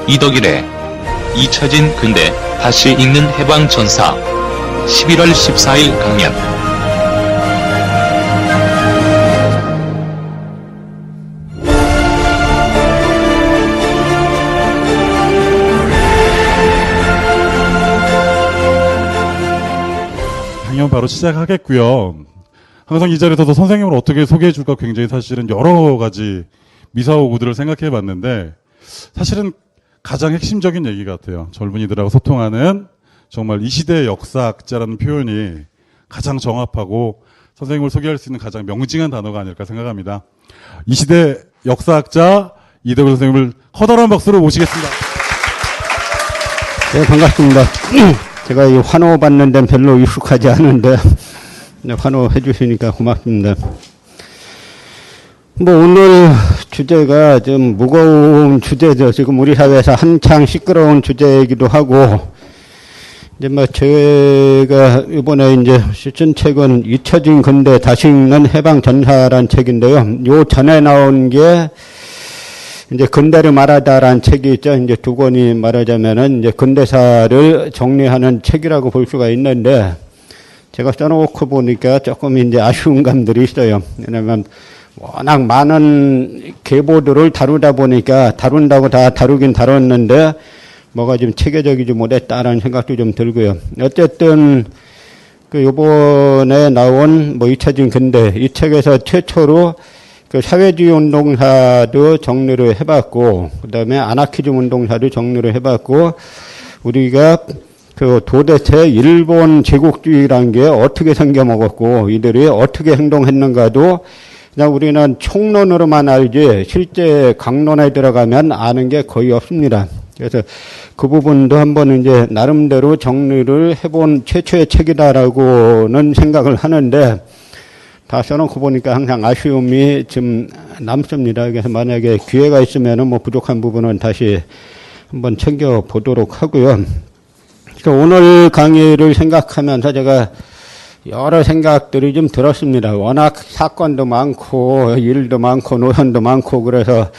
이덕일의 잊혀진 근대 다시 읽는 해방전사 11월 14일 강연. 강연 바로 시작하겠고요. 항상 이 자리에서도 선생님을 어떻게 소개해 줄까 굉장히 사실은 여러 가지 미사오구들을 생각해 봤는데 사실은 가장 핵심적인 얘기 같아요. 젊은이들하고 소통하는 정말 이 시대의 역사학자라는 표현이 가장 정확하고 선생님을 소개할 수 있는 가장 명징한 단어가 아닐까 생각합니다. 이 시대 역사학자 이덕일 선생님을 커다란 박수로 모시겠습니다. 네, 반갑습니다. 제가 이 환호 받는 데는 별로 익숙하지 않은데 환호해 주시니까 고맙습니다. 오늘 주제가 좀 무거운 주제죠. 지금 우리 사회에서 한창 시끄러운 주제이기도 하고, 제가 이번에 쓴 책은 잊혀진 근대 다시 읽는 해방전사라는 책인데요. 요 전에 나온 게 근대를 말하다라는 책이 있죠. 두 권이 말하자면은 근대사를 정리하는 책이라고 볼 수가 있는데, 제가 써놓고 보니까 조금 아쉬운 감들이 있어요. 왜냐면 워낙 많은 계보들을 다루다 보니까 다룬다고 다 다루긴 다뤘는데 뭐가 좀 체계적이지 못했다라는 생각도 좀 들고요. 어쨌든 요번에 나온 잊혀진 근대 이 책에서 최초로 사회주의 운동사도 정리를 해봤고, 그 다음에 아나키즘 운동사도 정리를 해봤고, 우리가 도대체 일본 제국주의란 게 어떻게 생겨먹었고, 이들이 어떻게 행동했는가도 그냥 우리는 총론으로만 알지, 실제 강론에 들어가면 아는 게 거의 없습니다. 그래서 그 부분도 한번 나름대로 정리를 해본 최초의 책이다라고는 생각을 하는데, 다 써놓고 보니까 항상 아쉬움이 좀 남습니다. 그래서 만약에 기회가 있으면은 부족한 부분은 다시 한번 챙겨보도록 하고요. 오늘 강의를 생각하면서 제가 여러 생각들이 좀 들었습니다. 워낙 사건도 많고 일도 많고 노선도 많고 그래서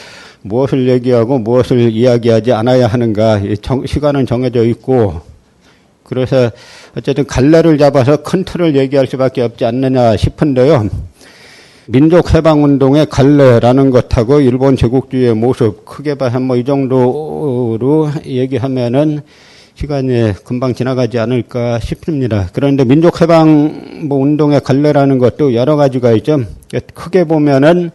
무엇을 얘기하고 무엇을 이야기하지 않아야 하는가, 시간은 정해져 있고, 그래서 어쨌든 갈래를 잡아서 큰 틀을 얘기할 수밖에 없지 않느냐 싶은데요. 민족해방운동의 갈래라는 것하고 일본 제국주의의 모습, 크게 봐서 이 정도로 얘기하면은 시간이 금방 지나가지 않을까 싶습니다. 그런데 민족해방 운동의 갈래라는 것도 여러 가지가 있죠. 크게 보면은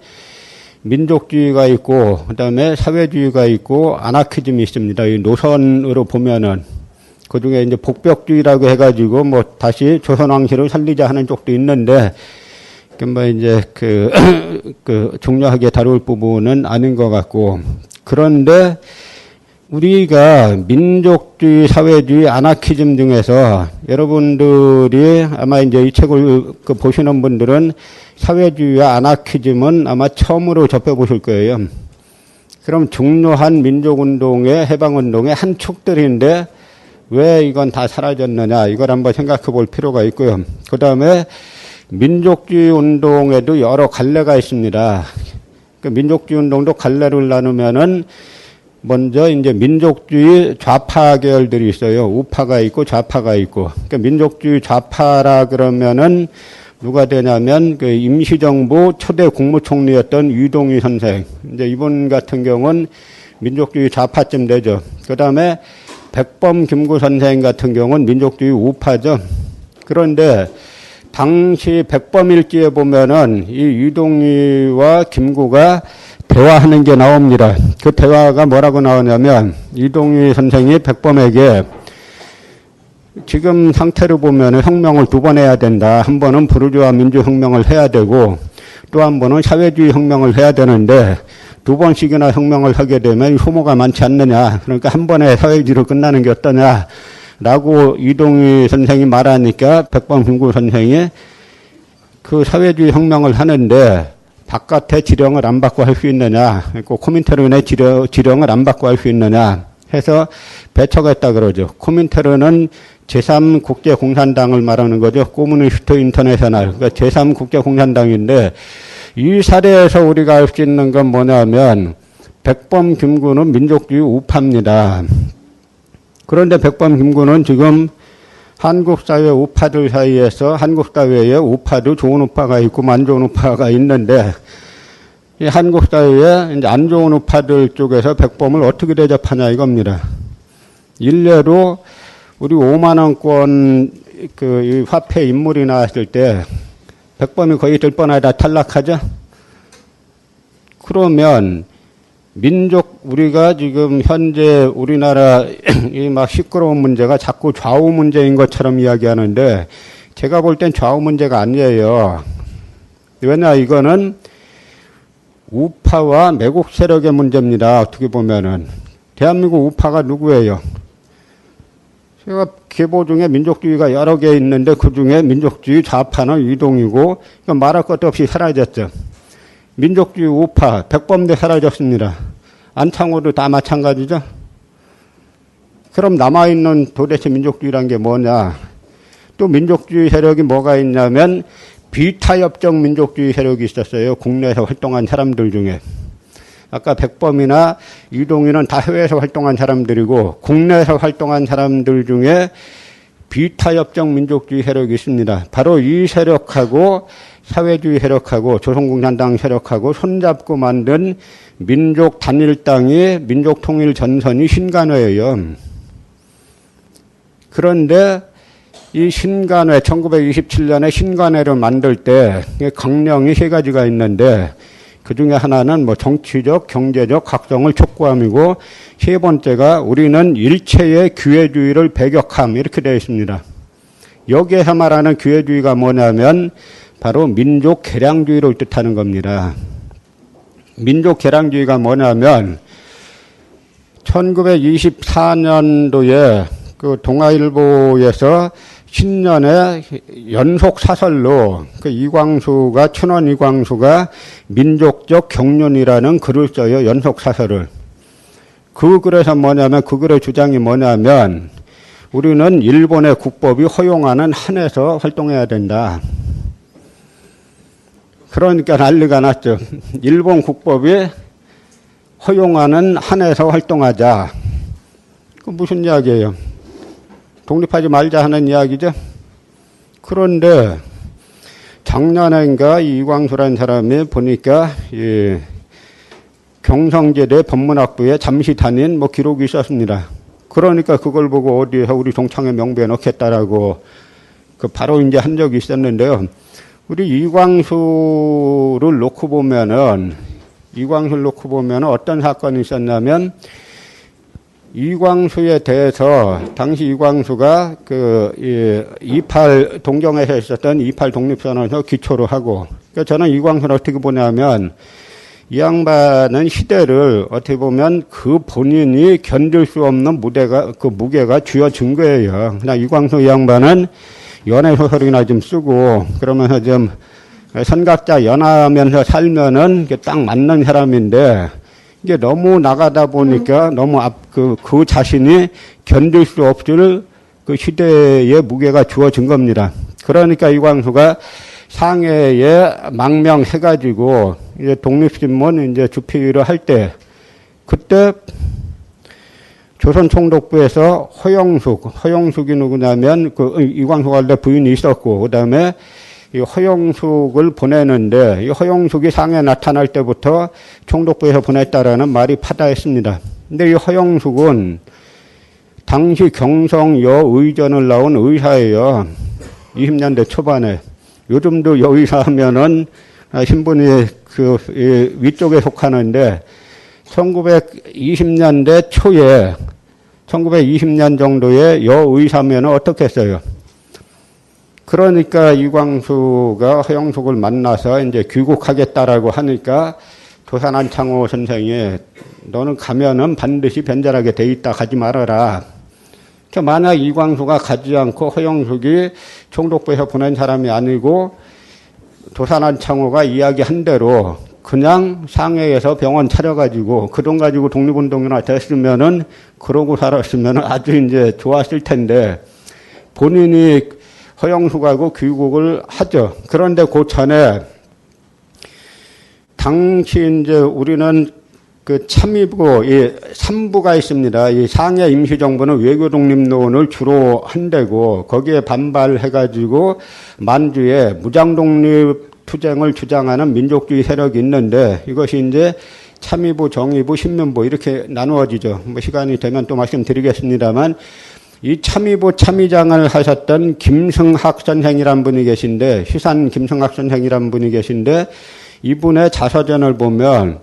민족주의가 있고, 그 다음에 사회주의가 있고, 아나키즘이 있습니다. 이 노선으로 보면은. 그 중에 복벽주의라고 해가지고 다시 조선왕실을 살리자 하는 쪽도 있는데, 중요하게 다룰 부분은 아닌 것 같고, 그런데 우리가 민족주의, 사회주의, 아나키즘 중에서 여러분들이 아마 이 책을 보시는 분들은 사회주의와 아나키즘은 아마 처음으로 접해보실 거예요. 그럼 중요한 민족운동의, 해방운동의 한 축들인데 왜 이건 다 사라졌느냐, 이걸 한번 생각해 볼 필요가 있고요. 그 다음에 민족주의 운동에도 여러 갈래가 있습니다. 민족주의 운동도 갈래를 나누면은 먼저 민족주의 좌파 계열들이 있어요. 우파가 있고 좌파가 있고. 민족주의 좌파라 그러면은 누가 되냐면 임시정부 초대 국무총리였던 유동희 선생. 이분 같은 경우는 민족주의 좌파쯤 되죠. 그 다음에 백범 김구 선생 같은 경우는 민족주의 우파죠. 그런데 당시 백범일지에 보면은 이 유동희와 김구가 대화하는 게 나옵니다. 그 대화가 뭐라고 나오냐면, 이동희 선생이 백범에게 지금 상태로 보면 혁명을 두 번 해야 된다. 한 번은 부르주아 민주혁명을 해야 되고, 또 한 번은 사회주의 혁명을 해야 되는데, 두 번씩이나 혁명을 하게 되면 효모가 많지 않느냐. 그러니까 한 번에 사회주의로 끝나는 게 어떠냐. 라고 이동희 선생이 말하니까 백범 김구 선생이 그 사회주의 혁명을 하는데, 바깥에 지령을 안 받고 할 수 있느냐, 코민테른의 지령을 안 받고 할 수 있느냐 해서 배척했다 그러죠. 코민테른은 제3국제공산당을 말하는 거죠. 코뮤니스트 인터내셔널, 그러니까 제3국제공산당인데, 이 사례에서 우리가 알 수 있는 건 뭐냐면 백범 김구는 민족주의 우파입니다. 그런데 백범 김구는 지금 한국 사회 우파들 사이에서 한국 사회에 우파도 좋은 우파가 있고 안 좋은 우파가 있는데 이 한국 사회에 이제 안 좋은 우파들 쪽에서 백범을 어떻게 대접하냐 이겁니다. 일례로 우리 5만 원권 이 화폐 인물이 나왔을 때 백범이 거의 될 뻔하다 탈락하죠. 그러면 민족 우리가 지금 현재 우리나라 이 막 시끄러운 문제가 자꾸 좌우 문제인 것처럼 이야기하는데 제가 볼 땐 좌우 문제가 아니에요. 왜냐 이거는 우파와 매국 세력의 문제입니다. 어떻게 보면은 대한민국 우파가 누구예요? 제가 계보 중에 민족주의가 여러 개 있는데 그 중에 민족주의 좌파는 이동이고 말할 것도 없이 사라졌죠. 민족주의 우파 백범도 사라졌습니다. 안창호도 다 마찬가지죠. 그럼 남아있는 도대체 민족주의란 게 뭐냐? 또 민족주의 세력이 뭐가 있냐면 비타협적 민족주의 세력이 있었어요. 국내에서 활동한 사람들 중에. 아까 백범이나 이동희는 다 해외에서 활동한 사람들이고 국내에서 활동한 사람들 중에 비타협적 민족주의 세력이 있습니다. 바로 이 세력하고 사회주의 세력하고 조선공산당 세력하고 손잡고 만든 민족 단일당이 민족통일전선이 신간회예요. 그런데 이 신간회 1927년에 신간회를 만들 때 강령이 세 가지가 있는데 그 중에 하나는 뭐 정치적, 경제적 각성을 촉구함이고 세 번째가 우리는 일체의 기회주의를 배격함 이렇게 되어 있습니다. 여기에서 말하는 기회주의가 뭐냐면 바로 민족 개량주의를 뜻하는 겁니다. 민족 개량주의가 뭐냐면 1924년도에 그 동아일보에서 신년에 연속 사설로 그 이광수가 춘원 이광수가 민족적 경륜이라는 글을 써요. 연속 사설을. 그 글에서 뭐냐면 그 글의 주장이 뭐냐면 우리는 일본의 국법이 허용하는 한에서 활동해야 된다. 그러니까 난리가 났죠. 일본 국법이 허용하는 한에서 활동하자. 그 무슨 이야기예요? 독립하지 말자 하는 이야기죠. 그런데 작년인가 이광수라는 사람이 보니까 이 경성제대 법문학부에 잠시 다닌 뭐 기록이 있었습니다. 그러니까 그걸 보고 어디에서 우리 동창회 명부에 넣겠다라고 그 바로 이제 한 적이 있었는데요. 우리 이광수를 놓고 보면은 어떤 사건이 있었냐면 이광수에 대해서 당시 이광수가 그 28 동경에서 있었던 28 독립선언에서 기초로 하고 그러니까 저는 이광수를 어떻게 보냐면 이 양반은 시대를 어떻게 보면 그 본인이 견딜 수 없는 무게가 쥐어진 거예요. 그냥 이광수 이 양반은 연애소설이나 좀 쓰고 그러면서 좀 선각자 연하면서 살면은 딱 맞는 사람인데 이게 너무 나가다 보니까 너무 그 자신이 견딜 수 없을 그 시대의 무게가 주어진 겁니다. 그러니까 이광수가 상해에 망명해가지고 이제 독립신문 이제 주필을 할 때 그때 조선총독부에서 허영숙이 누구냐면 그 이광수가 원래 부인이 있었고 그다음에 이 허영숙을 보내는데 이 허영숙이 상해에 나타날 때부터 총독부에서 보냈다라는 말이 파다했습니다. 근데 이 허영숙은 당시 경성여의전을 나온 의사예요. 20년대 초반에. 요즘도 여의사 하면은 신분이 그 위쪽에 속하는데 1920년대 초에 1920년 정도에 여의사면 어떻게 했어요? 그러니까 이광수가 허영숙을 만나서 이제 귀국하겠다라고 하니까 조산안창호 선생이 너는 가면은 반드시 변절하게 돼 있다 가지 말아라. 그러니까 만약 이광수가 가지 않고 허영숙이 총독부에서 보낸 사람이 아니고 조산안창호가 이야기한 대로 그냥 상해에서 병원 차려가지고 그 돈 가지고 독립운동이나 됐으면은 그러고 살았으면 아주 이제 좋았을 텐데 본인이 허영숙하고 귀국을 하죠. 그런데 그 전에 당시 이제 우리는 그 참의부, 이 3부가 있습니다. 이 상해 임시정부는 외교 독립론을 주로 한대고, 거기에 반발해가지고, 만주에 무장독립 투쟁을 주장하는 민족주의 세력이 있는데, 이것이 이제 참의부, 정의부, 신문부 이렇게 나누어지죠. 뭐 시간이 되면 또 말씀드리겠습니다만, 이 참의부 참의장을 하셨던 김승학 선생이란 분이 계신데, 시산 김승학 선생이란 분이 계신데, 이분의 자서전을 보면,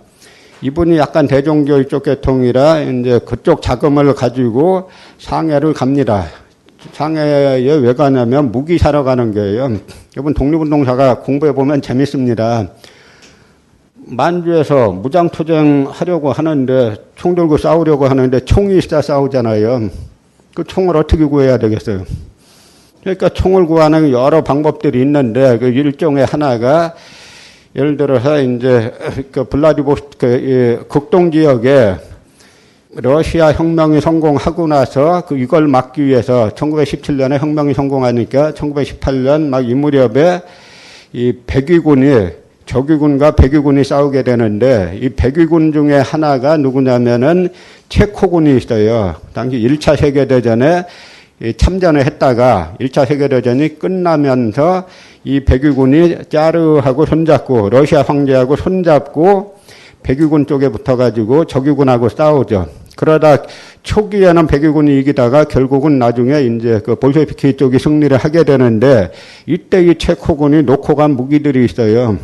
이분이 약간 대종교 쪽 계통이라 이제 그쪽 자금을 가지고 상해를 갑니다. 상해에 왜 가냐면 무기 사러 가는 거예요. 이번 독립운동사가 공부해 보면 재밌습니다. 만주에서 무장투쟁 하려고 하는데 총 들고 싸우려고 하는데 총이 있어 싸우잖아요. 그 총을 어떻게 구해야 되겠어요? 그러니까 총을 구하는 여러 방법들이 있는데 그 일종의 하나가 예를 들어서 이제 그 블라디보스토크 극동 지역에 러시아 혁명이 성공하고 나서 이걸 막기 위해서 1917년에 혁명이 성공하니까 1918년 막 이 무렵에 이 백위군이 적위군과 백위군이 싸우게 되는데 이 백위군 중에 하나가 누구냐면은 체코군이 있어요. 당시 1차 세계대전에 참전을 했다가 1차 세계대전이 끝나면서 이 백위군이 짜르하고 손잡고 러시아 황제하고 손잡고 백위군 쪽에 붙어가지고 적위군하고 싸우죠. 그러다 초기에는 백위군이 이기다가 결국은 나중에 이제 그 볼셰비키 쪽이 승리를 하게 되는데 이때 이 체코군이 놓고 간 무기들이 있어요.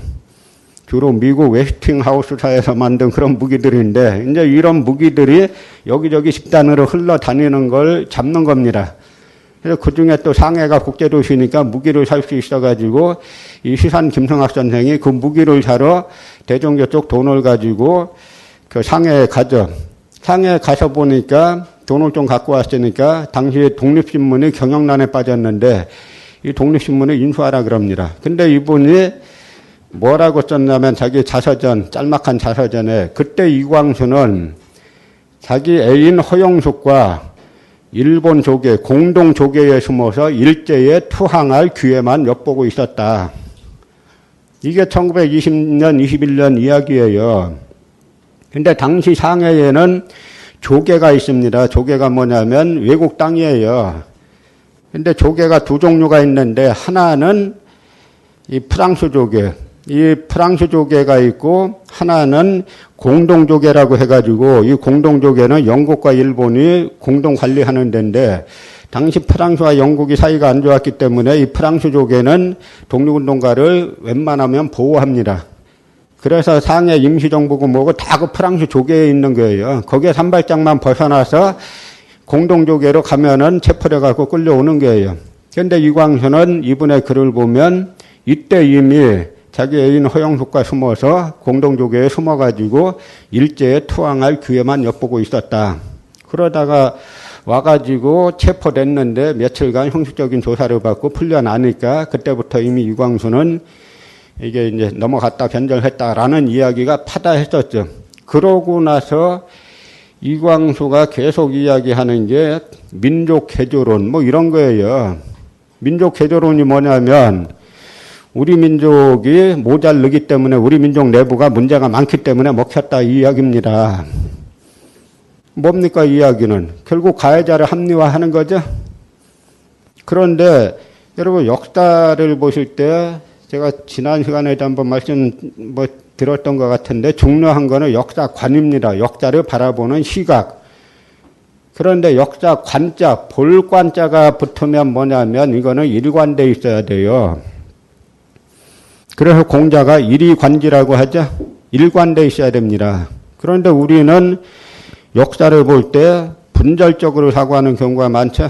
주로 미국 웨스팅하우스사에서 만든 그런 무기들인데 이제 이런 무기들이 여기저기 집단으로 흘러다니는 걸 잡는 겁니다. 그래서 그 중에 또 상해가 국제도시니까 무기를 살 수 있어가지고 이 시산 김성학 선생이 그 무기를 사러 대종교 쪽 돈을 가지고 그 상해에 가죠. 상해에 가서 보니까 돈을 좀 갖고 왔으니까 당시에 독립신문이 경영난에 빠졌는데 이 독립신문을 인수하라 그럽니다. 근데 이분이 뭐라고 썼냐면 자기 자서전, 짤막한 자서전에 그때 이광수는 자기 애인 허영숙과 일본 조계, 공동 조계에 숨어서 일제에 투항할 기회만 엿보고 있었다. 이게 1920년, 21년 이야기예요. 근데 당시 상해에는 조계가 있습니다. 조계가 뭐냐면 외국 땅이에요. 근데 조계가 두 종류가 있는데 하나는 이 프랑스 조계, 이 프랑스 조계가 있고 하나는 공동조계라고 해가지고 이 공동조계는 영국과 일본이 공동 관리하는 데인데 당시 프랑스와 영국이 사이가 안 좋았기 때문에 이 프랑스 조계는 독립운동가를 웬만하면 보호합니다. 그래서 상해 임시정부고 뭐고 다 그 프랑스 조계에 있는 거예요. 거기에 산발장만 벗어나서 공동조계로 가면은 체포돼갖고 끌려오는 거예요. 그런데 이광수는 이분의 글을 보면 이때 이미 자기 애인 허영숙과 숨어서 공동조계에 숨어가지고 일제에 투항할 기회만 엿보고 있었다. 그러다가 와가지고 체포됐는데 며칠간 형식적인 조사를 받고 풀려나니까 그때부터 이미 이광수는 이게 이제 넘어갔다 변절했다라는 이야기가 파다했었죠. 그러고 나서 이광수가 계속 이야기하는 게 민족 개조론 뭐 이런 거예요. 민족 개조론이 뭐냐면 우리 민족이 모자르기 때문에 우리 민족 내부가 문제가 많기 때문에 먹혔다 이 이야기입니다. 뭡니까 이 이야기는? 결국 가해자를 합리화하는 거죠. 그런데 여러분 역사를 보실 때 제가 지난 시간에도 한번 말씀 들었던 것 같은데 중요한 거는 역사관입니다. 역사를 바라보는 시각. 그런데 역사관자, 볼관자가 붙으면 뭐냐면 이거는 일관돼 있어야 돼요. 그래서 공자가 일이관지라고 하죠. 일관돼 있어야 됩니다. 그런데 우리는 역사를 볼 때 분절적으로 사고하는 경우가 많죠.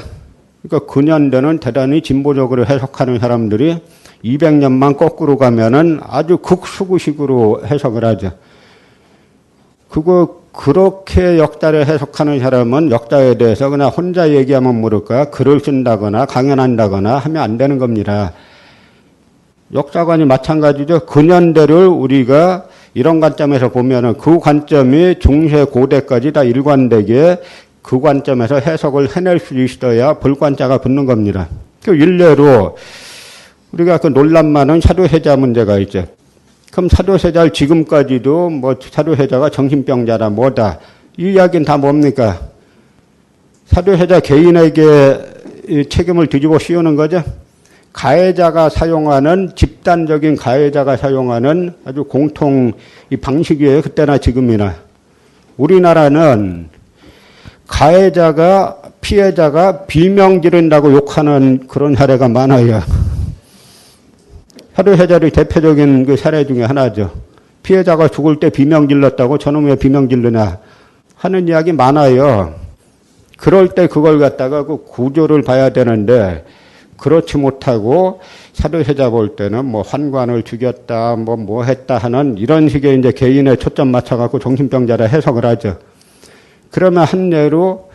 그러니까 근현대는 대단히 진보적으로 해석하는 사람들이 200년만 거꾸로 가면은 아주 극수구식으로 해석을 하죠. 그렇게 역사를 해석하는 사람은 역사에 대해서 그냥 혼자 얘기하면 모를까 글을 쓴다거나 강연한다거나 하면 안 되는 겁니다. 역사관이 마찬가지죠. 근현대를 우리가 이런 관점에서 보면은 그 관점이 중세 고대까지 다 일관되게 그 관점에서 해석을 해낼 수 있어야 볼관자가 붙는 겁니다. 그 일례로 우리가 그 논란 많은 사도세자 문제가 있죠. 그럼 사도세자를 지금까지도 뭐 사도세자가 정신병자다 뭐다 이 이야기는 다 뭡니까? 사도세자 개인에게 이 책임을 뒤집어 씌우는 거죠. 가해자가 사용하는 집단적인 가해자가 사용하는 아주 공통 이 방식이에요. 그때나 지금이나. 우리나라는 가해자가 피해자가 비명 지른다고 욕하는 그런 사례가 많아요. 사도세자의 대표적인 그 사례 중에 하나죠. 피해자가 죽을 때 비명 질렀다고 저놈 왜 비명 질르냐 하는 이야기 많아요. 그럴 때 그걸 갖다가 그 구조를 봐야 되는데 그렇지 못하고 사도세자 볼 때는 뭐 환관을 죽였다 뭐 했다 하는 이런 식의 이제 개인의 초점 맞춰갖고 정신병자라 해석을 하죠. 그러면 한 예로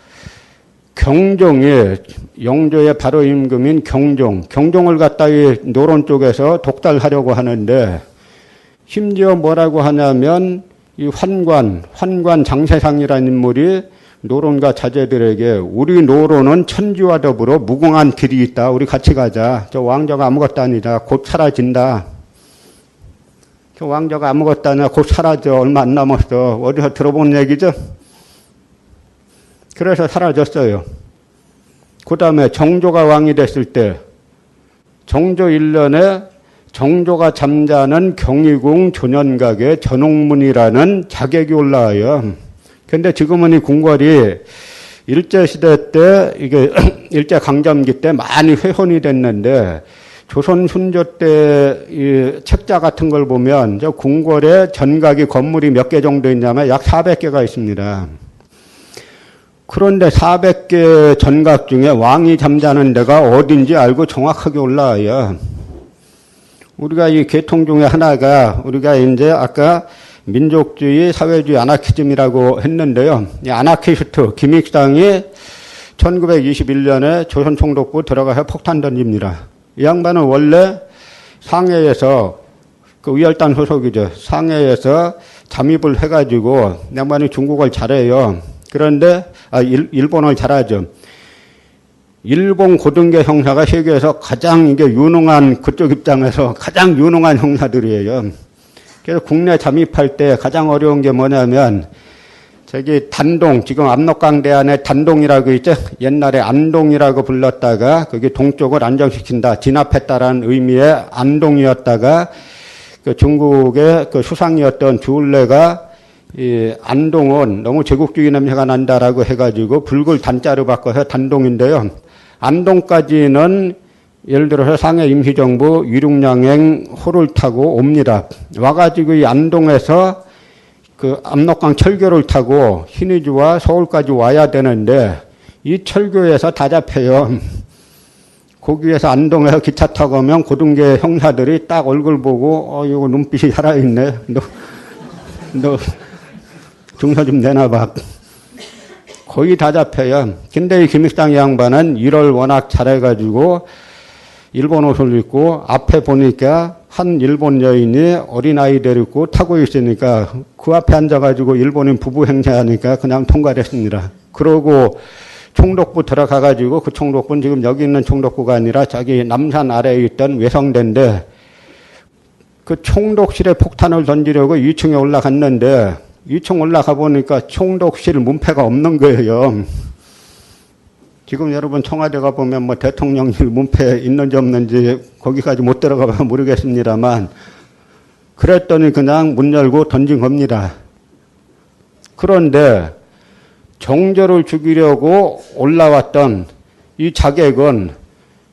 경종이 영조의 바로 임금인 경종을 갖다 이 노론 쪽에서 독달하려고 하는데 심지어 뭐라고 하냐면 이 환관 장세상이라는 인물이 노론과 자제들에게 우리 노론은 천지와 더불어 무궁한 길이 있다. 우리 같이 가자. 저 왕자가 아무것도 아니다. 곧 사라진다. 저 왕자가 아무것도 아니야. 곧 사라져. 얼마 안 남았어. 어디서 들어본 얘기죠? 그래서 사라졌어요. 그 다음에 정조가 왕이 됐을 때 정조 1년에 정조가 잠자는 경희궁 조년각에 전홍문이라는 자객이 올라와요. 근데 지금은 이 궁궐이 일제시대 때, 이게 일제강점기 때 많이 훼손이 됐는데, 조선 순조 때 이 책자 같은 걸 보면, 저 궁궐에 전각이 건물이 몇 개 정도 있냐면 약 400개가 있습니다. 그런데 400개 전각 중에 왕이 잠자는 데가 어딘지 알고 정확하게 올라와요. 우리가 이 계통 중에 하나가, 우리가 이제 아까 민족주의, 사회주의, 아나키즘이라고 했는데요. 이 아나키스트 김익상이 1921년에 조선총독부 들어가서 폭탄 던집니다. 이 양반은 원래 상해에서 그 위열단 소속이죠. 상해에서 잠입을 해가지고 이 양반이 중국어를 잘해요. 그런데 일본어를 잘하죠. 일본 고등계 형사가 세계에서 가장 이게 유능한 그쪽 입장에서 가장 유능한 형사들이에요. 그래서 국내 잠입할 때 가장 어려운 게 뭐냐면 저기 단동, 지금 압록강대 안에 단동이라고 있죠. 옛날에 안동이라고 불렀다가 그게 동쪽을 안정시킨다, 진압했다라는 의미의 안동이었다가 그 중국의 그 수상이었던 주울레가 이 안동은 너무 제국주의 냄새가 난다라고 해가지고 붉을 단자로 바꿔서 단동인데요. 안동까지는 예를 들어서 상해 임시정부 유륙양행 호를 타고 옵니다. 와가지고 이 안동에서 그 압록강 철교를 타고 신의주와 서울까지 와야 되는데 이 철교에서 다 잡혀요. 거기에서 안동에서 기차 타고 오면 고등계 형사들이 딱 얼굴 보고 이거 눈빛이 살아있네. 너 증서 좀 내놔봐. 거의 다 잡혀요. 근데 이 김익상 양반은 일을 워낙 잘해가지고 일본 옷을 입고 앞에 보니까 한 일본 여인이 어린아이 데리고 타고 있으니까 그 앞에 앉아가지고 일본인 부부 행세하니까 그냥 통과를 했습니다. 그러고 총독부 들어가가지고 그 총독부는 지금 여기 있는 총독부가 아니라 자기 남산 아래에 있던 외성대인데 그 총독실에 폭탄을 던지려고 2층에 올라갔는데 2층 올라가 보니까 총독실 문패가 없는 거예요. 지금 여러분 청와대 가보면 뭐 대통령실 문패 있는지 없는지 거기까지 못 들어가봐 모르겠습니다만 그랬더니 그냥 문 열고 던진 겁니다. 그런데 정조를 죽이려고 올라왔던 이 자객은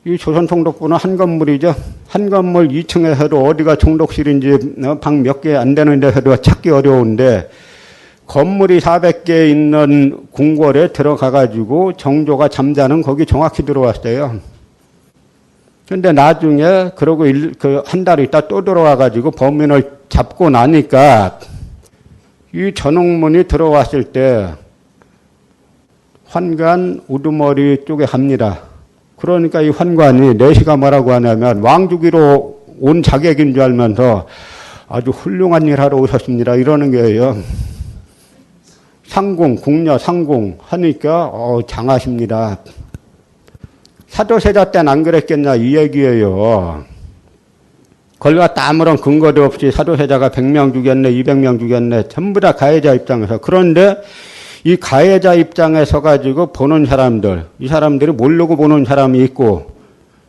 이 조선 총독부는 한 건물이죠. 한 건물 2층에서도 어디가 총독실인지 방 몇 개 안 되는 데서도 찾기 어려운데 건물이 400개 있는 궁궐에 들어가가지고 정조가 잠자는 거기 정확히 들어왔어요. 근데 나중에 그러고 한 달 있다 또 들어와가지고 범인을 잡고 나니까 이 전홍문이 들어왔을 때 환관 우두머리 쪽에 갑니다. 그러니까 이 환관이 내시가 뭐라고 하냐면 왕주기로 온 자객인 줄 알면서 아주 훌륭한 일 하러 오셨습니다. 이러는 거예요. 상공, 궁녀 상공 하니까 장하십니다. 사도세자 때는 안 그랬겠냐 이 얘기예요. 걸 갖다 아무런 근거도 없이 사도세자가 100명 죽였네, 200명 죽였네, 전부 다 가해자 입장에서. 그런데 이 가해자 입장에 서가지고 보는 사람들, 이 사람들이 모르고 보는 사람이 있고,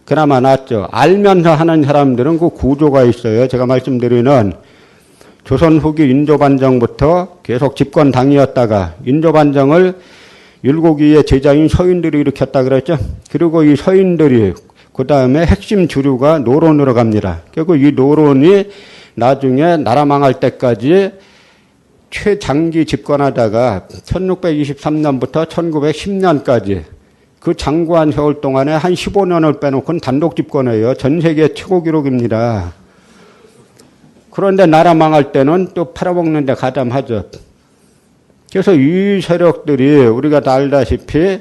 그나마 낫죠. 알면서 하는 사람들은 그 구조가 있어요. 제가 말씀드리는 조선 후기 인조반정부터 계속 집권당이었다가 인조반정을 율곡이의 제자인 서인들이 일으켰다 그랬죠. 그리고 이 서인들이 그 다음에 핵심 주류가 노론으로 갑니다. 결국 이 노론이 나중에 나라 망할 때까지 최장기 집권하다가 1623년부터 1910년까지 그 장구한 세월 동안에 한 15년을 빼놓고는 단독 집권해요. 전 세계 최고 기록입니다. 그런데 나라 망할 때는 또 팔아먹는 데 가담하죠. 그래서 이 세력들이 우리가 다 알다시피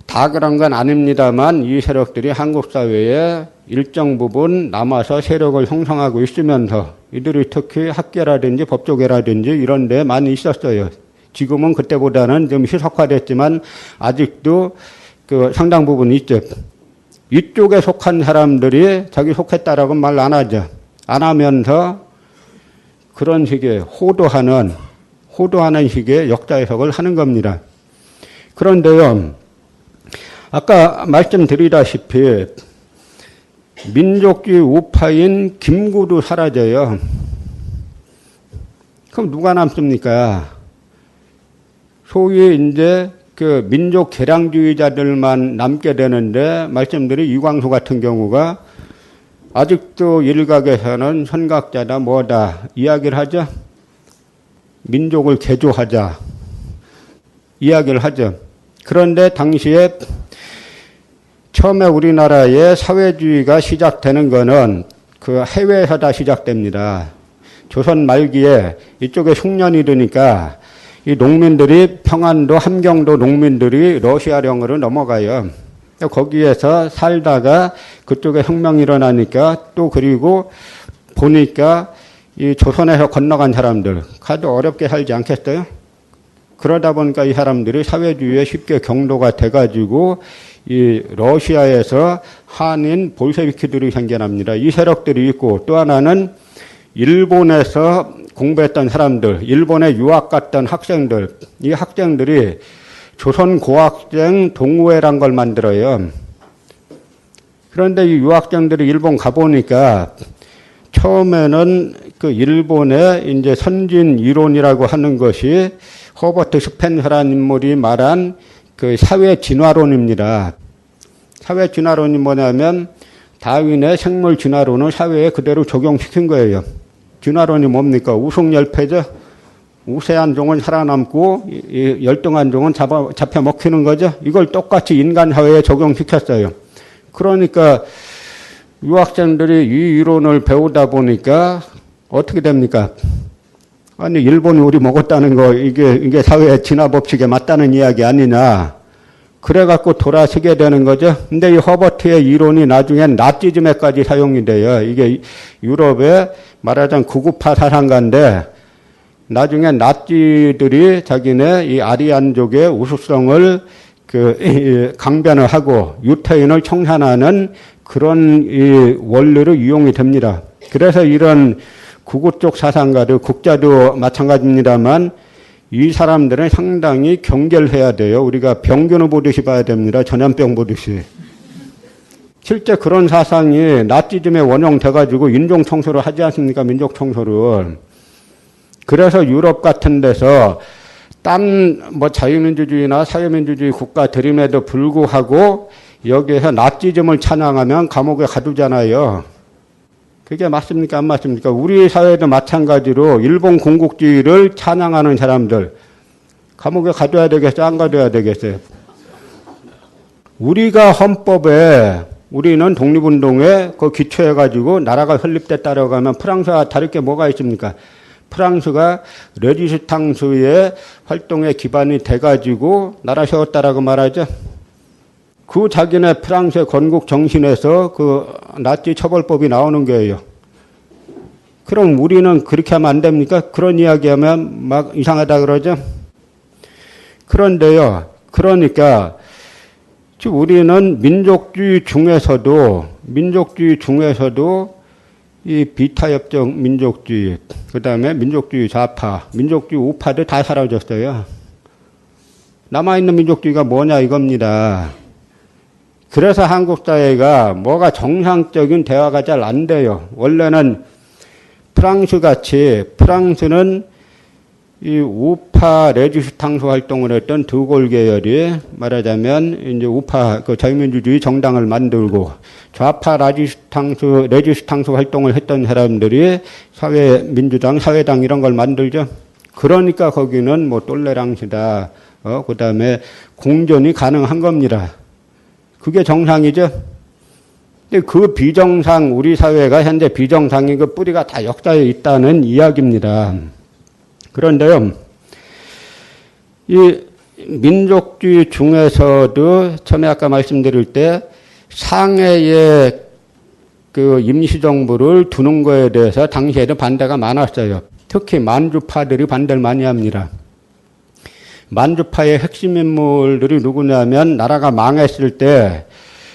다 그런 건 아닙니다만 이 세력들이 한국 사회에 일정 부분 남아서 세력을 형성하고 있으면서 이들이 특히 학계라든지 법조계라든지 이런 데 많이 있었어요. 지금은 그때보다는 좀 희석화됐지만 아직도 그 상당 부분 있죠. 이쪽에 속한 사람들이 자기 속했다라고 말 안 하죠. 안 하면서 그런 식의 호도하는 식의 역사 해석을 하는 겁니다. 그런데요, 아까 말씀드리다시피 민족주의 우파인 김구도 사라져요. 그럼 누가 남습니까? 소위 이제 그 민족 개량주의자들만 남게 되는데 말씀드린 이광수 같은 경우가 아직도 일각에서는 선각자다 뭐다 이야기를 하죠. 민족을 개조하자 이야기를 하죠. 그런데 당시에 처음에 우리나라의 사회주의가 시작되는 거는 그 해외에서 다 시작됩니다. 조선 말기에 이쪽에 흉년이 드니까 이 농민들이 평안도 함경도 농민들이 러시아령으로 넘어가요. 거기에서 살다가 그쪽에 혁명이 일어나니까 또 그리고 보니까 이 조선에서 건너간 사람들 아주 어렵게 살지 않겠어요? 그러다 보니까 이 사람들이 사회주의에 쉽게 경도가 돼가지고 이 러시아에서 한인 볼셰비키들이 생겨납니다. 이 세력들이 있고 또 하나는 일본에서 공부했던 사람들, 일본에 유학 갔던 학생들, 이 학생들이 조선고학생 동호회란 걸 만들어요. 그런데 이 유학생들이 일본 가보니까 처음에는 그 일본의 이제 선진 이론이라고 하는 것이 허버트 스펜서라는 인물이 말한 그 사회 진화론입니다. 사회 진화론이 뭐냐면 다윈의 생물 진화론을 사회에 그대로 적용시킨 거예요. 진화론이 뭡니까? 우승열패죠. 우세한 종은 살아남고 열등한 종은 잡혀 먹히는 거죠. 이걸 똑같이 인간 사회에 적용시켰어요. 그러니까 유학생들이 이 이론을 배우다 보니까 어떻게 됩니까? 아니 일본이 우리 먹었다는 거 이게 사회 진화 법칙에 맞다는 이야기 아니냐? 그래갖고 돌아서게 되는 거죠. 근데 이 허버트의 이론이 나중엔 나치즘에까지 사용이 돼요. 이게 유럽의 말하자면 구구파 사상가인데 나중에 나치들이 자기네 이 아리안족의 우수성을 강변을 하고 유태인을 청산하는 그런 이 원리로 이용이 됩니다. 그래서 이런 구구 쪽 사상가들, 국자도 마찬가지입니다만 이 사람들은 상당히 경계해야 돼요. 우리가 병균을 보듯이 봐야 됩니다. 전염병 보듯이. 실제 그런 사상이 나치즘에 원형돼가지고 인종 청소를 하지 않습니까? 민족 청소를. 그래서 유럽 같은 데서 딴 뭐 자유민주주의나 사회민주주의 국가들임에도 불구하고 여기에서 나치즘을 찬양하면 감옥에 가두잖아요. 그게 맞습니까? 안 맞습니까? 우리 사회도 마찬가지로 일본 공국주의를 찬양하는 사람들 감옥에 가둬야 되겠어요? 안 가둬야 되겠어요? 우리가 헌법에 우리는 독립운동에 그 기초해가지고 나라가 설립됐다라고 하면 프랑스와 다를 게 뭐가 있습니까? 프랑스가 레지스탕스의 활동에 기반이 돼가지고 나라 세웠다라고 말하죠. 그 자기네 프랑스의 건국 정신에서 그 나치 처벌법이 나오는 거예요. 그럼 우리는 그렇게 하면 안 됩니까? 그런 이야기하면 막 이상하다 그러죠. 그런데요. 그러니까 우리는 민족주의 중에서도 이 비타협적 민족주의, 그 다음에 민족주의 좌파, 민족주의 우파도 다 사라졌어요. 남아있는 민족주의가 뭐냐 이겁니다. 그래서 한국 사회가 뭐가 정상적인 대화가 잘 안 돼요. 원래는 프랑스 같이, 프랑스는 이 우파 레지스탕스 활동을 했던 드골 계열이 말하자면 이제 우파 그 자유민주주의 정당을 만들고 좌파 레지스탕스 활동을 했던 사람들이 사회민주당, 사회당 이런 걸 만들죠. 그러니까 거기는 뭐 똘레랑시다. 그 다음에 공존이 가능한 겁니다. 그게 정상이죠. 근데 그 비정상, 우리 사회가 현재 비정상인 그 뿌리가 다 역사에 있다는 이야기입니다. 그런데요, 이 민족주의 중에서도 처음에 아까 말씀드릴 때 상해의 그 임시정부를 두는 거에 대해서 당시에는 반대가 많았어요. 특히 만주파들이 반대를 많이 합니다. 만주파의 핵심 인물들이 누구냐면 나라가 망했을 때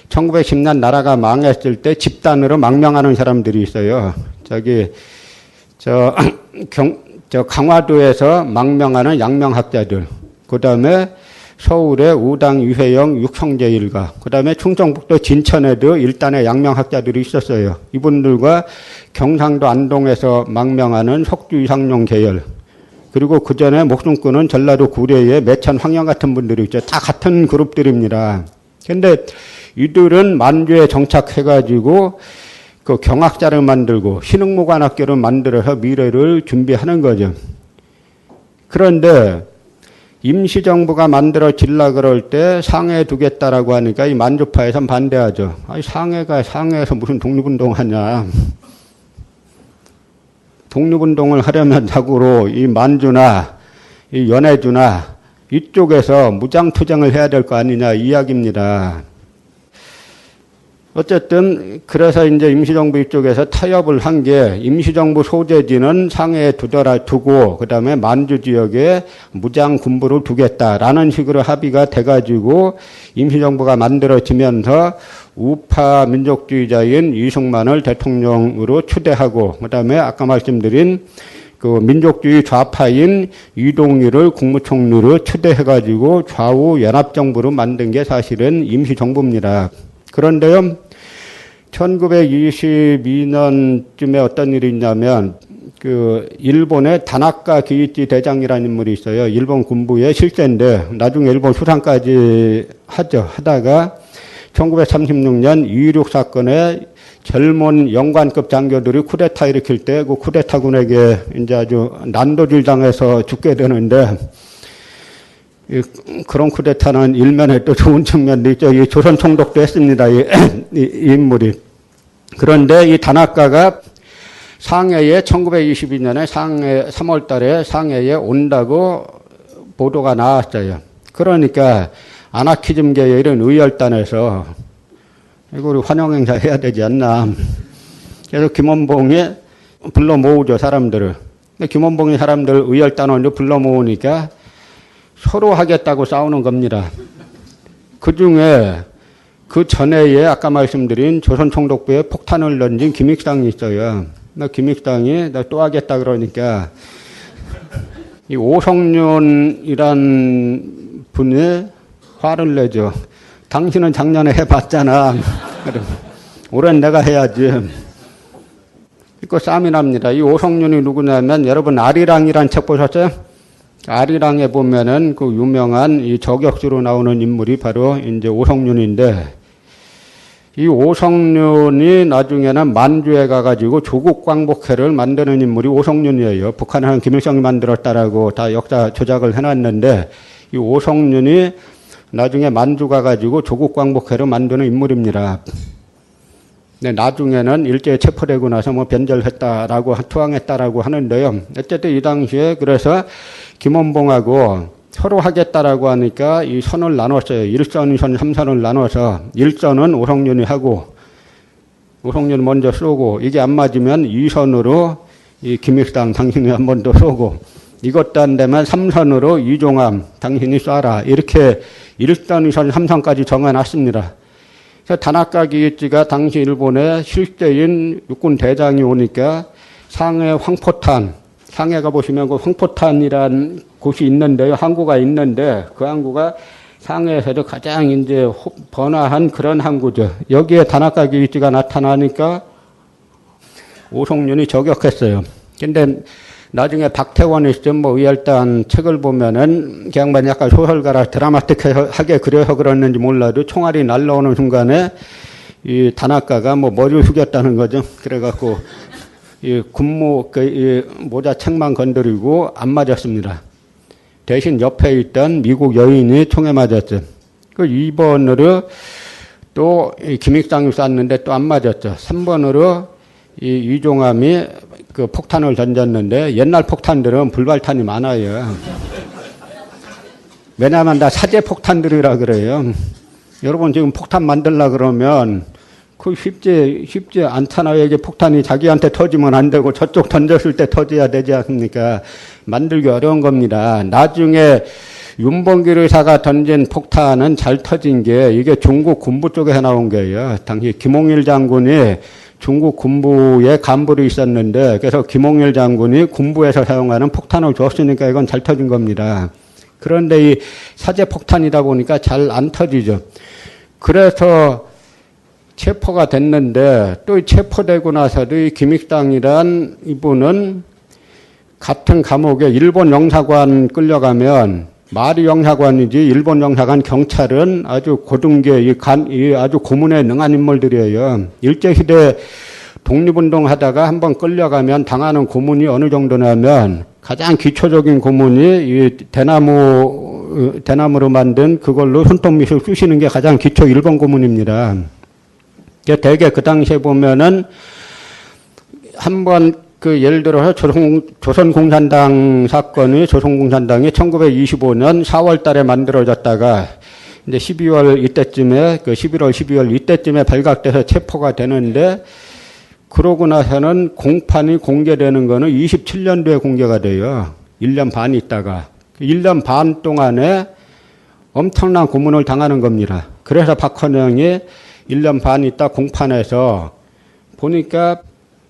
1910년 나라가 망했을 때 집단으로 망명하는 사람들이 있어요. 강화도에서 망명하는 양명학자들, 그 다음에 서울의 우당 유해영 육형제 일가, 그 다음에 충청북도 진천에도 일단의 양명학자들이 있었어요. 이분들과 경상도 안동에서 망명하는 석주 이상용 계열, 그리고 그 전에 목숨 끊은 전라도 구례의 매천 황영 같은 분들이 있죠. 다 같은 그룹들입니다. 근데 이들은 만주에 정착해가지고 그 경학자를 만들고 신흥무관학교를 만들어서 미래를 준비하는 거죠. 그런데 임시정부가 만들어질라 그럴 때 상해 두겠다라고 하니까 이 만주파에선 반대하죠. 아니 상해에서 무슨 독립운동하냐. 독립운동을 하려면 자고로 이 만주나 이 연해주나 이쪽에서 무장투쟁을 해야 될 거 아니냐 이야기입니다. 어쨌든 그래서 이제 임시정부 이쪽에서 타협을 한 게 임시정부 소재지는 상해에 두고 그다음에 만주 지역에 무장 군부를 두겠다라는 식으로 합의가 돼가지고 임시정부가 만들어지면서 우파 민족주의자인 이승만을 대통령으로 추대하고 그다음에 아까 말씀드린 그 민족주의 좌파인 이동일을 국무총리로 추대해가지고 좌우 연합정부로 만든 게 사실은 임시정부입니다. 그런데요, 1922년쯤에 어떤 일이 있냐면, 그, 일본의 다나카 기이치 대장이라는 인물이 있어요. 일본 군부의 실세인데, 나중에 일본 수상까지 하다가, 1936년 2.16 사건에 젊은 영관급 장교들이 쿠데타 일으킬 때, 그 쿠데타군에게 이제 아주 난도질 당해서 죽게 되는데, 그런 쿠데타는 일면에 또 좋은 측면도 있죠. 이 조선 총독도 했습니다. 이 인물이. 그런데 이 다나카가 상해에 1922년에 상해 3월 달에 상해에 온다고 보도가 나왔어요. 그러니까 아나키즘계의 이런 의열단에서 이거 우리 환영행사 해야 되지 않나. 그래서 김원봉이 불러 모으죠, 사람들을. 김원봉이 사람들 의열단원으로 불러 모으니까 서로 하겠다고 싸우는 겁니다. 그 중에 그 전에에 아까 말씀드린 조선총독부에 폭탄을 던진 김익상이 있어요. 김익상이 나 또 하겠다 그러니까 이 오성윤이란 분이 화를 내죠. 당신은 작년에 해봤잖아. 올해는 내가 해야지. 이거 싸움이 납니다. 이 오성윤이 누구냐면 여러분 아리랑이란 책 보셨어요? 아리랑에 보면은 그 유명한 이 저격수로 나오는 인물이 바로 이제 오성윤인데, 이 오성윤이 나중에는 만주에 가가지고 조국광복회를 만드는 인물이 오성윤이에요. 북한은 김일성이 만들었다라고 다 역사 조작을 해놨는데, 이 오성윤이 나중에 만주 가가지고 조국광복회를 만드는 인물입니다. 근데 나중에는 일제에 체포되고 나서 뭐 변절했다라고 투항했다라고 하는데요. 어쨌든 이 당시에 그래서 김원봉하고 서로 하겠다라고 하니까 이 선을 나눴어요. 1선, 2선, 3선을 나눠서 1선은 오성윤이 하고 오성윤 먼저 쏘고 이게 안 맞으면 2선으로 이 김익상 당신이 한 번 더 쏘고 이것도 안 되면 3선으로 이종함 당신이 쏴라. 이렇게 1선, 2선, 3선까지 정해놨습니다. 그래서 다나카 기이치가 당시 일본의 실제인 육군 대장이 오니까 상해 황포탄, 상해가 보시면 그 황포탄이란 곳이 있는데요. 항구가 있는데 그 항구가 상해에서도 가장 이제 번화한 그런 항구죠. 여기에 다나카 기이치가 나타나니까 오송윤이 저격했어요. 근데 나중에 박태원이 뭐 의열단 책을 보면은 그 양반이 약간 소설가라 드라마틱하게 그려서 그랬는지 몰라도 총알이 날라오는 순간에 이 다나카가 뭐 머리를 숙였다는 거죠. 그래갖고 이 군무 이 모자책만 건드리고 안 맞았습니다. 대신 옆에 있던 미국 여인이 총에 맞았죠. 그 2번으로 또 김익상이 쐈는데 또 안 맞았죠. 3번으로 이 이종함이 그 폭탄을 던졌는데 옛날 폭탄들은 불발탄이 많아요. 왜냐하면 다 사제 폭탄들이라 그래요. 여러분 지금 폭탄 만들려 그러면 그 쉽지 않잖아요. 이게 폭탄이 자기한테 터지면 안 되고 저쪽 던졌을 때 터져야 되지 않습니까? 만들기 어려운 겁니다. 나중에 윤봉길 의사가 던진 폭탄은 잘 터진 게 이게 중국 군부 쪽에서 나온 거예요. 당시 김홍일 장군이 중국 군부에 간부로 있었는데 그래서 김홍일 장군이 군부에서 사용하는 폭탄을 줬으니까 이건 잘 터진 겁니다. 그런데 이 사제 폭탄이다 보니까 잘 안 터지죠. 그래서 체포가 됐는데 또 체포되고 나서도 이 김익당이란 이분은 같은 감옥에 일본 영사관 끌려가면 말이 영사관이지 일본 영사관 경찰은 아주 고등계 아주 고문에 능한 인물들이에요. 일제시대 독립운동 하다가 한번 끌려가면 당하는 고문이 어느 정도냐면 가장 기초적인 고문이 이 대나무로 만든 그걸로 손톱밑을 쑤시는 게 가장 기초 일본 고문입니다. 대개 그 당시에 보면은 한번 그 예를 들어서 조선공산당이 1925년 4월 달에 만들어졌다가 이제 12월 이때쯤에 11월 12월 이때쯤에 발각돼서 체포가 되는데 그러고 나서는 공판이 공개되는 거는 27년도에 공개가 돼요. 1년 반 있다가 1년 반 동안에 엄청난 고문을 당하는 겁니다. 그래서 박헌영이 1년 반 있다 공판에서 보니까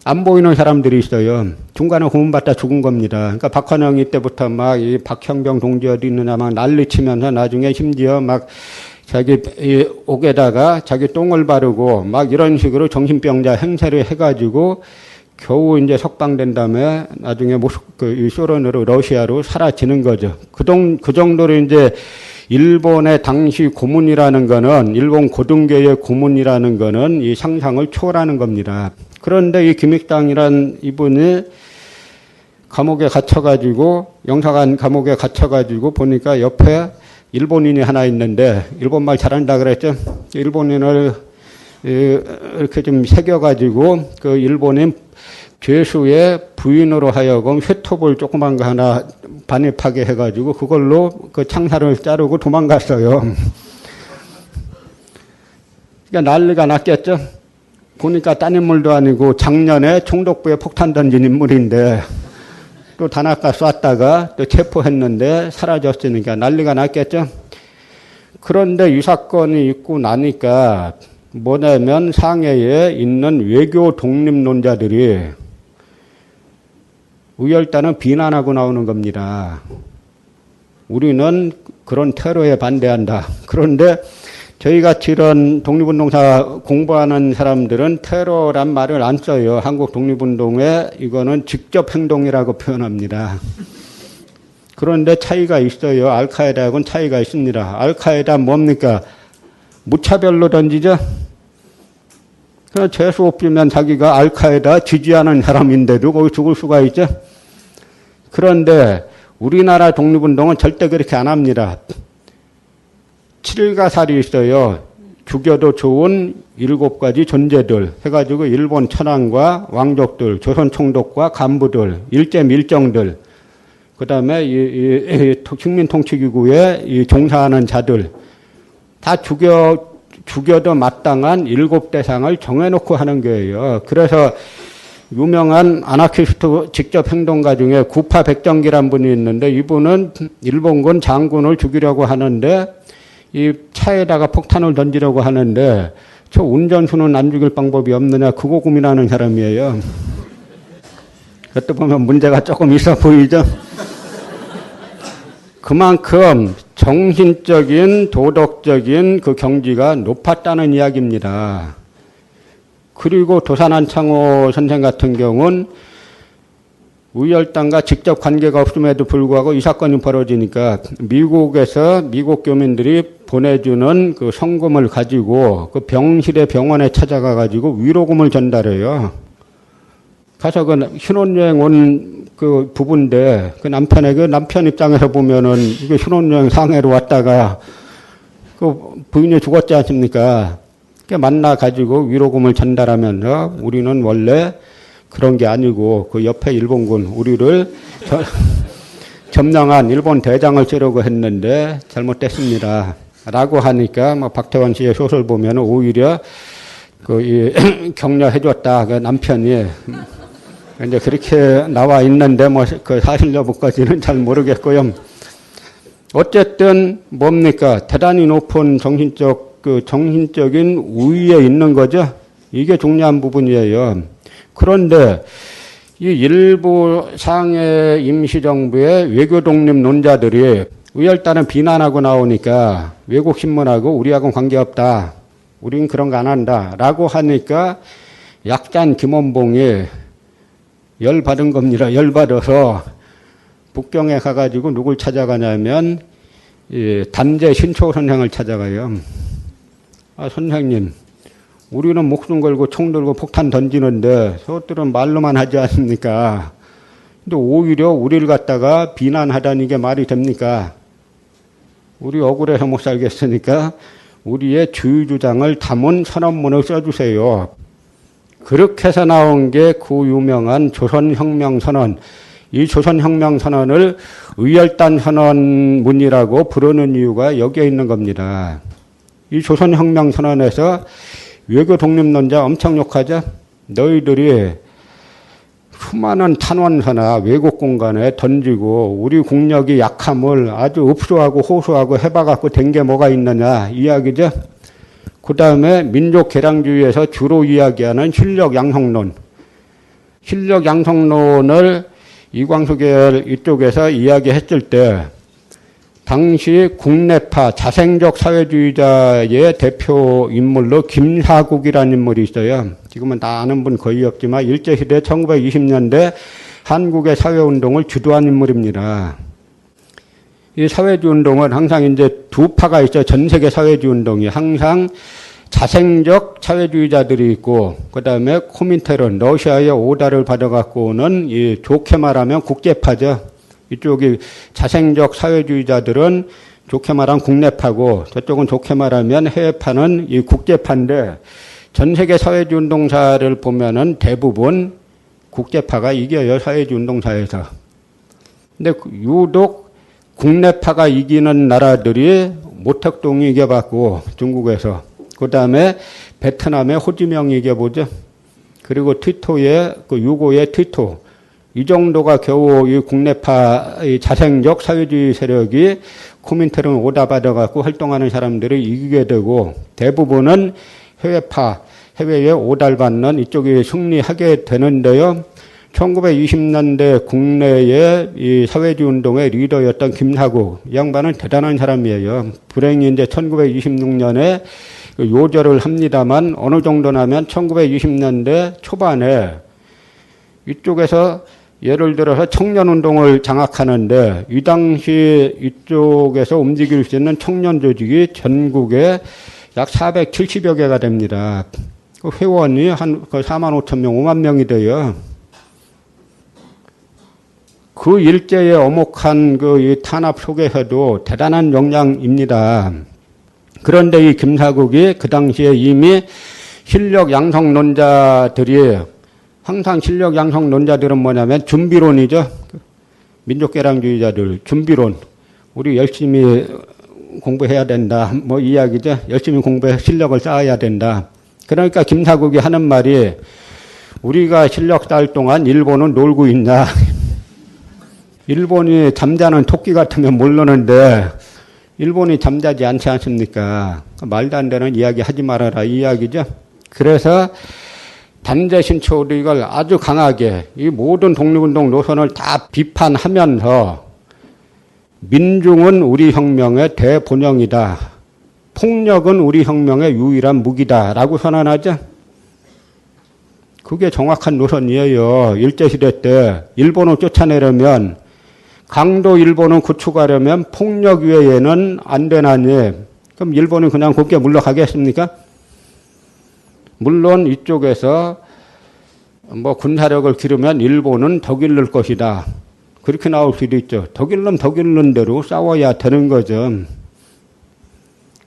안 보이는 사람들이 있어요. 중간에 고문받다 죽은 겁니다. 그러니까 박헌영이 때부터 막 이 박형병 동지 어디 있느냐 막 난리 치면서 나중에 심지어 막 자기 옥에다가 자기 똥을 바르고 막 이런 식으로 정신병자 행세를 해가지고 겨우 이제 석방된 다음에 나중에 소련으로 러시아로 사라지는 거죠. 그 정도로 이제 일본의 당시 고문이라는 거는 일본 고등계의 고문이라는 거는 이 상상을 초월하는 겁니다. 그런데 이 김익당이란 이분이 감옥에 갇혀가지고 영사관 감옥에 갇혀가지고 보니까 옆에 일본인이 하나 있는데 일본말 잘한다 그랬죠. 일본인을 이렇게 좀 새겨가지고 그 일본인 죄수의 부인으로 하여금 쇠톱을 조그만 거 하나 반입하게 해가지고 그걸로 그 창살을 자르고 도망갔어요. 그러니까 난리가 났겠죠. 보니까 딴 인물도 아니고 작년에 총독부에 폭탄 던진 인물인데 또 다나카 쐈다가 또 체포했는데 사라졌으니까 난리가 났겠죠. 그런데 이 사건이 있고 나니까 뭐냐면 상해에 있는 외교 독립론자들이 의열단은 비난하고 나오는 겁니다. 우리는 그런 테러에 반대한다. 그런데 저희같이 이런 독립운동사 공부하는 사람들은 테러란 말을 안 써요. 한국 독립운동에 이거는 직접 행동이라고 표현합니다. 그런데 차이가 있어요. 알카에다하고는 차이가 있습니다. 알카에다 뭡니까? 무차별로 던지죠? 재수 없으면 자기가 알카에다 지지하는 사람인데도 거기 죽을 수가 있죠? 그런데 우리나라 독립운동은 절대 그렇게 안 합니다. 7가살이 있어요. 죽여도 좋은 7가지 존재들 해가지고 일본 천황과 왕족들, 조선 총독과 간부들, 일제 밀정들, 그 다음에 이 식민통치기구에 종사하는 자들 다 죽여도 마땅한 7대상을 정해놓고 하는 거예요. 그래서 유명한 아나키스트 직접 행동가 중에 구파 백정기란 분이 있는데 이분은 일본군 장군을 죽이려고 하는데 이 차에다가 폭탄을 던지려고 하는데 저 운전수는 안 죽일 방법이 없느냐 그거 고민하는 사람이에요. 그때 보면 문제가 조금 있어 보이죠. 그만큼 정신적인 도덕적인 그 경지가 높았다는 이야기입니다. 그리고 도산한창호 선생 같은 경우는 우열당과 직접 관계가 없음에도 불구하고 이 사건이 벌어지니까 미국에서 미국 교민들이 보내주는 그 성금을 가지고 그 병실의 병원에 찾아가 가지고 위로금을 전달해요. 가서 그 신혼여행 온 그 부부인데 그 남편 입장에서 보면은 이게 신혼여행 상해로 왔다가 그 부인이 죽었지 않습니까? 만나 가지고 위로금을 전달하면서 우리는 원래 그런 게 아니고 그 옆에 일본군 우리를 점령한 일본 대장을 찌르고 했는데 잘못됐습니다. 라고 하니까 뭐 박태원 씨의 소설 보면 오히려 그 격려해줬다. 그 남편이 이제 그렇게 나와 있는데 뭐 그 사실 여부까지는 잘 모르겠고요. 어쨌든 뭡니까? 대단히 높은 정신적인 우위에 있는 거죠. 이게 중요한 부분이에요. 그런데 이 일부 상해 임시정부의 외교 독립 논자들이 우열단은 비난하고 나오니까 외국 신문하고 우리하고는 관계없다. 우린 그런 거 안 한다. 라고 하니까 약잔 김원봉이 열받은 겁니다. 열받아서 북경에 가가지고 누굴 찾아가냐면 단재 신초 선생을 찾아가요. 아, 선생님. 우리는 목숨 걸고 총 들고 폭탄 던지는데 저것들은 말로만 하지 않습니까? 근데 오히려 우리를 갖다가 비난하다니 이게 말이 됩니까? 우리 억울해서 못 살겠으니까 우리의 주의주장을 담은 선언문을 써주세요. 그렇게 해서 나온 게 그 유명한 조선혁명선언. 이 조선혁명선언을 의열단 선언문이라고 부르는 이유가 여기에 있는 겁니다. 이 조선혁명선언에서 외교 독립론자 엄청 욕하죠. 너희들이 수많은 탄원서나 외국 공간에 던지고 우리 국력이 약함을 아주 읍소하고 호소하고 해봐갖고 된 게 뭐가 있느냐 이야기죠. 그 다음에 민족 개량주의에서 주로 이야기하는 실력 양성론. 실력 양성론을 이광수 계열 이쪽에서 이야기했을 때 당시 국내파 자생적 사회주의자의 대표 인물로 김사국이라는 인물이 있어요. 지금은 다 아는 분 거의 없지만 일제시대 1920년대 한국의 사회운동을 주도한 인물입니다. 이 사회주의 운동은 항상 이제 두 파가 있어요. 전 세계 사회주의 운동이. 항상 자생적 사회주의자들이 있고, 그 다음에 코민테른, 러시아의 오다를 받아갖고 오는 이 좋게 말하면 국제파죠. 이쪽이 자생적 사회주의자들은 좋게 말하면 국내파고, 저쪽은 좋게 말하면 해외파는 이 국제파인데, 전 세계 사회주의 운동사를 보면은 대부분 국제파가 이겨요. 사회주의 운동사에서. 근데 유독 국내파가 이기는 나라들이 모택동이 이겨봤고 중국에서 그 다음에 베트남의 호지명이 이겨보죠. 그리고 티토의 그 유고의 티토 이 정도가 겨우 이 국내파 이 자생적 사회주의 세력이 코민테른 오다 받아갖고 활동하는 사람들을 이기게 되고 대부분은 해외파 해외에 오달 받는 이쪽이 승리하게 되는데요. 1920년대 국내의 이 사회주의 운동의 리더였던 김사국, 이 양반은 대단한 사람이에요. 불행히 이제 1926년에 요절을 합니다만 어느 정도냐면 1920년대 초반에 이쪽에서 예를 들어서 청년운동을 장악하는데 이 당시 이쪽에서 움직일 수 있는 청년 조직이 전국에 약 470여 개가 됩니다. 그 회원이 한 4만 5천 명, 5만 명이 돼요. 그 일제의 엄혹한 그 이 탄압 속에서도 대단한 역량입니다. 그런데 이 김사국이 그 당시에 이미 실력 양성론자들이 항상 실력 양성론자들은 뭐냐면 준비론이죠. 민족개량주의자들 준비론. 우리 열심히 공부해야 된다. 뭐 이야기죠. 열심히 공부해 실력을 쌓아야 된다. 그러니까 김사국이 하는 말이 우리가 실력 쌓을 동안 일본은 놀고 있냐. 일본이 잠자는 토끼 같으면 모르는데 일본이 잠자지 않지 않습니까? 말도 안 되는 이야기 하지 말아라 이 이야기죠. 그래서 단대 신초로 이걸 아주 강하게 이 모든 독립운동 노선을 다 비판하면서 민중은 우리 혁명의 대본영이다. 폭력은 우리 혁명의 유일한 무기다라고 선언하죠. 그게 정확한 노선이에요. 일제시대 때 일본을 쫓아내려면 강도 일본을 구축하려면 폭력 외에는 안 되나니 그럼 일본은 그냥 곱게 물러가겠습니까? 물론 이쪽에서 뭐 군사력을 기르면 일본은 더 기를 것이다. 그렇게 나올 수도 있죠. 더 기르면 더 기르는 대로 싸워야 되는 거죠.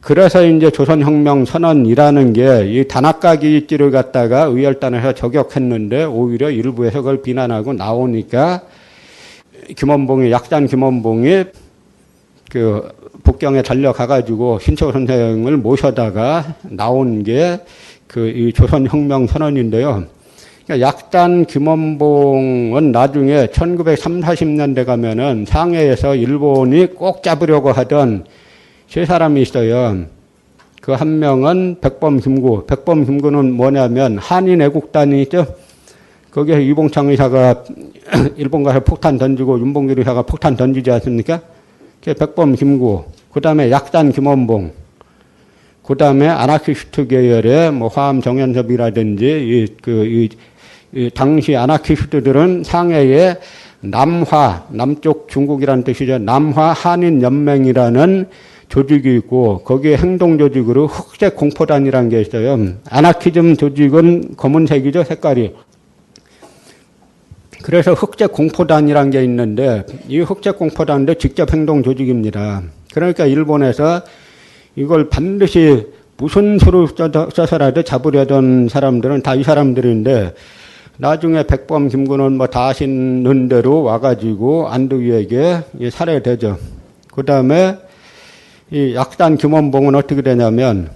그래서 이제 조선혁명 선언이라는 게 이 단학가기 입지를 갖다가 의열단에서 저격했는데 오히려 일부에서 그걸 비난하고 나오니까 김원봉이 약산 김원봉이 그 북경에 달려가가지고 신초 선생을 모셔다가 나온 게 그 이 조선혁명 선언인데요. 그러니까 약산 김원봉은 나중에 1930, 40년대 가면은 상해에서 일본이 꼭 잡으려고 하던 세 사람이 있어요. 그 한 명은 백범 김구. 백범 김구는 뭐냐면 한인 애국단이 있죠. 거기에 유봉창 의사가 일본 가서 폭탄 던지고 윤봉길 의사가 폭탄 던지지 않습니까? 그게 백범 김구. 그 다음에 약산 김원봉. 그 다음에 아나키스트 계열의 뭐 화암 정연섭이라든지 이 당시 아나키스트들은 상해에 남화, 남쪽 중국이라는 뜻이죠. 남화 한인연맹이라는 조직이 있고 거기에 행동조직으로 흑색 공포단이라는 게 있어요. 아나키즘 조직은 검은색이죠, 색깔이. 그래서 흑색 공포단이라는 게 있는데 이 흑색 공포단도 직접 행동조직입니다. 그러니까 일본에서 이걸 반드시 무슨 수를 써서라도 잡으려던 사람들은 다 이 사람들인데 나중에 백범 김구는 뭐 다 아시는 대로 와가지고 안두위에게 살해되죠. 그 다음에 이 약산 김원봉은 어떻게 되냐면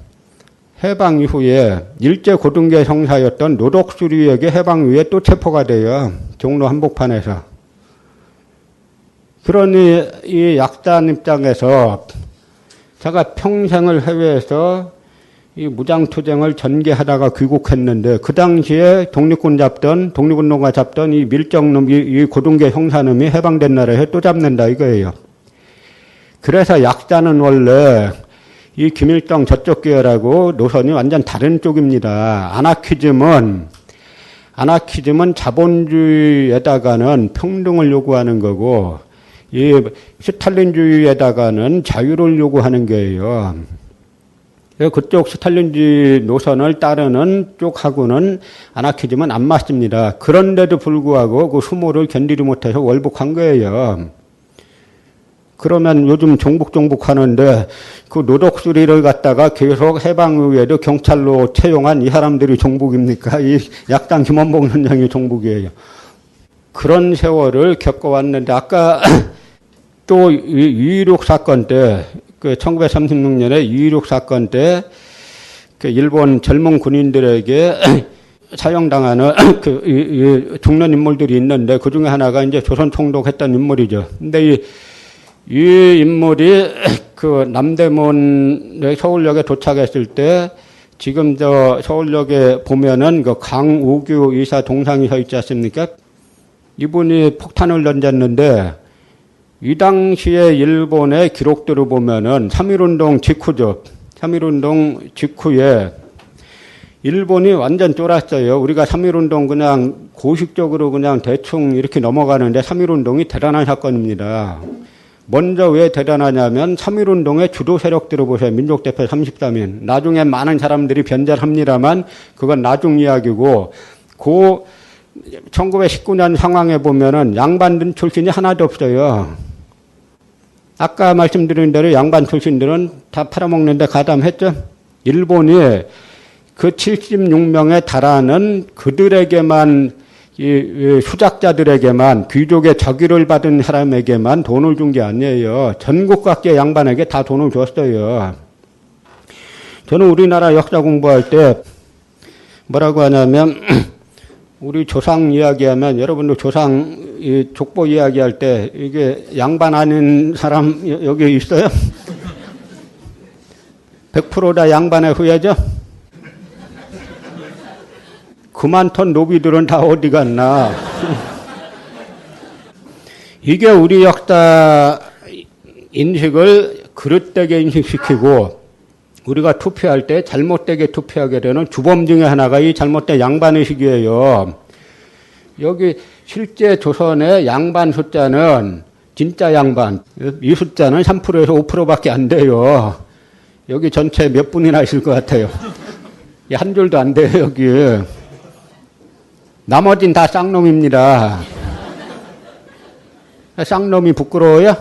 해방 이후에 일제 고등계 형사였던 노덕수리에게 해방 이후에 또 체포가 돼요. 종로 한복판에서. 그러니 이 약산 입장에서 제가 평생을 해외에서 이 무장투쟁을 전개하다가 귀국했는데 그 당시에 독립군 잡던 독립운동가 잡던 이 밀정놈 이 고등계 형사놈이 해방된 나라에 또 잡는다 이거예요. 그래서 약자는 원래 이 김일성 저쪽 계열하고 노선이 완전 다른 쪽입니다. 아나키즘은 자본주의에다가는 평등을 요구하는 거고 이 스탈린주의에다가는 자유를 요구하는 거예요. 그쪽 스탈린주의 노선을 따르는 쪽하고는 아나키즘은 안 맞습니다. 그런데도 불구하고 그 수모를 견디지 못해서 월북한 거예요. 그러면 요즘 종북 하는데 그 노덕수리를 갖다가 계속 해방 이후에도 경찰로 채용한 이 사람들이 종북입니까? 이 약산 김원봉 선장이 종북이에요. 그런 세월을 겪어왔는데 아까 또 2.16 사건 때 그 1936년에 2.16 사건 때 그 일본 젊은 군인들에게 사형당하는 그 죽는 인물들이 있는데 그 중에 하나가 이제 조선 총독했던 인물이죠. 근데 이 인물이 그 남대문의 서울역에 도착했을 때 지금 저 서울역에 보면은 그 강우규 이사 동상이 서 있지 않습니까? 이분이 폭탄을 던졌는데 이 당시에 일본의 기록들을 보면은 3.1운동 직후죠. 3.1운동 직후에 일본이 완전 쫄았어요. 우리가 3.1운동 그냥 고식적으로 그냥 대충 이렇게 넘어가는데 3.1운동이 대단한 사건입니다. 먼저 왜 대단하냐면 3.1운동의 주도 세력들을 보세요. 민족대표 33인. 나중에 많은 사람들이 변절합니다만 그건 나중 이야기고 그 1919년 상황에 보면은 양반 출신이 하나도 없어요. 아까 말씀드린 대로 양반 출신들은 다 팔아먹는데 가담했죠. 일본이 그 76명에 달하는 그들에게만 이 수작자들에게만 귀족의 저기를 받은 사람에게만 돈을 준 게 아니에요. 전국 각계 양반에게 다 돈을 줬어요. 저는 우리나라 역사 공부할 때 뭐라고 하냐면 우리 조상 이야기하면 여러분도 조상 이 족보 이야기할 때 이게 양반 아닌 사람 여기 있어요? 100%다 양반의 후예죠? 그만둔 노비들은 다 어디 갔나? 이게 우리 역사 인식을 그릇되게 인식시키고 우리가 투표할 때 잘못되게 투표하게 되는 주범 중에 하나가 이 잘못된 양반의식이에요. 여기 실제 조선의 양반 숫자는 진짜 양반, 이 숫자는 3%에서 5%밖에 안 돼요. 여기 전체 몇 분이나 있을 것 같아요. 한 줄도 안 돼요, 여기. 나머진 다 쌍놈입니다. 쌍놈이 부끄러워요?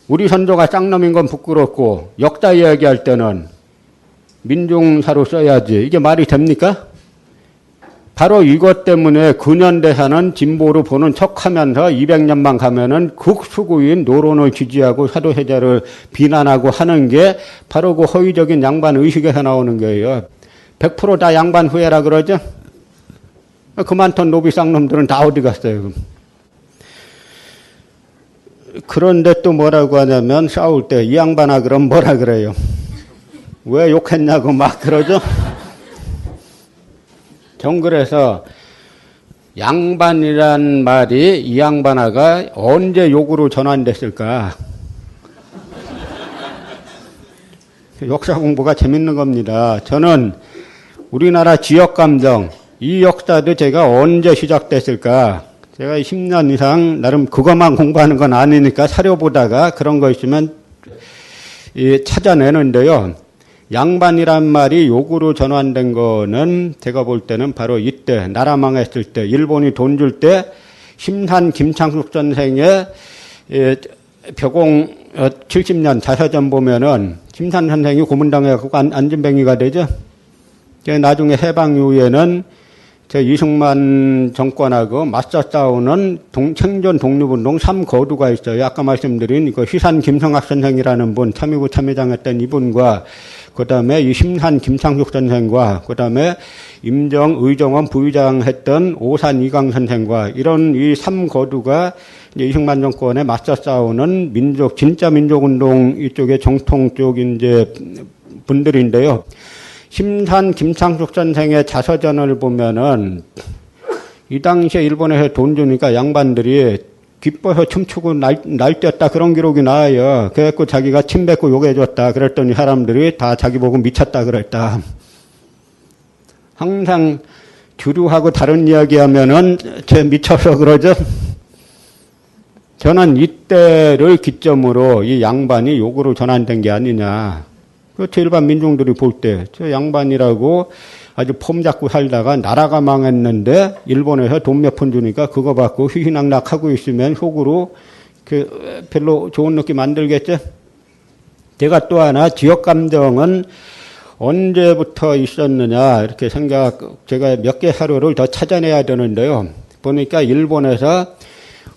우리 선조가 쌍놈인 건 부끄럽고 역사 이야기할 때는 민중사로 써야지. 이게 말이 됩니까? 바로 이것 때문에 근현대사는 진보로 보는 척하면서 200년만 가면은 극수구인 노론을 지지하고 사도세자를 비난하고 하는 게 바로 그 허위적인 양반 의식에서 나오는 거예요. 100% 다 양반 후예라 그러죠? 그만둔 노비 쌍놈들은 다 어디 갔어요? 그런데 또 뭐라고 하냐면 싸울 때 이 양반아 그럼 뭐라 그래요? 왜 욕했냐고 막 그러죠? 정글에서 양반이란 말이 이 양반아가 언제 욕으로 전환됐을까? 역사 공부가 재밌는 겁니다. 저는 우리나라 지역감정, 이 역사도 제가 언제 시작됐을까? 제가 10년 이상 나름 그것만 공부하는 건 아니니까 사료 보다가 그런 거 있으면 찾아내는데요. 양반이란 말이 욕으로 전환된 거는 제가 볼 때는 바로 이때 나라 망했을 때 일본이 돈 줄 때 심산 김창숙 선생의 벽공 70년 자서전 보면은 심산 선생이 고문당해 갖고 안진뱅이가 되죠. 나중에 해방 이후에는 이승만 정권하고 맞서 싸우는 생존 독립운동 3거두가 있어요. 아까 말씀드린 그 희산 김성학 선생이라는 분, 참의부 참회장 했던 이분과 그 다음에 이 심산 김창숙 선생과 그 다음에 임정 의정원 부의장 했던 오산 이강 선생과 이런 이 3거두가 이승만 정권에 맞서 싸우는 민족, 진짜 민족운동 이쪽의 정통 쪽 이제 분들인데요. 심산 김창숙 선생의 자서전을 보면은 이 당시에 일본에서 돈 주니까 양반들이 기뻐서 춤추고 날뛰었다 그런 기록이 나와요. 그래갖고 자기가 침 뱉고 욕해줬다. 그랬더니 사람들이 다 자기 보고 미쳤다 그랬다. 항상 주류하고 다른 이야기하면은 쟤 미쳐서 그러죠. 저는 이때를 기점으로 이 양반이 욕으로 전환된 게 아니냐. 그렇죠. 일반 민중들이 볼 때 저 양반이라고 아주 폼 잡고 살다가 나라가 망했는데 일본에서 돈 몇 푼 주니까 그거 받고 휘휘낙낙하고 있으면 속으로 별로 좋은 느낌 안 들겠죠? 제가 또 하나 지역 감정은 언제부터 있었느냐 이렇게 제가 몇 개 사료를 더 찾아내야 되는데요. 보니까 일본에서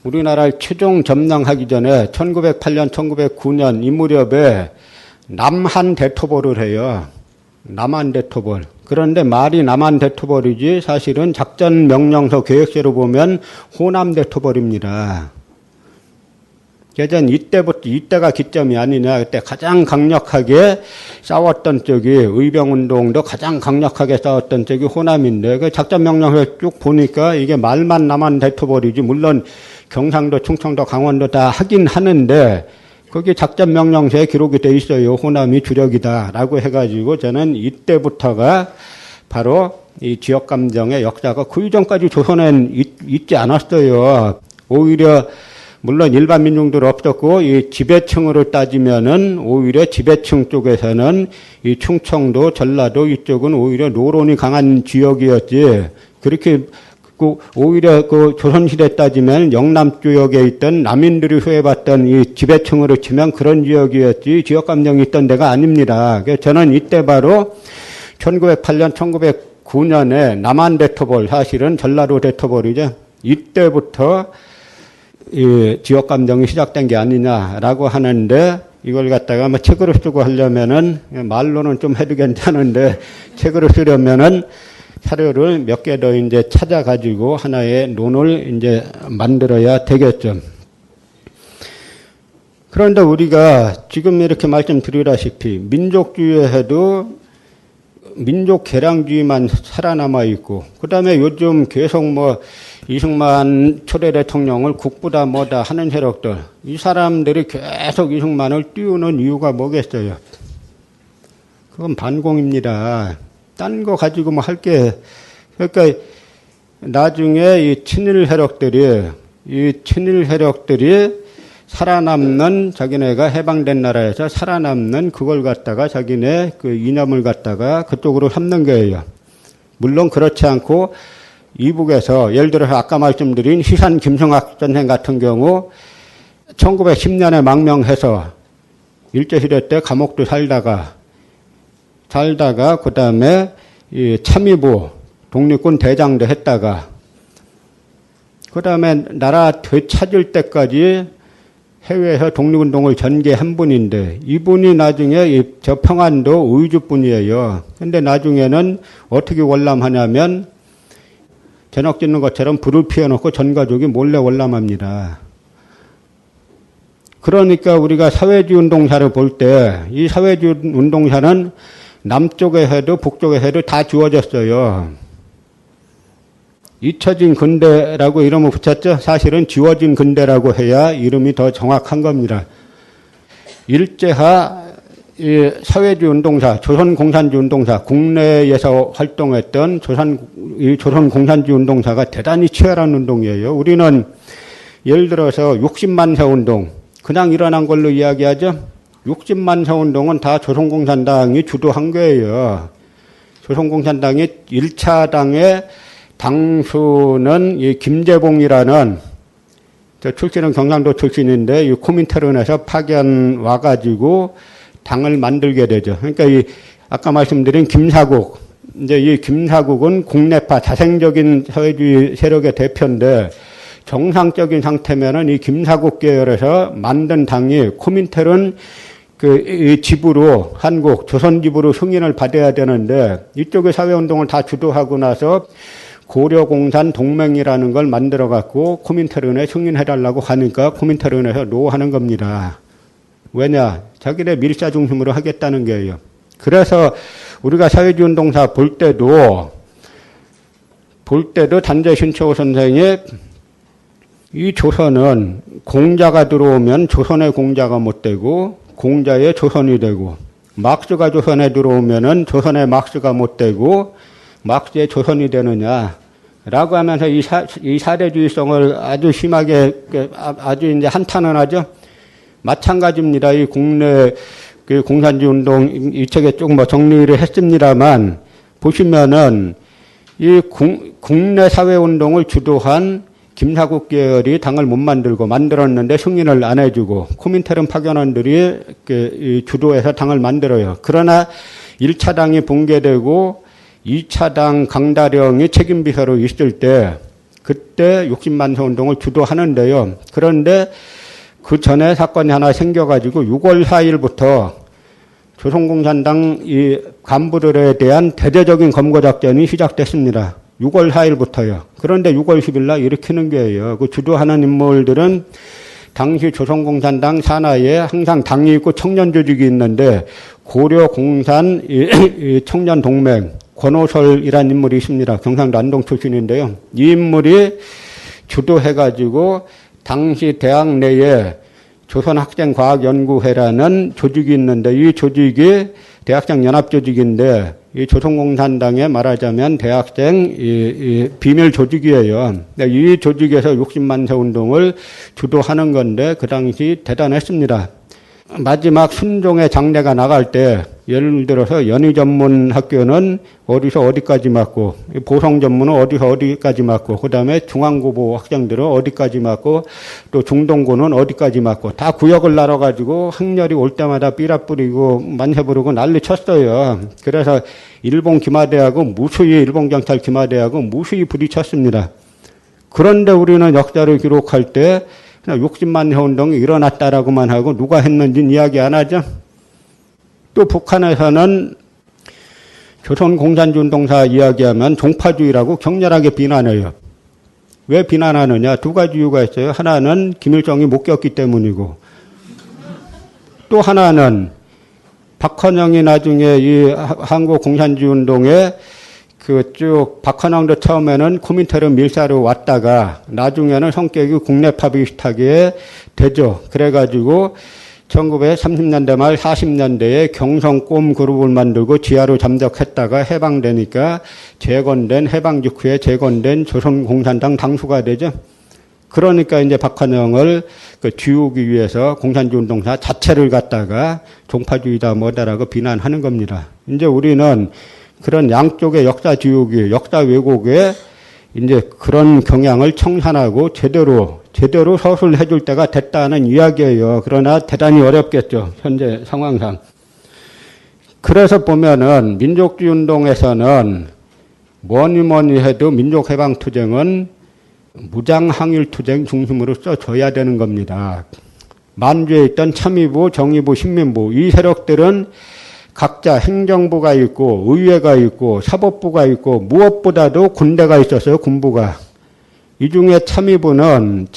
우리나라를 최종 점령하기 전에 1908년, 1909년 이 무렵에 남한 대토벌을 해요. 남한 대토벌. 그런데 말이 남한 대토벌이지 사실은 작전 명령서 계획서로 보면 호남 대토벌입니다. 예전 이때가 기점이 아니냐. 그때 가장 강력하게 싸웠던 쪽이 의병운동도 가장 강력하게 싸웠던 쪽이 호남인데 그 작전 명령서 쭉 보니까 이게 말만 남한 대토벌이지 물론 경상도, 충청도, 강원도 다 하긴 하는데 거기 작전 명령서에 기록이 돼 있어요. 호남이 주력이다라고 해가지고 저는 이때부터가 바로 이 지역 감정의 역사가 그 이전까지 조선엔 있지 않았어요. 오히려 물론 일반 민중들 없었고 이 지배층으로 따지면은 오히려 지배층 쪽에서는 이 충청도, 전라도 이쪽은 오히려 노론이 강한 지역이었지. 그렇게 오히려 그 조선시대 따지면 영남 지역에 있던 남인들이 수혜받던 이 지배층으로 치면 그런 지역이었지 지역 감정이 있던 데가 아닙니다. 그래서 저는 이때 바로 1908년, 1909년에 남한 대토벌, 사실은 전라도 대토벌이죠. 이때부터 이 지역 감정이 시작된 게 아니냐라고 하는데 이걸 갖다가 뭐 책으로 쓰고 하려면은 말로는 좀 해도 괜찮은데 책으로 쓰려면은 사료를 몇 개 더 이제 찾아가지고 하나의 논을 이제 만들어야 되겠죠. 그런데 우리가 지금 이렇게 말씀드리다시피 민족주의에도 민족 개량주의만 살아남아 있고, 그 다음에 요즘 계속 뭐 이승만 초대 대통령을 국부다 뭐다 하는 세력들, 이 사람들이 계속 이승만을 띄우는 이유가 뭐겠어요? 그건 반공입니다. 딴 거 가지고 뭐 할 게, 그러니까 나중에 이 친일 세력들이 살아남는, 자기네가 해방된 나라에서 살아남는 그걸 갖다가 자기네 그 이념을 갖다가 그쪽으로 삼는 거예요. 물론 그렇지 않고 이북에서 예를 들어서 아까 말씀드린 희산 김성학 전생 같은 경우 1910년에 망명해서 일제시대 때 감옥도 살다가 그 다음에 이 참의부 독립군 대장도 했다가 그 다음에 나라 되찾을 때까지 해외에서 독립운동을 전개한 분인데, 이분이 나중에 저 평안도 의주 분이에요. 근데 나중에는 어떻게 월남하냐면 전역 짓는 것처럼 불을 피워놓고 전 가족이 몰래 월남합니다. 그러니까 우리가 사회주의 운동사를 볼 때 이 사회주의 운동사는 남쪽에 해도 북쪽에 해도 다 지워졌어요. 잊혀진 근대라고 이름을 붙였죠. 사실은 지워진 근대라고 해야 이름이 더 정확한 겁니다. 일제하 사회주의 운동사, 조선공산주의 운동사, 국내에서 활동했던 조선공산주의 운동사가 대단히 치열한 운동이에요. 우리는 예를 들어서 60만세 운동, 그냥 일어난 걸로 이야기하죠. 60만세 운동은 다 조선공산당이 주도한 거예요. 조선공산당이 1차 당의 당수는 이 김재봉이라는, 저 출신은 경상도 출신인데 이 코민테른에서 파견 와가지고 당을 만들게 되죠. 그러니까 이 아까 말씀드린 김사국, 이제 이 김사국은 국내파 자생적인 사회주의 세력의 대표인데, 정상적인 상태면은 이 김사국 계열에서 만든 당이 코민테른 이 집으로, 한국 조선 집으로 승인을 받아야 되는데, 이쪽의 사회운동을 다 주도하고 나서 고려공산 동맹이라는 걸 만들어 갖고 코민테른에 승인해달라고 하니까 코민테른에서 노하는 겁니다. 왜냐? 자기네 밀사 중심으로 하겠다는 거예요. 그래서 우리가 사회주의 운동사 볼 때도 단재 신초호 선생이 이 조선은 공자가 들어오면 조선의 공자가 못 되고 공자의 조선이 되고, 막스가 조선에 들어오면은 조선의 막스가 못 되고 막스의 조선이 되느냐라고 하면서 이 사대주의성을 아주 심하게 아주 이제 한탄을 하죠. 마찬가지입니다. 이 국내 그 공산주의 운동 이 책에 조금 뭐 정리를 했습니다만, 보시면은 이 국내 사회 운동을 주도한 김사국 계열이 당을 못 만들었는데 승인을 안 해주고, 코민테른 파견원들이 주도해서 당을 만들어요. 그러나 1차 당이 붕괴되고 2차 당 강다령이 책임비서로 있을 때, 그때 60만세 운동을 주도하는데요. 그런데 그 전에 사건이 하나 생겨가지고 6월 4일부터 조선공산당 이 간부들에 대한 대대적인 검거작전이 시작됐습니다. 6월 4일부터요. 그런데 6월 10일 날 일으키는 거예요. 그 주도하는 인물들은 당시 조선공산당 산하에 항상 당이 있고 청년 조직이 있는데, 고려공산 청년동맹 권오설이라는 인물이 있습니다. 경상도 안동 출신인데요. 이 인물이 주도해가지고 당시 대학 내에 조선학생과학연구회라는 조직이 있는데, 이 조직이 대학생 연합조직인데 이 조선공산당에 말하자면 대학생 비밀 조직이에요. 이 조직에서 60만세 운동을 주도하는 건데 그 당시 대단했습니다. 마지막 순종의 장례가 나갈 때 예를 들어서 연희 전문 학교는 어디서 어디까지 맞고, 보성 전문은 어디서 어디까지 맞고, 그 다음에 중앙고보 학생들은 어디까지 맞고, 또 중동고는 어디까지 맞고, 다 구역을 나눠가지고 학렬이 올 때마다 삐라 뿌리고 만세 부르고 난리 쳤어요. 그래서 일본 기마대하고 무수히, 일본 경찰 기마대하고 무수히 부딪혔습니다. 그런데 우리는 역사를 기록할 때 60만세 운동이 일어났다라고만 하고 누가 했는지는 이야기 안 하죠. 또 북한에서는 조선공산주의 운동사 이야기하면 종파주의라고 격렬하게 비난해요. 왜 비난하느냐? 두 가지 이유가 있어요. 하나는 김일성이 못 겪기 때문이고, 또 하나는 박헌영이 나중에 이 한국 공산주의 운동에 그 쭉 박헌영도 처음에는 코민테르 밀사로 왔다가 나중에는 성격이 국내파 비슷하게 되죠. 그래가지고 1930년대 말 40년대에 경성꼼 그룹을 만들고 지하로 잠적했다가 해방되니까 재건된 해방 직후에 재건된 조선공산당 당수가 되죠. 그러니까 이제 박헌영을 그 지우기 위해서 공산주의 운동사 자체를 갖다가 종파주의다 뭐다라고 비난하는 겁니다. 이제 우리는 그런 양쪽의 역사 지우기, 역사 왜곡에 이제 그런 경향을 청산하고 제대로 서술해 줄 때가 됐다는 이야기예요. 그러나 대단히 어렵겠죠. 현재 상황상. 그래서 보면은 민족주의 운동에서는 뭐니 해도 민족해방투쟁은 무장항일투쟁 중심으로 써줘야 되는 겁니다. 만주에 있던 참의부, 정의부, 신민부 이 세력들은 각자 행정부가 있고 의회가 있고 사법부가 있고 무엇보다도 군대가 있었어요. 군부가. 이 중에 참의부는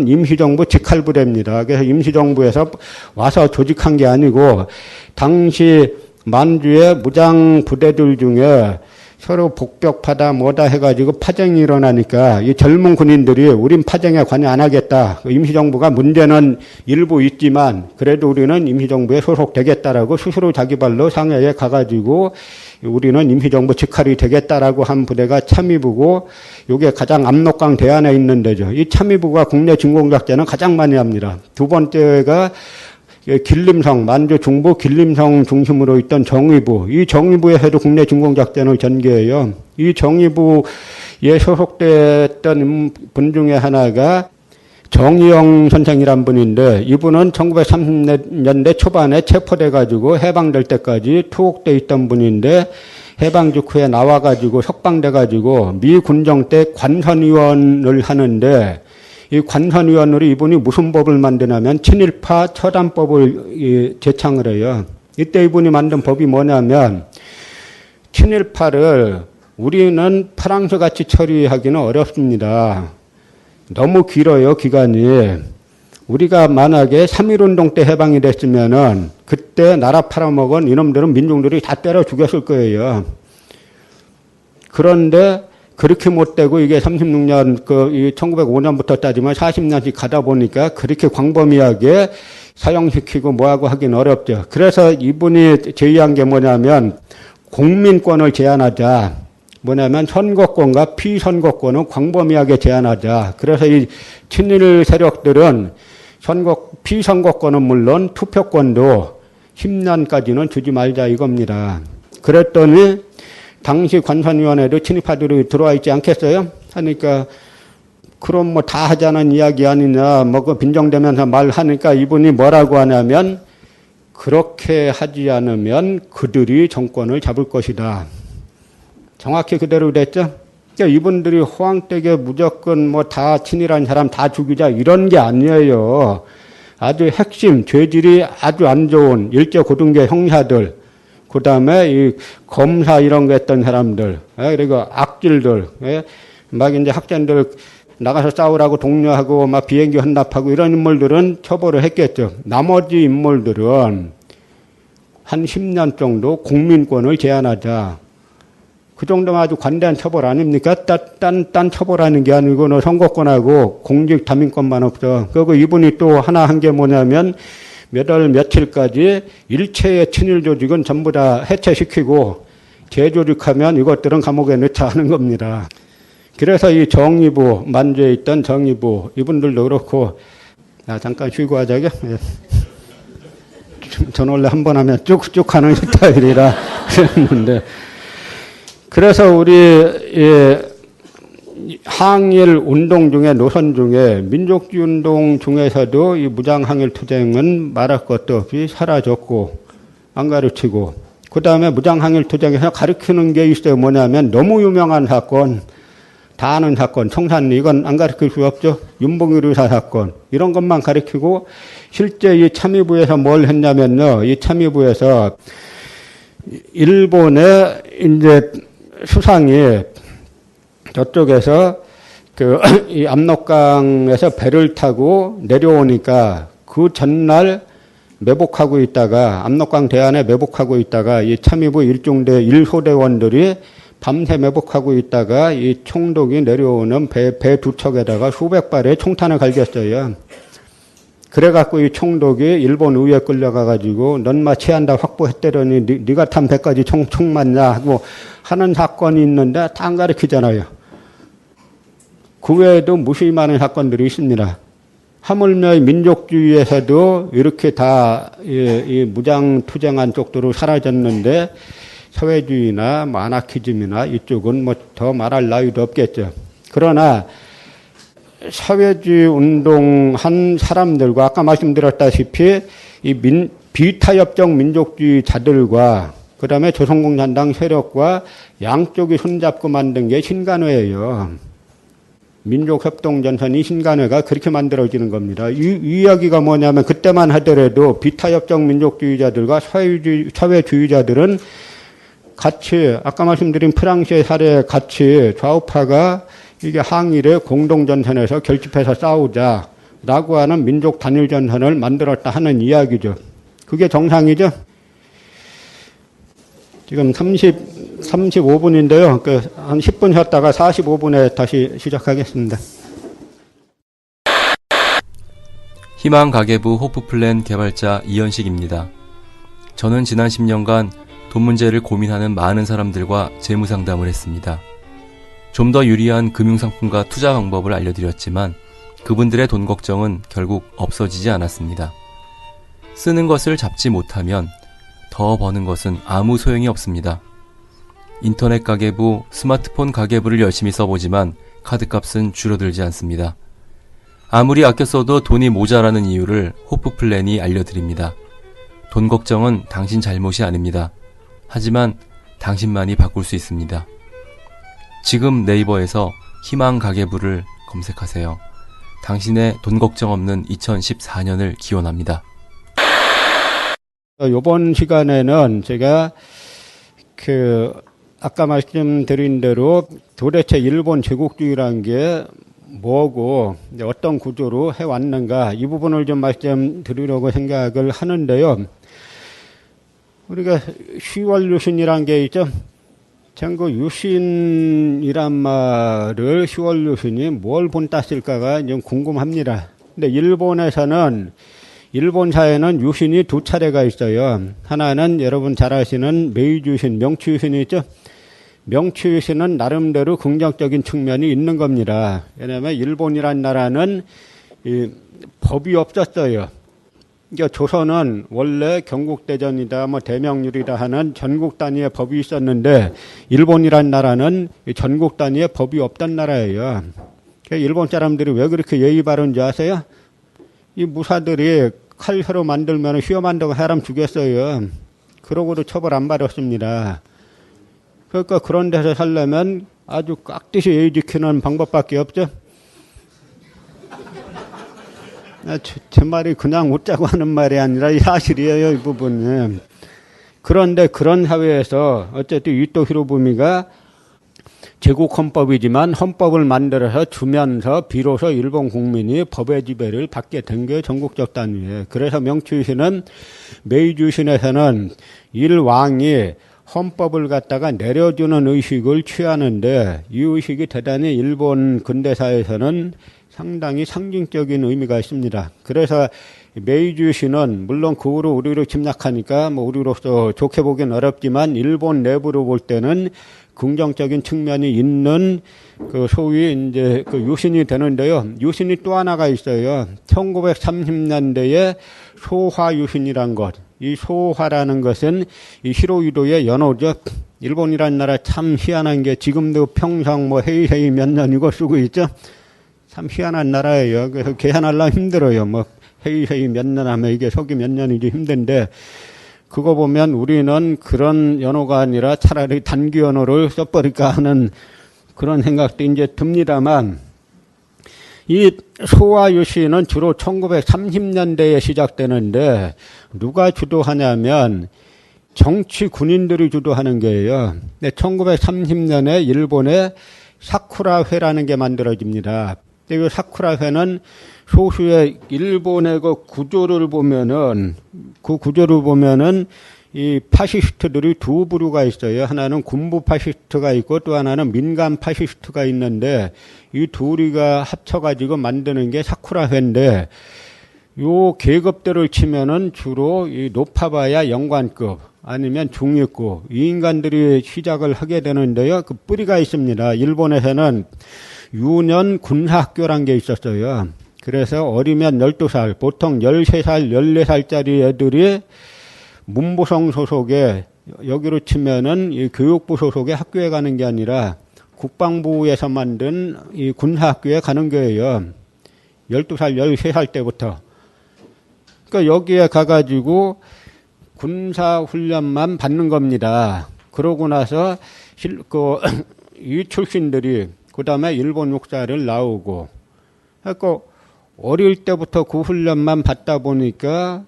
임시정부 직할부대입니다. 그래서 임시정부에서 와서 조직한 게 아니고 당시 만주의 무장부대들 중에 서로 복벽파다 뭐다 해가지고 파쟁이 일어나니까 이 젊은 군인들이 우린 파쟁에 관여 안 하겠다. 임시정부가 문제는 일부 있지만 그래도 우리는 임시정부에 소속되겠다라고 스스로 자기 발로 상해에 가가지고 우리는 임시정부 직할이 되겠다라고 한 부대가 참의부고 이게 가장 압록강 대안에 있는 데죠. 이 참의부가 국내 진공작전은 가장 많이 합니다. 두 번째가 길림성, 만주 중부 길림성 중심으로 있던 정의부. 이 정의부에서도 국내 진공작전을 전개해요. 이 정의부에 소속됐던 분 중에 하나가 정의영 선생이란 분인데 이분은 1930년대 초반에 체포돼가지고 해방될 때까지 투옥돼 있던 분인데 해방 직후에 나와가지고 석방돼가지고 미 군정 때 관선위원을 하는데 이 관선위원으로 이분이 무슨 법을 만드냐면 친일파 처단법을 제창을 해요. 이때 이분이 만든 법이 뭐냐면 친일파를 우리는 프랑스 같이 처리하기는 어렵습니다. 너무 길어요, 기간이. 우리가 만약에 3.1운동 때 해방이 됐으면은 그때 나라 팔아먹은 이놈들은 민중들이 다 때려 죽였을 거예요. 그런데 그렇게 못되고 이게 36년, 1905년부터 따지면 40년씩 가다 보니까 그렇게 광범위하게 사용시키고 뭐하고 하긴 어렵죠. 그래서 이분이 제의한 게 뭐냐면 공민권을 제한하자. 뭐냐면 선거권과 피선거권은 광범위하게 제한하자. 그래서 이 친일 세력들은 피선거권은 물론 투표권도 10년까지는 주지 말자 이겁니다. 그랬더니 당시 관선위원회도 친일파들이 들어와 있지 않겠어요? 하니까 그럼 뭐 다 하자는 이야기 아니냐 뭐 그 빈정대면서 말하니까 이분이 뭐라고 하냐면 그렇게 하지 않으면 그들이 정권을 잡을 것이다. 정확히 그대로 됐죠? 그러니까 이분들이 호황되게 무조건 뭐 다 친일한 사람 다 죽이자 이런 게 아니에요. 아주 핵심 죄질이 아주 안 좋은 일제고등계 형사들 그 다음에 이 검사 이런 거 했던 사람들, 그리고 악질들, 막 이제 학생들 나가서 싸우라고 독려하고 막 비행기 헌납하고 이런 인물들은 처벌을 했겠죠. 나머지 인물들은 한 10년 정도 공민권을 제한하자. 그 정도면 아주 관대한 처벌 아닙니까? 딴 처벌하는 게 아니고 너 선거권하고 공직 담임권만 없어. 그리고 이분이 또 하나 한 게 뭐냐면 몇 월 며칠까지 일체의 친일 조직은 전부 다 해체시키고 재조직하면 이것들은 감옥에 넣자 하는 겁니다. 그래서 이 정의부, 만주에 있던 정의부 이분들도 그렇고 잠깐 쉬고 하자고요. 저는 원래 한 번 하면 쭉쭉 하는 스타일이라 그랬는데 그래서 우리 항일 운동 중에 노선 중에 민족주의 운동 중에서도 이 무장항일 투쟁은 말할 것도 없이 사라졌고 안 가르치고 그 다음에 무장항일 투쟁에서 가르치는 게 있어요. 뭐냐면 너무 유명한 사건 다 아는 사건 청산리 이건 안 가르칠 수 없죠. 윤봉길 의사 사건 이런 것만 가르치고 실제 이 참의부에서 뭘 했냐면요. 이 참의부에서 일본의 이제 수상이 저쪽에서 이 압록강에서 배를 타고 내려오니까 그 전날 매복하고 있다가 압록강 대안에 매복하고 있다가 이 참의부 일중대 1소대원들이 밤새 매복하고 있다가 이 총독이 내려오는 배 두 척에다가 수백 발의 총탄을 갈겼어요. 그래갖고 이 총독이 일본 의회에 끌려가가지고 넌마 체한다 확보했더니 네가 탄 배까지 총 맞냐 하고 하는 사건이 있는데 다 안 가르치잖아요. 그 외에도 무수히 많은 사건들이 있습니다. 하물며 민족주의에서도 이렇게 다 이 무장투쟁한 쪽으로 사라졌는데 사회주의나 뭐 아나키즘이나 이쪽은 뭐 더 말할 나위도 없겠죠. 그러나 사회주의 운동한 사람들과 아까 말씀드렸다시피 이 비타협적 민족주의자들과 그다음에 조선공산당 세력과 양쪽이 손잡고 만든 게 신간회예요. 민족협동전선이 신간회가 그렇게 만들어지는 겁니다. 이 이야기가 뭐냐면 그때만 하더라도 비타협적 민족주의자들과 사회주의자들은 같이 아까 말씀드린 프랑스의 사례 같이 좌우파가 이게 항일의 공동전선에서 결집해서 싸우자라고 하는 민족 단일전선을 만들었다 하는 이야기죠. 그게 정상이죠. 지금 35분인데요. 한 10분 쉬었다가 45분에 다시 시작하겠습니다. 희망가계부 호프플랜 개발자 이현식입니다. 저는 지난 10년간 돈 문제를 고민하는 많은 사람들과 재무상담을 했습니다. 좀 더 유리한 금융상품과 투자 방법을 알려드렸지만 그분들의 돈 걱정은 결국 없어지지 않았습니다. 쓰는 것을 잡지 못하면 더 버는 것은 아무 소용이 없습니다. 인터넷 가계부, 스마트폰 가계부를 열심히 써보지만 카드값은 줄어들지 않습니다. 아무리 아껴 써도 돈이 모자라는 이유를 호프플랜이 알려드립니다. 돈 걱정은 당신 잘못이 아닙니다. 하지만 당신만이 바꿀 수 있습니다. 지금 네이버에서 희망 가계부를 검색하세요. 당신의 돈 걱정 없는 2014년을 기원합니다. 이번 시간에는 제가 아까 말씀드린 대로 도대체 일본 제국주의라는 게 뭐고 어떤 구조로 해왔는가 이 부분을 좀 말씀드리려고 생각을 하는데요. 우리가 10월 유신이라는 게 있죠. 전그 유신이란 말을 10월 유신이 뭘 본땄을까가 좀 궁금합니다. 근데 일본에서는 일본사에는 유신이 두 차례가 있어요. 하나는 여러분 잘 아시는 메이지 유신, 명치 유신이 있죠. 명치 유신은 나름대로 긍정적인 측면이 있는 겁니다. 왜냐하면 일본이란 나라는 법이 없었어요. 그러니까 조선은 원래 경국대전이다, 뭐 대명률이다 하는 전국 단위의 법이 있었는데 일본이란 나라는 전국 단위의 법이 없던 나라예요. 그러니까 일본 사람들이 왜 그렇게 예의 바른지 아세요? 이 무사들이 칼혀로 만들면 휘어 만들고 사람 죽였어요. 그러고도 처벌 안 받았습니다. 그러니까 그런 데서 살려면 아주 깍듯이 예의 지키는 방법밖에 없죠. 제 말이 그냥 웃자고 하는 말이 아니라 사실이에요, 이 부분은. 그런데 그런 사회에서 어쨌든 이토 히로부미가 제국 헌법이지만 헌법을 만들어서 주면서 비로소 일본 국민이 법의 지배를 받게 된 게 전국적 단위예요. 그래서 명치유신은 메이지 유신에서는 일왕이 헌법을 갖다가 내려주는 의식을 취하는데 이 의식이 대단히 일본 근대사에서는 상당히 상징적인 의미가 있습니다. 그래서 메이지 유신은 물론 그 후로 우리로 짐작하니까 뭐 우리로서 좋게 보기는 어렵지만 일본 내부로 볼 때는 긍정적인 측면이 있는 그 소위 이제 그 유신이 되는데요. 유신이 또 하나가 있어요. 1930년대에 소화 유신이란 것. 이 소화라는 것은 이 히로이도의 연호죠. 일본이라는 나라 참 희한한 게 지금도 평상 뭐 헤이헤이 몇 년이고 쓰고 있죠. 참 희한한 나라예요. 그래서 계산하려면 힘들어요. 뭐 헤이헤이 몇 년 하면 이게 속이 몇 년이지 힘든데 그거 보면 우리는 그런 연호가 아니라 차라리 단기 연호를 써버릴까 하는 그런 생각도 이제 듭니다만 이 소화 유신은 주로 1930년대에 시작되는데 누가 주도하냐면 정치 군인들이 주도하는 거예요. 1930년에 일본에 사쿠라회라는 게 만들어집니다. 근데 이 사쿠라회는 소수의 일본의 그 구조를 보면은 이 파시스트들이 두 부류가 있어요. 하나는 군부 파시스트가 있고 또 하나는 민간 파시스트가 있는데 이 둘이가 합쳐가지고 만드는 게 사쿠라회인데 요 계급들을 치면은 주로 이 높아봐야 영관급 아니면 중위급 이 인간들이 시작을 하게 되는데요. 그 뿌리가 있습니다. 일본에서는 유년 군사학교란 게 있었어요. 그래서 어리면 12살, 보통 13살, 14살짜리 애들이 문부성 소속의 여기로 치면은 이 교육부 소속의 학교에 가는 게 아니라 국방부에서 만든 이 군사학교에 가는 거예요. 12살, 13살 때부터. 그러니까 여기에 가가지고 군사훈련만 받는 겁니다. 그러고 나서 이 출신들이 그 다음에 일본 육사를 나오고 그러니까 어릴 때부터 그 훈련만 받다 보니까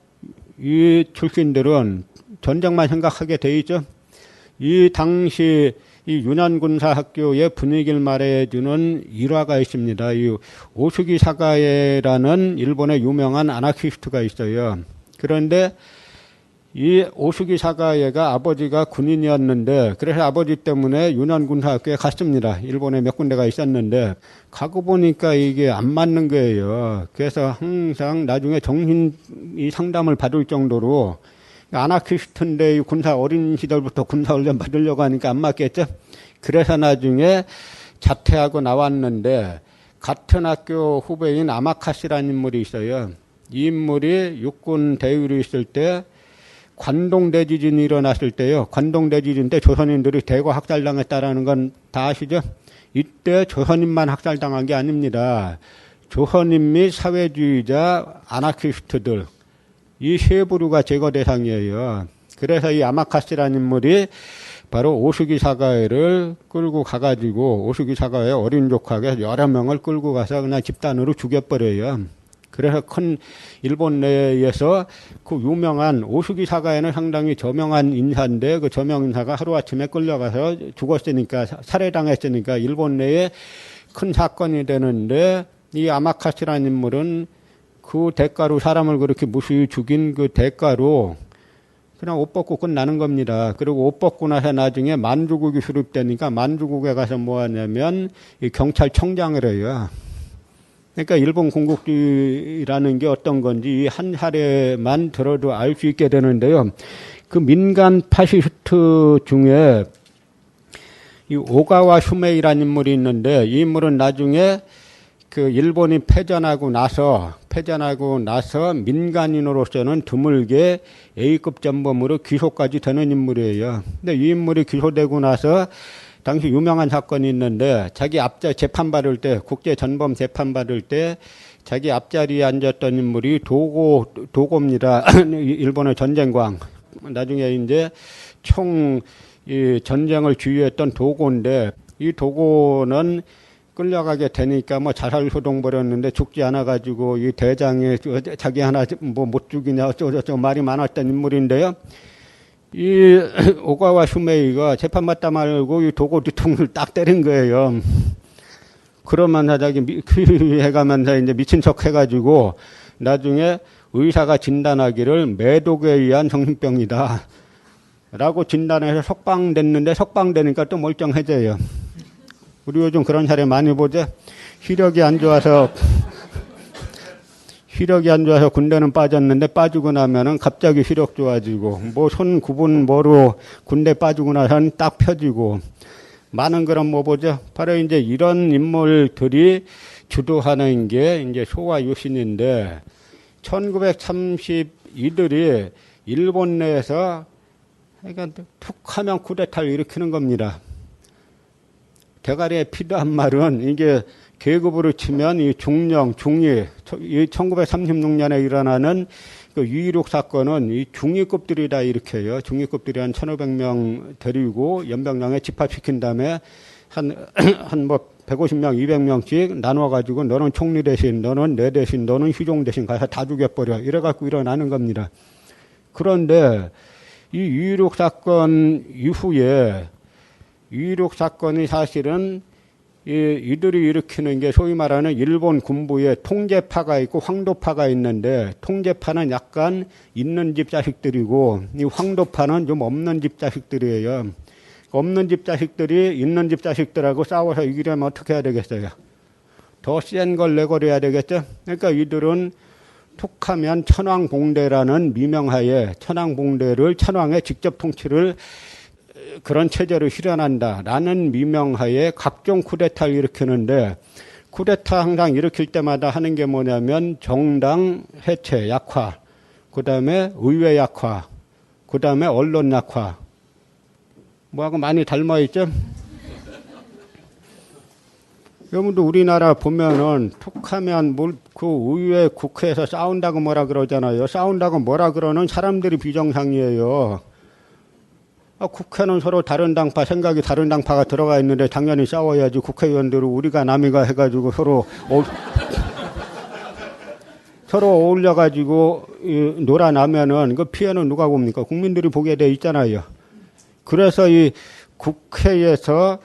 이 출신들은 전쟁만 생각하게 돼 있죠. 이 당시 이 유난군사학교의 분위기를 말해주는 일화가 있습니다. 이 오수기 사가에라는 일본의 유명한 아나키스트가 있어요. 그런데 이 오수기 사가에가 아버지가 군인이었는데 그래서 아버지 때문에 유난군사학교에 갔습니다. 일본에 몇 군데가 있었는데 가고 보니까 이게 안 맞는 거예요. 그래서 항상 나중에 정신 상담을 받을 정도로 아나키스트인데 군사 어린 시절부터 군사훈련 받으려고 하니까 안 맞겠죠. 그래서 나중에 자퇴하고 나왔는데 같은 학교 후배인 아마카시라는 인물이 있어요. 이 인물이 육군 대위로 있을 때 관동대지진이 일어났을 때요. 관동대지진 때 조선인들이 대거 학살당했다라는 건 다 아시죠? 이때 조선인만 학살당한 게 아닙니다. 조선인 및 사회주의자 아나키스트들 이 세 부류가 제거 대상이에요. 그래서 이 아마카시라는 인물이 바로 오수기 사가회를 끌고 가가지고 오수기 사가회 어린 조카가 여러 명을 끌고 가서 그냥 집단으로 죽여버려요. 그래서 큰 일본 내에서 그 유명한 오수기 사가에는 상당히 저명한 인사인데 그 저명 인사가 하루아침에 끌려가서 죽었으니까 살해당했으니까 일본 내에 큰 사건이 되는데 이 아마카시라는 인물은 그 대가로 사람을 그렇게 무수히 죽인 그 대가로 그냥 옷 벗고 끝나는 겁니다. 그리고 옷 벗고 나서 나중에 만주국이 수립되니까 만주국에 가서 뭐 하냐면 이 경찰청장을 해요. 그러니까 일본 군국주의라는 게 어떤 건지 이 한 사례만 들어도 알 수 있게 되는데요. 그 민간 파시스트 중에 이 오가와 슈메이라는 인물이 있는데 이 인물은 나중에 그 일본이 패전하고 나서 민간인으로서는 드물게 A급 전범으로 기소까지 되는 인물이에요. 근데 이 인물이 기소되고 나서 당시 유명한 사건이 있는데 자기 재판 받을 때 국제 전범 재판 받을 때 자기 앞자리에 앉았던 인물이 도고입니다. 일본의 전쟁광. 나중에 이제 이 전쟁을 주유했던 도고인데 이 도고는 끌려가게 되니까 뭐 자살 소동 벌였는데 죽지 않아 가지고 이 대장에 자기 하나 뭐 못 죽이냐 어쩌고저쩌고 말이 많았던 인물인데요. 이 오가와 슈메이가 재판받다 말고 이 도고 뒤통수를 딱 때린 거예요. 그러면서 자기 해가면서 이제 미친 척 해가지고 나중에 의사가 진단하기를 매독에 의한 정신병이다. 라고 진단해서 석방됐는데 석방되니까 또 멀쩡해져요. 우리 요즘 그런 사례 많이 보죠? 시력이 안 좋아서 군대는 빠졌는데 빠지고 나면은 갑자기 시력 좋아지고 뭐 손 구분 뭐로 군대 빠지고 나서는 딱 펴지고 많은 그런 뭐 보죠. 바로 이제 이런 인물들이 주도하는 게 이제 소와 유신인데 1932들이 일본 내에서 그러니까 툭 하면 쿠데타를 일으키는 겁니다. 대가리에 필요한 말은 이게 계급으로 치면 이 중령, 중위, 이 1936년에 일어나는 그 유일옥 사건은 이 중위급들이 다 일으켜요. 중위급들이 한 1,500명 데리고 연병장에 집합시킨 다음에 한 뭐 150명, 200명씩 나눠가지고 너는 총리 대신, 너는 내 대신, 너는 휴종 대신 가서 다 죽여버려. 이래갖고 일어나는 겁니다. 그런데 이 유일옥 사건 이후에 유일옥 사건이 사실은 이들이 일으키는 게 소위 말하는 일본 군부의 통제파가 있고 황도파가 있는데, 통제파는 약간 있는 집 자식들이고 이 황도파는 좀 없는 집 자식들이에요. 없는 집 자식들이 있는 집 자식들하고 싸워서 이기려면 어떻게 해야 되겠어요? 더 센 걸 내걸어야 되겠죠? 그러니까 이들은 툭하면 천황봉대라는 미명하에 천황봉대를 천황의 직접 통치를 그런 체제를 실현한다라는 미명하에 각종 쿠데타를 일으키는데, 쿠데타 항상 일으킬 때마다 하는 게 뭐냐면 정당 해체, 약화, 그 다음에 의회 약화, 그 다음에 언론 약화. 뭐하고 많이 닮아있죠? 여러분도 우리나라 보면은 툭하면 그 의회 국회에서 싸운다고 뭐라 그러잖아요. 싸운다고 뭐라 그러는 사람들이 비정상이에요. 국회는 서로 다른 당파, 생각이 다른 당파가 들어가 있는데 당연히 싸워야지. 국회의원들은 우리가 남이가 해가지고 서로 어울려가지고 놀아나면은 그 피해는 누가 봅니까? 국민들이 보게 돼 있잖아요. 그래서 이 국회에서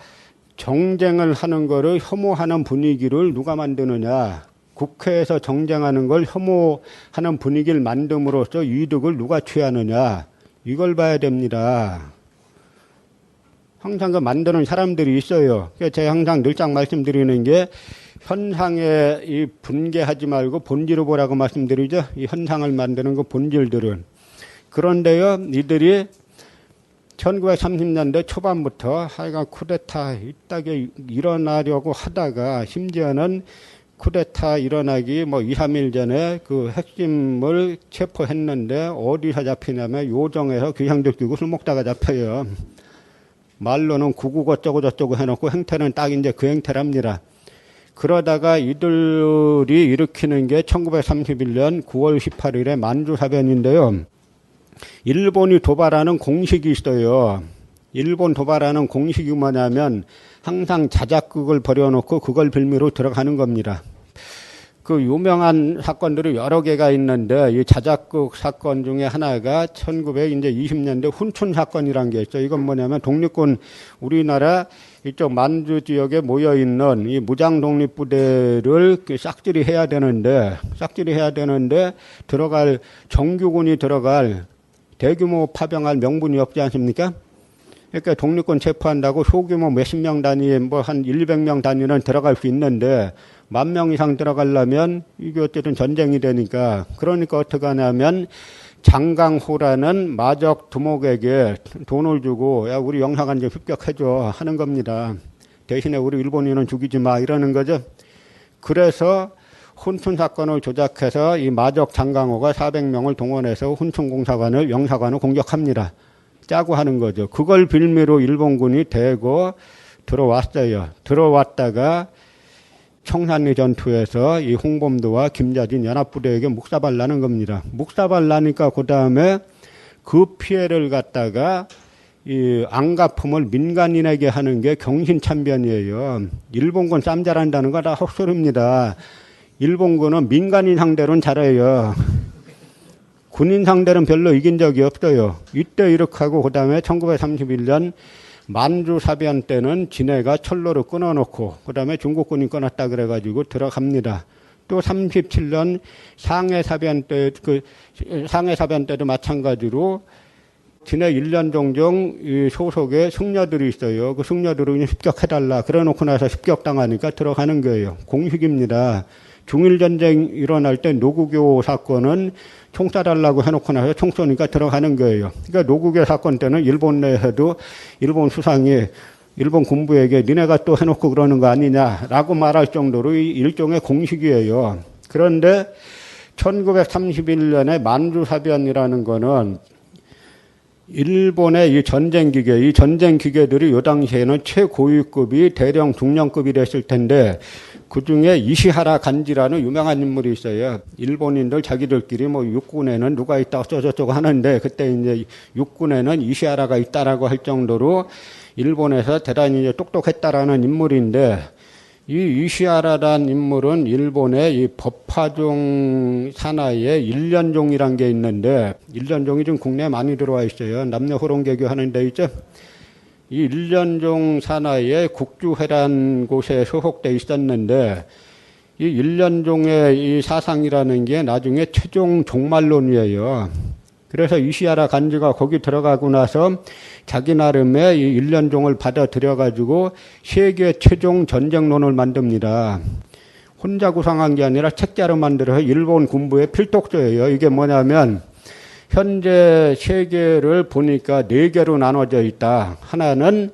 정쟁을 하는 거를 혐오하는 분위기를 누가 만드느냐. 국회에서 정쟁하는 걸 혐오하는 분위기를 만듦으로써 이득을 누가 취하느냐. 이걸 봐야 됩니다. 항상 그 만드는 사람들이 있어요. 제가 항상 늘상 말씀드리는 게 현상에 이 분개하지 말고 본질을 보라고 말씀드리죠. 이 현상을 만드는 그 본질들은. 그런데요, 이들이 1930년대 초반부터 하여간 쿠데타 이따게 일어나려고 하다가 심지어는 쿠데타 일어나기 2, 3일 전에 그 핵심을 체포했는데 어디서 잡히냐면 요정에서 귀향들 끼고 술 먹다가 잡혀요. 말로는 구국 어쩌고 저쩌고 해놓고 행태는 딱 이제 그 행태랍니다. 그러다가 이들이 일으키는 게 1931년 9월 18일에 만주사변인데요. 일본이 도발하는 공식이 있어요. 일본 도발하는 공식이 뭐냐면 항상 자작극을 벌여놓고 그걸 빌미로 들어가는 겁니다. 그 유명한 사건들이 여러 개가 있는데 이 자작극 사건 중에 하나가 1920년대 훈춘 사건이라는 게 있죠. 이건 뭐냐면 독립군 우리나라 이쪽 만주 지역에 모여 있는 이 무장 독립부대를 싹쓸이 해야 되는데 들어갈 정규군이 들어갈 대규모 파병할 명분이 없지 않습니까? 그러니까 독립군 체포한다고 소규모 몇십 명 단위, 한 1, 200명 단위는 들어갈 수 있는데 10,000명 이상 들어가려면 이게 어쨌든 전쟁이 되니까. 그러니까 어떻게 하냐면 장강호라는 마적 두목에게 돈을 주고 야 우리 영사관 좀 습격해줘 하는 겁니다. 대신에 우리 일본인은 죽이지 마 이러는 거죠. 그래서 훈춘 사건을 조작해서 이 마적 장강호가 400명을 동원해서 훈춘 공사관을 영사관을 공격합니다. 짜고 하는 거죠. 그걸 빌미로 일본군이 대거 들어왔어요. 들어왔다가 청산리 전투에서 이 홍범도와 김자진 연합부대에게 묵사발 나는 겁니다. 묵사발 나니까 그 다음에 그 피해를 갖다가 이 안가품을 민간인에게 하는 게 경신참변이에요. 일본군 쌈 잘한다는 거 다 헛소리입니다. 일본군은 민간인 상대로는 잘해요. 군인 상대는 별로 이긴 적이 없어요. 이때 이렇게 하고 그 다음에 1931년 만주사변 때는 진해가 철로를 끊어놓고 그 다음에 중국군이 끊었다 그래가지고 들어갑니다. 또 37년 상해사변 때도 마찬가지로 진해 1년 종종 소속의 승려들이 있어요. 그 승려들을 습격해달라 그래놓고 나서 습격당하니까 들어가는 거예요. 공식입니다. 중일전쟁 일어날 때 노구교 사건은 총 쏴달라고 해놓고 나서 총 쏘니까 들어가는 거예요. 그러니까 노구교 사건 때는 일본 내에도 일본 수상이 일본 군부에게 니네가 또 해놓고 그러는 거 아니냐라고 말할 정도로 일종의 공식이에요. 그런데 1931년에 만주사변이라는 거는 일본의 이 전쟁기계들이 이 당시에는 최고위급이 대령 중령급이 됐을 텐데 그 중에 이시하라 간지라는 유명한 인물이 있어요. 일본인들 자기들끼리 육군에는 누가 있다 어쩌고저쩌고 하는데 그때 이제 육군에는 이시하라가 있다라고 할 정도로 일본에서 대단히 이제 똑똑했다라는 인물인데 이 이시하라라는 인물은 일본의 이 법화종 산하에 일련종이란 게 있는데 일련종이 좀 국내에 많이 들어와 있어요. 남녀 호롱개교 하는 데 있죠. 이 일련종 산하의 국주회란 곳에 소속돼 있었는데 이 일련종의 이 사상이라는 게 나중에 최종 종말론이에요. 그래서 이시하라 간지가 거기 들어가고 나서 자기 나름의 이 일련종을 받아들여 가지고 세계 최종 전쟁론을 만듭니다. 혼자 구상한 게 아니라 책자로 만들어서 일본 군부의 필독서예요. 이게 뭐냐면 현재 세계를 보니까 4개로 나눠져 있다. 하나는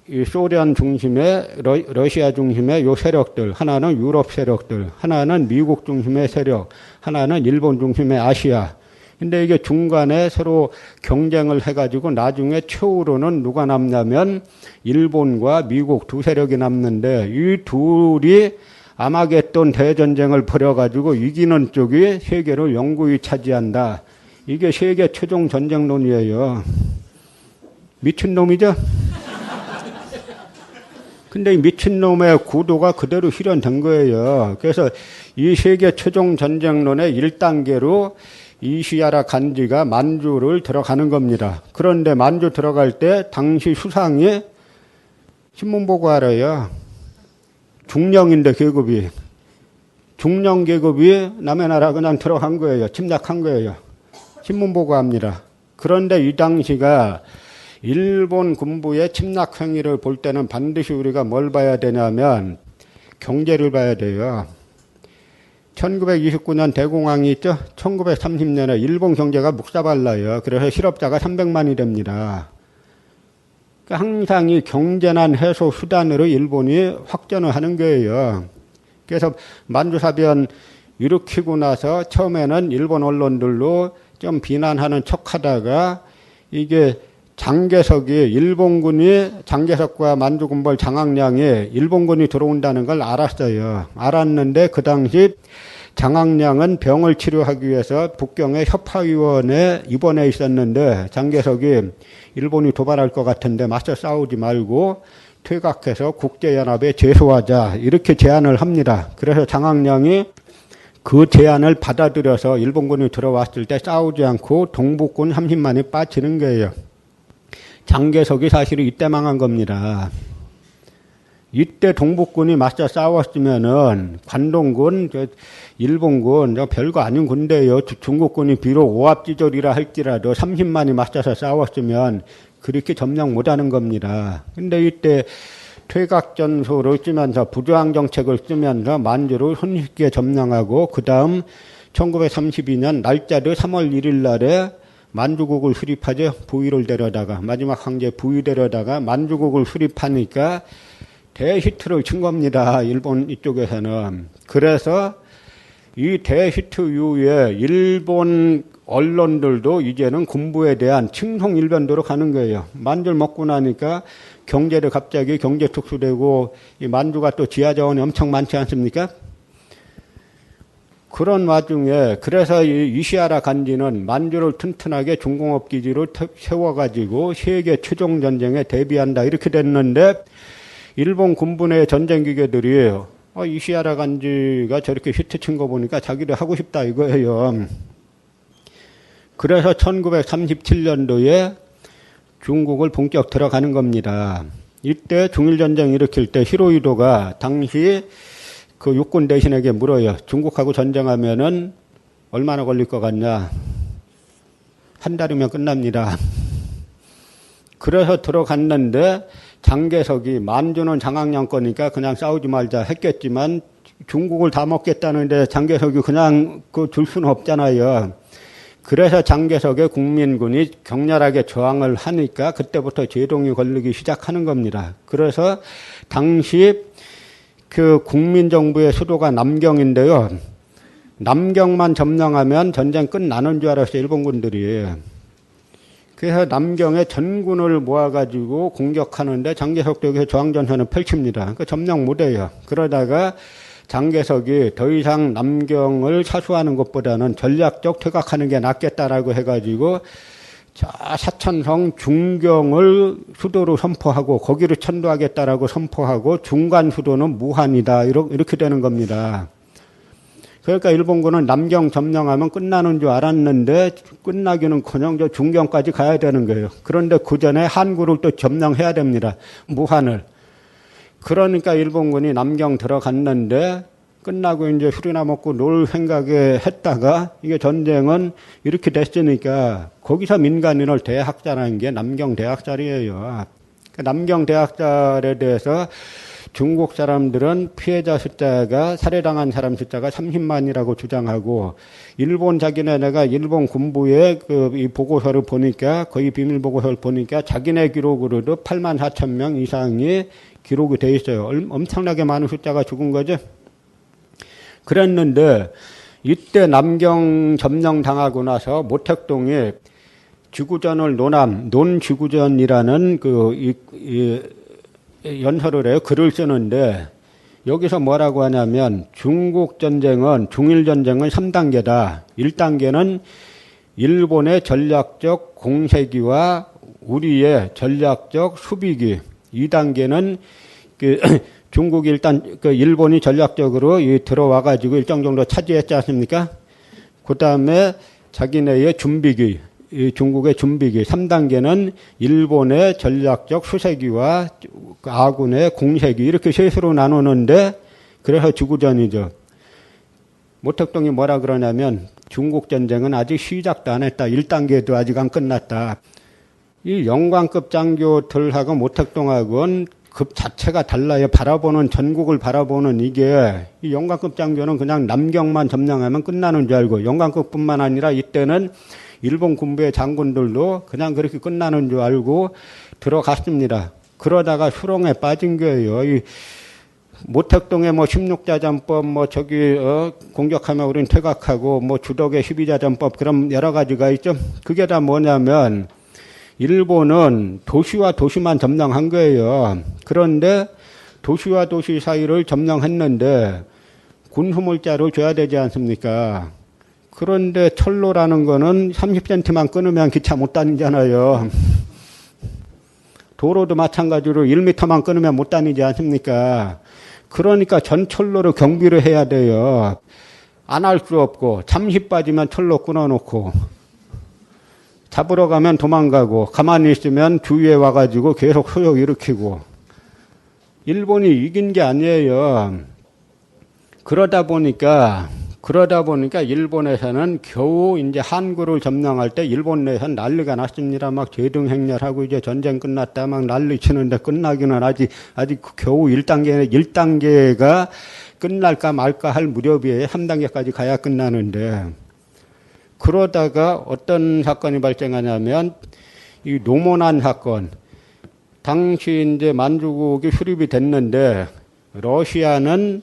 이 소련 중심의 러시아 중심의 요 세력들, 하나는 유럽 세력들, 하나는 미국 중심의 세력, 하나는 일본 중심의 아시아. 근데 이게 중간에 서로 경쟁을 해가지고 나중에 최후로는 누가 남냐면 일본과 미국 두 세력이 남는데 이 둘이 아마겟돈 대전쟁을 벌여가지고 이기는 쪽이 세계를 영구히 차지한다. 이게 세계 최종 전쟁론이에요. 미친놈이죠? 근데 이 미친놈의 구도가 그대로 실현된 거예요. 그래서 이 세계 최종 전쟁론의 1단계로 이시하라 간지가 만주를 들어가는 겁니다. 그런데 만주 들어갈 때 당시 수상이 신문 보고 알아요. 중령인데 계급이. 중령 계급이 남의 나라 그냥 들어간 거예요. 침략한 거예요. 신문 보고 합니다. 그런데 이 당시가 일본 군부의 침략 행위를 볼 때는 반드시 우리가 뭘 봐야 되냐면 경제를 봐야 돼요. 1929년 대공황이 있죠. 1930년에 일본 경제가 묵사발라요. 그래서 실업자가 300만이 됩니다. 그러니까 항상 이 경제난 해소 수단으로 일본이 확전을 하는 거예요. 그래서 만주사변 일으키고 나서 처음에는 일본 언론들로 좀 비난하는 척하다가 이게 장개석이 일본군이 장개석과 만주군벌 장학량이 일본군이 들어온다는 걸 알았어요. 알았는데 그 당시 장학량은 병을 치료하기 위해서 북경의 협화위원회에 입원해 있었는데 장개석이 일본이 도발할 것 같은데 맞서 싸우지 말고 퇴각해서 국제연합에 제소하자 이렇게 제안을 합니다. 그래서 장학량이 그 제안을 받아들여서 일본군이 들어왔을 때 싸우지 않고 동북군 30만이 빠지는 거예요. 장개석이 사실은 이때 망한 겁니다. 이때 동북군이 맞서 싸웠으면은 관동군, 일본군 별거 아닌 군대예요. 중국군이 비록 오합지졸이라 할지라도 30만이 맞서서 싸웠으면 그렇게 점령 못하는 겁니다. 근데 이때 퇴각전소를 쓰면서 부조항 정책을 쓰면서 만주를 손쉽게 점령하고 그 다음 1932년 날짜도 3월 1일 날에 만주국을 수립하죠. 부위를 데려다가 마지막 황제 부위 데려다가 만주국을 수립하니까 대히트를 친 겁니다. 일본 이쪽에서는. 그래서 이 대히트 이후에 일본 언론들도 이제는 군부에 대한 칭송 일변도로 가는 거예요. 만주를 먹고 나니까 경제를 갑자기 경제특수되고 이 만주가 또 지하자원이 엄청 많지 않습니까? 그런 와중에 그래서 이 이시하라 간지는 만주를 튼튼하게 중공업 기지로 세워가지고 세계 최종 전쟁에 대비한다 이렇게 됐는데 일본 군부 내 전쟁 기계들이 이시하라 간지가 저렇게 히트 친 거 보니까 자기도 하고 싶다 이거예요. 그래서 1937년도에 중국을 본격 들어가는 겁니다. 이때 중일전쟁 일으킬 때 히로히도가 당시 그 육군 대신에게 물어요. 중국하고 전쟁하면은 얼마나 걸릴 것 같냐? 한 달이면 끝납니다. 그래서 들어갔는데 장개석이 만주는 장학량 거니까 그냥 싸우지 말자 했겠지만 중국을 다 먹겠다는데 장개석이 그냥 그 줄 수는 없잖아요. 그래서 장개석의 국민군이 격렬하게 저항을 하니까 그때부터 제동이 걸리기 시작하는 겁니다. 그래서 당시 그 국민정부의 수도가 남경인데요. 남경만 점령하면 전쟁 끝나는 줄 알았어요, 일본군들이. 그래서 남경에 전군을 모아가지고 공격하는데 장개석도 여기서 저항전선을 펼칩니다. 그러니까 점령 못해요. 그러다가 장개석이 더 이상 남경을 사수하는 것보다는 전략적 퇴각하는 게 낫겠다라고 해가지고 자, 사천성 중경을 수도로 선포하고 거기를 천도하겠다라고 선포하고 중간 수도는 무한이다 이렇게 되는 겁니다. 그러니까 일본군은 남경 점령하면 끝나는 줄 알았는데 끝나기는커녕 저 중경까지 가야 되는 거예요. 그런데 그 전에 한구를 또 점령해야 됩니다. 무한을. 그러니까 일본군이 남경 들어갔는데 끝나고 이제 술이나 먹고 놀 생각에 했다가 이게 전쟁은 이렇게 됐으니까 거기서 민간인을 대학자라는 게 남경 대학살이에요. 남경 대학살에 대해서 중국 사람들은 피해자 숫자가 살해당한 사람 숫자가 30만이라고 주장하고 일본 자기네가 일본 군부의 이 보고서를 보니까 거의 비밀 보고서를 보니까 자기네 기록으로도 8만 4천 명 이상이 기록이 돼 있어요. 엄청나게 많은 숫자가 죽은 거죠. 그랬는데 이때 남경 점령 당하고 나서 모택동이 지구전을 논지구전이라는 연설을 해요. 글을 쓰는데 여기서 뭐라고 하냐면 중국 전쟁은 중일 전쟁은 3단계다. 1단계는 일본의 전략적 공세기와 우리의 전략적 수비기. 2단계는 중국이 일단 일본이 전략적으로 들어와 가지고 일정 정도 차지했지 않습니까? 그다음에 자기네의 준비기. 중국의 준비기 3단계는 일본의 전략적 수세기와 아군의 공세기 이렇게 셋으로 나누는데 그래서 지구전이죠. 모택동이 뭐라 그러냐면 중국 전쟁은 아직 시작도 안 했다. 1단계도 아직 안 끝났다. 이 영광급 장교들하고 모택동하고는 급 자체가 달라요. 바라보는 전국을 바라보는 이게 이 영광급 장교는 그냥 남경만 점령하면 끝나는 줄 알고 영광급뿐만 아니라 이때는 일본 군부의 장군들도 그냥 그렇게 끝나는 줄 알고 들어갔습니다. 그러다가 수렁에 빠진 거예요. 이 모택동의 16자전법 공격하면 우린 퇴각하고 주덕의 12자전법 그런 여러 가지가 있죠. 그게 다 뭐냐면 일본은 도시와 도시만 점령한 거예요. 그런데 도시와 도시 사이를 점령했는데 군수물자를 줘야 되지 않습니까? 그런데 철로라는 거는 30cm만 끊으면 기차 못 다니잖아요. 도로도 마찬가지로 1m만 끊으면 못 다니지 않습니까? 그러니까 전철로로 경비를 해야 돼요. 안 할 수 없고 잠시 빠지면 철로 끊어놓고 잡으러 가면 도망가고 가만히 있으면 주위에 와가지고 계속 소요 일으키고 일본이 이긴 게 아니에요. 그러다 보니까 일본에서는 겨우 이제 한국을 점령할 때 일본 내에서는 난리가 났습니다. 막 제등행렬하고 이제 전쟁 끝났다 막 난리 치는데 끝나기는 아직 겨우 1단계가 끝날까 말까 할 무렵이에요. 3단계까지 가야 끝나는데 그러다가 어떤 사건이 발생하냐면 이 노모난 사건. 당시 이제 만주국이 수립이 됐는데 러시아는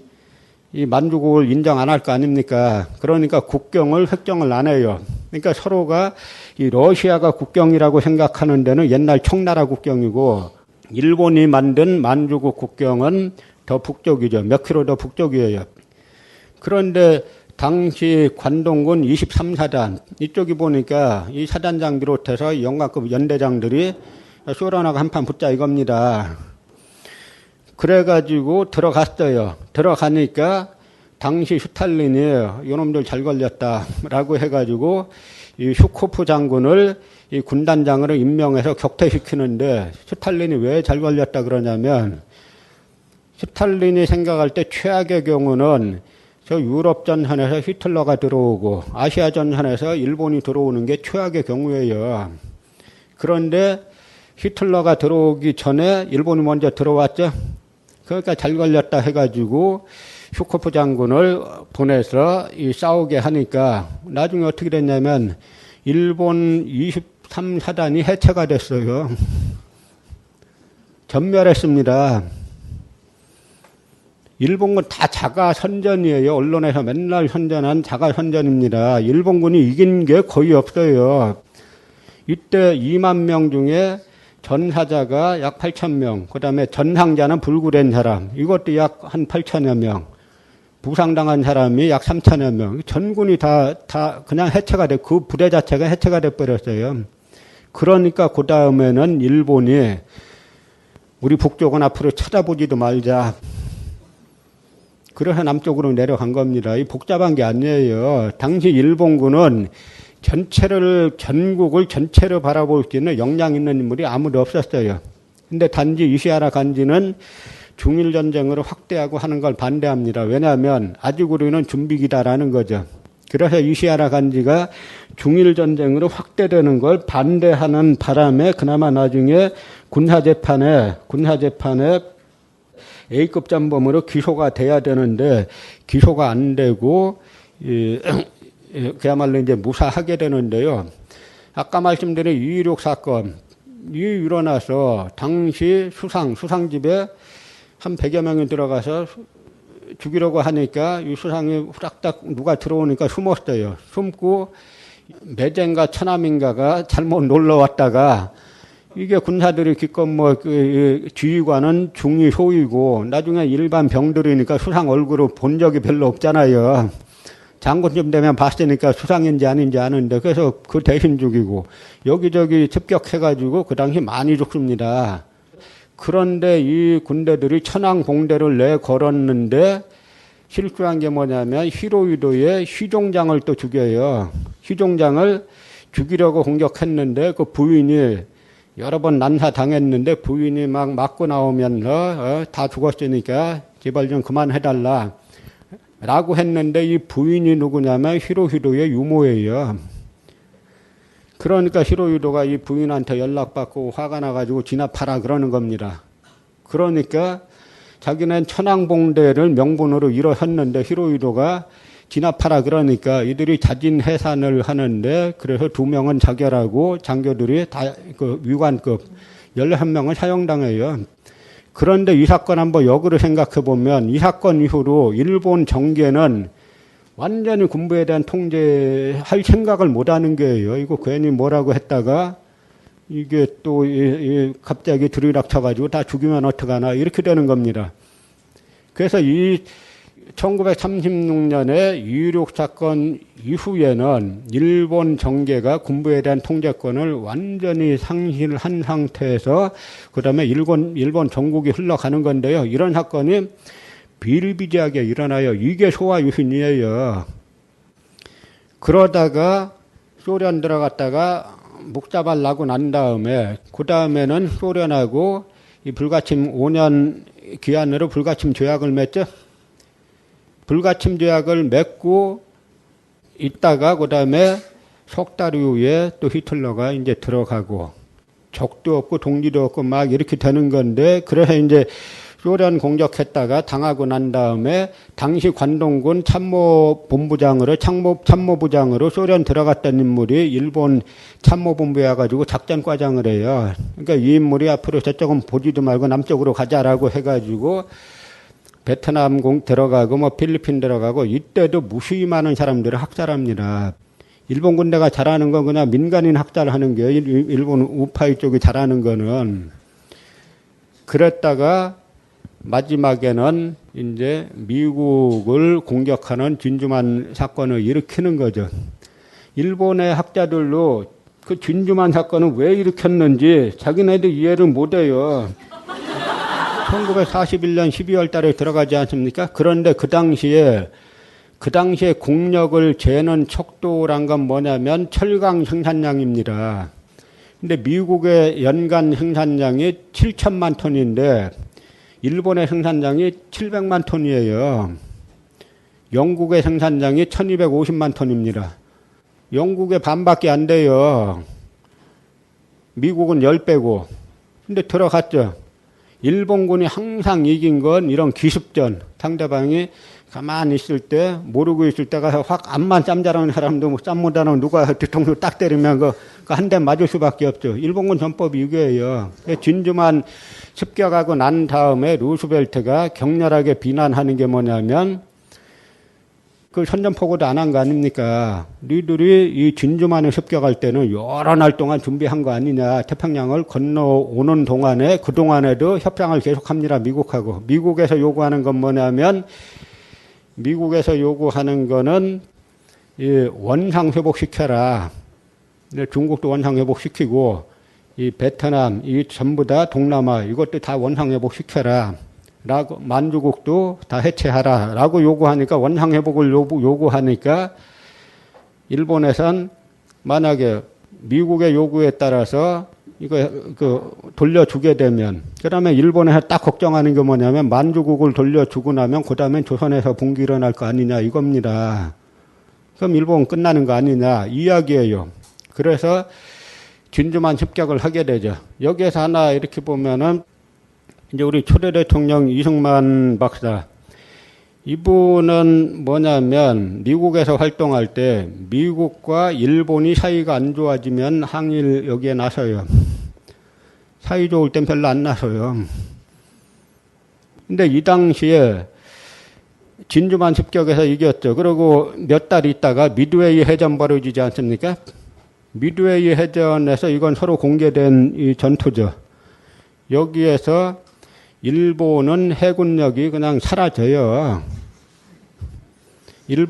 이 만주국을 인정 안 할 거 아닙니까? 그러니까 국경을 획정을 안 해요. 그러니까 서로가 이 러시아가 국경이라고 생각하는 데는 옛날 청나라 국경이고 일본이 만든 만주국 국경은 더 북쪽이죠. 몇 킬로 더 북쪽이에요. 그런데 당시 관동군 23사단 이쪽이 보니까 이 사단장 비롯해서 영관급 연대장들이 소련하고 한판 붙자 이겁니다. 그래가지고 들어갔어요. 들어가니까 당시 스탈린이 이놈들 잘 걸렸다라고 해가지고 이 슈코프 장군을 이 군단장으로 임명해서 격퇴시키는데 스탈린이 왜 잘 걸렸다 그러냐면 스탈린이 생각할 때 최악의 경우는 저 유럽 전선에서 히틀러가 들어오고 아시아 전선에서 일본이 들어오는 게 최악의 경우예요. 그런데 히틀러가 들어오기 전에 일본이 먼저 들어왔죠. 그러니까 잘 걸렸다 해가지고 슈코프 장군을 보내서 이 싸우게 하니까 나중에 어떻게 됐냐면 일본 23사단이 해체가 됐어요. 전멸했습니다. 일본군 다 자가 선전이에요. 언론에서 맨날 선전한 자가 선전입니다. 일본군이 이긴 게 거의 없어요. 이때 2만 명 중에 전사자가 약 8,000명, 그 다음에 전상자는 불구된 사람, 이것도 약 한 8,000여 명, 부상당한 사람이 약 3,000여 명, 전군이 다 그냥 해체가 돼, 그 부대 자체가 해체가 돼버렸어요. 그러니까 그 다음에는 일본이 우리 북쪽은 앞으로 쳐다보지도 말자. 그래서 남쪽으로 내려간 겁니다. 이 복잡한 게 아니에요. 당시 일본군은 전국을 전체로 바라볼 수 있는 역량 있는 인물이 아무도 없었어요. 근데 단지 이시하라 간지는 중일전쟁으로 확대하고 하는 걸 반대합니다. 왜냐하면 아직 우리는 준비기다라는 거죠. 그래서 이시하라 간지가 중일전쟁으로 확대되는 걸 반대하는 바람에 그나마 나중에 군사재판에 A급 잠범으로 기소가 돼야 되는데 기소가 안 되고 그야말로 이제 무사하게 되는데요. 아까 말씀드린 2.16 사건이 일어나서 당시 수상집에 한 100여 명이 들어가서 죽이려고 하니까 이 수상이 후닥닥 누가 들어오니까 숨었어요. 숨고 매젠가 처남인가가 잘못 놀러 왔다가 이게 군사들이 기껏 지휘관은 중위 소위고 나중에 일반 병들이니까 수상 얼굴을 본 적이 별로 없잖아요. 장군쯤 되면 봤으니까 수상인지 아닌지 아는데 그래서 그 대신 죽이고 여기저기 습격해가지고 그 당시 많이 죽습니다. 그런데 이 군대들이 천왕봉대를 내걸었는데 실수한 게 뭐냐면 히로히도의 휘종장을 또 죽여요. 휘종장을 죽이려고 공격했는데 그 부인이 여러 번 난사당했는데 부인이 막 맞고 나오면서 다 죽었으니까 제발 좀 그만해달라 라고 했는데 이 부인이 누구냐면 히로히도의 유모예요. 그러니까 히로히도가 이 부인한테 연락받고 화가 나가지고 진압하라 그러는 겁니다. 그러니까 자기는 천왕봉대를 명분으로 일어섰는데 히로히도가 진압하라 그러니까 이들이 자진해산을 하는데 그래서 2명은 자결하고 장교들이 다 그 위관급 16명을 사형당해요. 그런데 이 사건 한번 역으로 생각해 보면 이 사건 이후로 일본 정계는 완전히 군부에 대한 통제할 생각을 못 하는 거예요. 이거 괜히 뭐라고 했다가 이게 또 갑자기 들이닥쳐가지고 다 죽이면 어떡하나 이렇게 되는 겁니다. 그래서 이 1936년에 2.16 사건 이후에는 일본 정계가 군부에 대한 통제권을 완전히 상실한 상태에서 그 다음에 일본 전국이 흘러가는 건데요. 이런 사건이 비일비재하게 일어나요. 이게 소화유신이에요. 그러다가 소련 들어갔다가 묵자발 나고 난 다음에 그 다음에는 소련하고 이 불가침 5년 기한으로 불가침 조약을 맺죠. 불가침 조약을 맺고 있다가 그 다음에 석 달 이후에 또 히틀러가 이제 들어가고 적도 없고 동지도 없고 막 이렇게 되는 건데 그래서 이제 소련 공격했다가 당하고 난 다음에 당시 관동군 참모본부장으로 참모부장으로 소련 들어갔던 인물이 일본 참모본부에 와가지고 작전과장을 해요. 그러니까 이 인물이 앞으로 저쪽은 보지도 말고 남쪽으로 가자라고 해가지고 베트남 들어가고 뭐 필리핀 들어가고 이때도 무수히 많은 사람들을 학살합니다. 일본 군대가 잘하는 건 그냥 민간인 학살하는 게 일본 우파이 쪽이 잘하는 거는 그랬다가 마지막에는 이제 미국을 공격하는 진주만 사건을 일으키는 거죠. 일본의 학자들도 그 진주만 사건을 왜 일으켰는지 자기네들 이해를 못해요. 1941년 12월 달에 들어가지 않습니까? 그런데 그 당시에 국력을 재는 척도란 건 뭐냐면 철강 생산량입니다. 근데 미국의 연간 생산량이 7천만 톤인데 일본의 생산량이 700만 톤이에요. 영국의 생산량이 1250만 톤입니다. 영국의 반밖에 안 돼요. 미국은 10배고. 근데 들어갔죠. 일본군이 항상 이긴 건 이런 기습전. 상대방이 가만히 있을 때, 모르고 있을 때 가서 확 앞만 짬자라는 사람도 짬 못하는 누가 뒤통수 딱 때리면 그 한 대 맞을 수밖에 없죠. 일본군 전법이 이거예요. 진주만 습격하고 난 다음에 루스벨트가 격렬하게 비난하는 게 뭐냐면 그 선전포고도 안 한 거 아닙니까? 너희들이 이 진주만을 습격할 때는 여러 날 동안 준비한 거 아니냐. 태평양을 건너오는 동안에 그동안에도 협상을 계속합니다. 미국하고. 미국에서 요구하는 건 뭐냐면 미국에서 요구하는 거는 이 원상 회복시켜라. 중국도 원상 회복시키고 이 베트남, 이 전부 다 동남아 이것도 다 원상 회복시켜라. 라고, 만주국도 다 해체하라. 라고 요구하니까, 원상회복을 요구하니까, 일본에선 만약에 미국의 요구에 따라서 이거 돌려주게 되면, 그다음에 일본에서 딱 걱정하는 게 뭐냐면 만주국을 돌려주고 나면 그다음에 조선에서 붕괴 일어날 거 아니냐 이겁니다. 그럼 일본 끝나는 거 아니냐 이야기예요. 그래서 진주만 습격을 하게 되죠. 여기에서 하나 이렇게 보면은 이제 우리 초대 대통령 이승만 박사, 이분은 뭐냐면 미국에서 활동할 때 미국과 일본이 사이가 안 좋아지면 항일 여기에 나서요. 사이 좋을 땐 별로 안 나서요. 근데 이 당시에 진주만 습격해서 이겼죠. 그리고 몇 달 있다가 미드웨이 해전 벌어지지 않습니까? 미드웨이 해전에서 이건 서로 공개된 이 전투죠. 여기에서 일본은 해군력이 그냥 사라져요.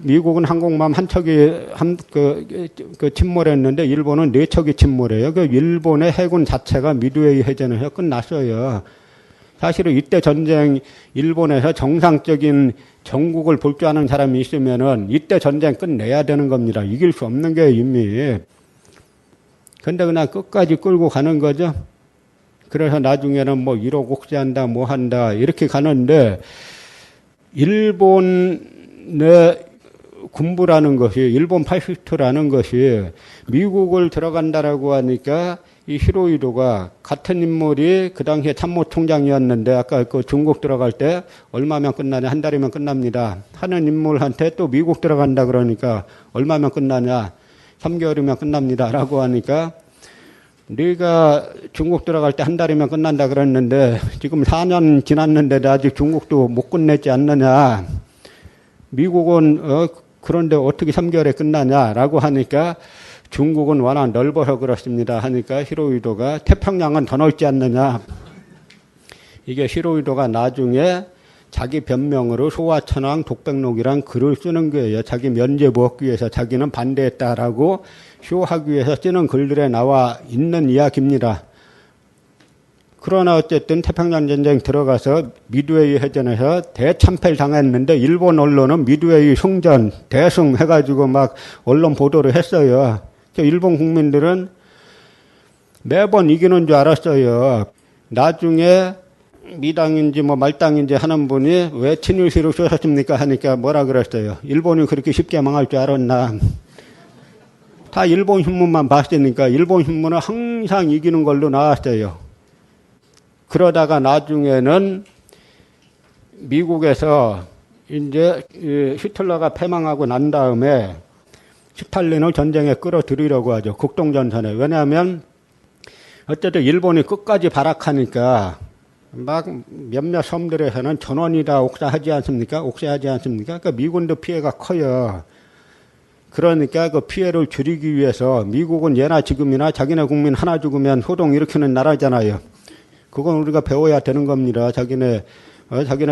미국은 항공모함 한 척이 침몰했는데 일본은 네 척이 침몰해요. 그 일본의 해군 자체가 미드웨이 해전에서 끝났어요. 사실은 이때 전쟁 일본에서 정상적인 전국을 볼 줄 아는 사람이 있으면은 이때 전쟁 끝내야 되는 겁니다. 이길 수 없는 게 이미. 근데 그냥 끝까지 끌고 가는 거죠. 그래서 나중에는 뭐 1억 옥죄한다, 뭐 한다, 이렇게 가는데, 일본의 군부라는 것이, 일본 파시스트라는 것이 미국을 들어간다라고 하니까 이 히로히도가 같은 인물이 그 당시에 참모총장이었는데 아까 그 중국 들어갈 때 얼마면 끝나냐, 한 달이면 끝납니다. 하는 인물한테 또 미국 들어간다 그러니까 얼마면 끝나냐, 3개월이면 끝납니다. 라고 하니까 네가 중국 들어갈 때 한 달이면 끝난다 그랬는데 지금 4년 지났는데도 아직 중국도 못 끝냈지 않느냐. 미국은 그런데 어떻게 3개월에 끝나냐라고 하니까 중국은 워낙 넓어서 그렇습니다. 하니까 히로히도가 태평양은 더 넓지 않느냐. 이게 히로히도가 나중에 자기 변명으로 소화천왕 독백록이란 글을 쓰는 거예요. 자기 면죄부 얻기 위해서 자기는 반대했다라고 쇼하기 위해서 쓰는 글들에 나와 있는 이야기입니다. 그러나 어쨌든 태평양 전쟁 들어가서 미드웨이 해전에서 대참패를 당했는데 일본 언론은 미드웨이 승전, 대승 해가지고 막 언론 보도를 했어요. 일본 국민들은 매번 이기는 줄 알았어요. 나중에 미당인지 뭐 말당인지 하는 분이 왜 친일시를 쏘셨습니까 하니까 뭐라 그랬어요. 일본이 그렇게 쉽게 망할 줄 알았나. 다 일본 신문만 봤으니까 일본 신문은 항상 이기는 걸로 나왔어요. 그러다가 나중에는 미국에서 이제 히틀러가 패망하고 난 다음에 스탈린을 전쟁에 끌어들이려고 하죠. 국동전선에. 왜냐하면 어쨌든 일본이 끝까지 발악하니까 막 몇몇 섬들에서는 전원이 다 옥사하지 않습니까? 옥사하지 않습니까? 그러니까 미군도 피해가 커요. 그러니까 그 피해를 줄이기 위해서 미국은 예나 지금이나 자기네 국민 하나 죽으면 소동 일으키는 나라잖아요. 그건 우리가 배워야 되는 겁니다. 자기네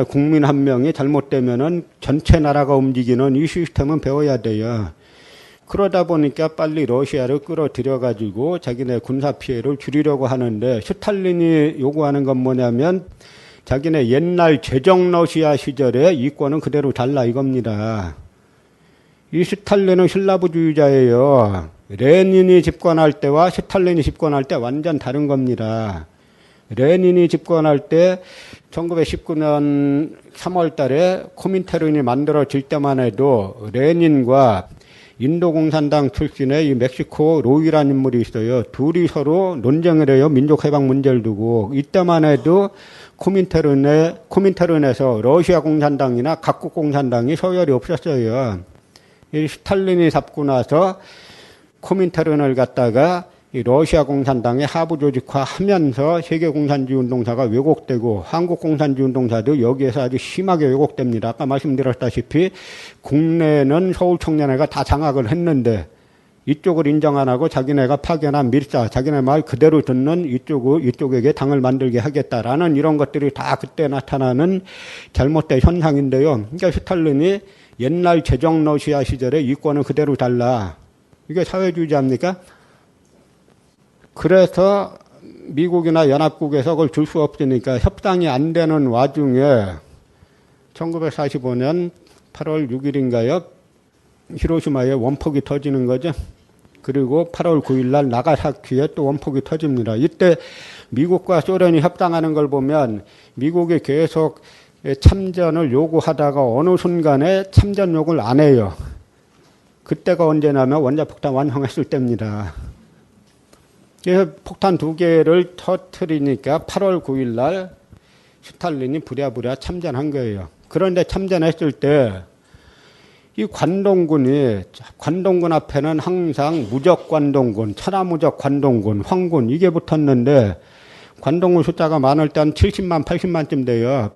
국민 한 명이 잘못되면은 전체 나라가 움직이는 이 시스템은 배워야 돼요. 그러다 보니까 빨리 러시아를 끌어들여가지고 자기네 군사 피해를 줄이려고 하는데 스탈린이 요구하는 건 뭐냐면 자기네 옛날 제정 러시아 시절에 이권은 그대로 달라 이겁니다. 이 스탈린은 슬라브주의자예요. 레닌이 집권할 때와 스탈린이 집권할 때 완전 다른 겁니다. 레닌이 집권할 때 1919년 3월 달에 코민테른이 만들어질 때만 해도 레닌과 인도공산당 출신의 이 멕시코 로이라는 인물이 있어요. 둘이 서로 논쟁을 해요. 민족해방 문제를 두고. 이때만 해도 코민테른에서 러시아 공산당이나 각국 공산당이 서열이 없었어요. 이 스탈린이 잡고 나서 코민테른을 갖다가 이 러시아 공산당의 하부 조직화하면서 세계 공산주의 운동사가 왜곡되고 한국 공산주의 운동사도 여기에서 아주 심하게 왜곡됩니다. 아까 말씀드렸다시피 국내는 서울청년회가 다 장악을 했는데 이쪽을 인정 안 하고 자기네가 파견한 밀사, 자기네 말 그대로 듣는 이쪽에게 당을 만들게 하겠다라는 이런 것들이 다 그때 나타나는 잘못된 현상인데요. 그러니까 스탈린이 옛날 제정 러시아 시절에 이권은 그대로 달라. 이게 사회주의자입니까? 그래서 미국이나 연합국에서 그걸 줄 수 없으니까 협상이 안 되는 와중에 1945년 8월 6일인가요? 히로시마에 원폭이 터지는 거죠. 그리고 8월 9일 날 나가사키에 또 원폭이 터집니다. 이때 미국과 소련이 협상하는 걸 보면 미국이 계속 참전을 요구하다가 어느 순간에 참전 요구를 안 해요. 그때가 언제냐면 원자폭탄 완성했을 때입니다. 그래서 폭탄 2개를 터뜨리니까 8월 9일 날 스탈린이 부랴부랴 참전한 거예요. 그런데 참전했을 때 이 관동군 앞에는 항상 무적관동군, 천하무적관동군, 황군 이게 붙었는데 관동군 숫자가 많을 때 한 70만, 80만쯤 돼요.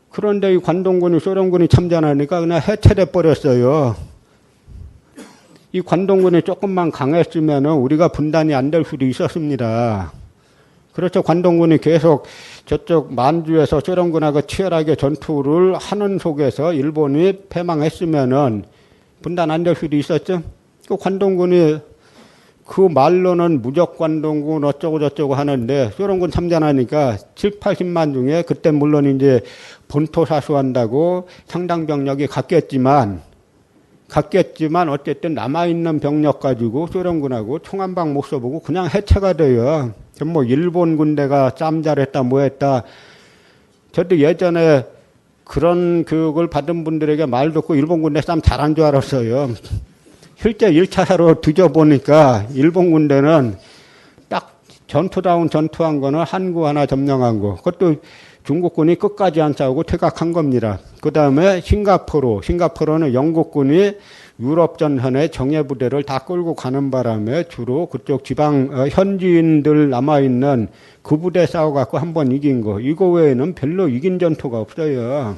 그런데 이 관동군이 소련군이 참전하니까 그냥 해체돼 버렸어요. 이 관동군이 조금만 강했으면 우리가 분단이 안 될 수도 있었습니다. 그렇죠. 관동군이 계속 저쪽 만주에서 소련군하고 치열하게 전투를 하는 속에서 일본이 패망했으면은 분단 안 될 수도 있었죠. 그 관동군이 그 말로는 무적관동군 어쩌고 저쩌고 하는데 소련군 참전하니까 7, 80만 중에 그때 물론 이제 본토 사수한다고 상당 병력이 갔겠지만 어쨌든 남아있는 병력 가지고 소련군하고 총 한 방 못 써보고 그냥 해체가 돼요. 뭐 일본 군대가 짬 잘했다 뭐 했다. 저도 예전에 그런 교육을 받은 분들에게 말 듣고 일본 군대 짬 잘한 줄 알았어요. 실제 1차사로 뒤져보니까 일본 군대는 딱 전투다운 전투한 거는 항구 하나 점령한 거. 그것도 중국군이 끝까지 안 싸우고 퇴각한 겁니다. 그 다음에 싱가포르는 영국군이 유럽 전선에 정예부대를 다 끌고 가는 바람에 주로 그쪽 지방 현지인들 남아있는 그 부대 싸워갖고 한번 이긴 거. 이거 외에는 별로 이긴 전투가 없어요.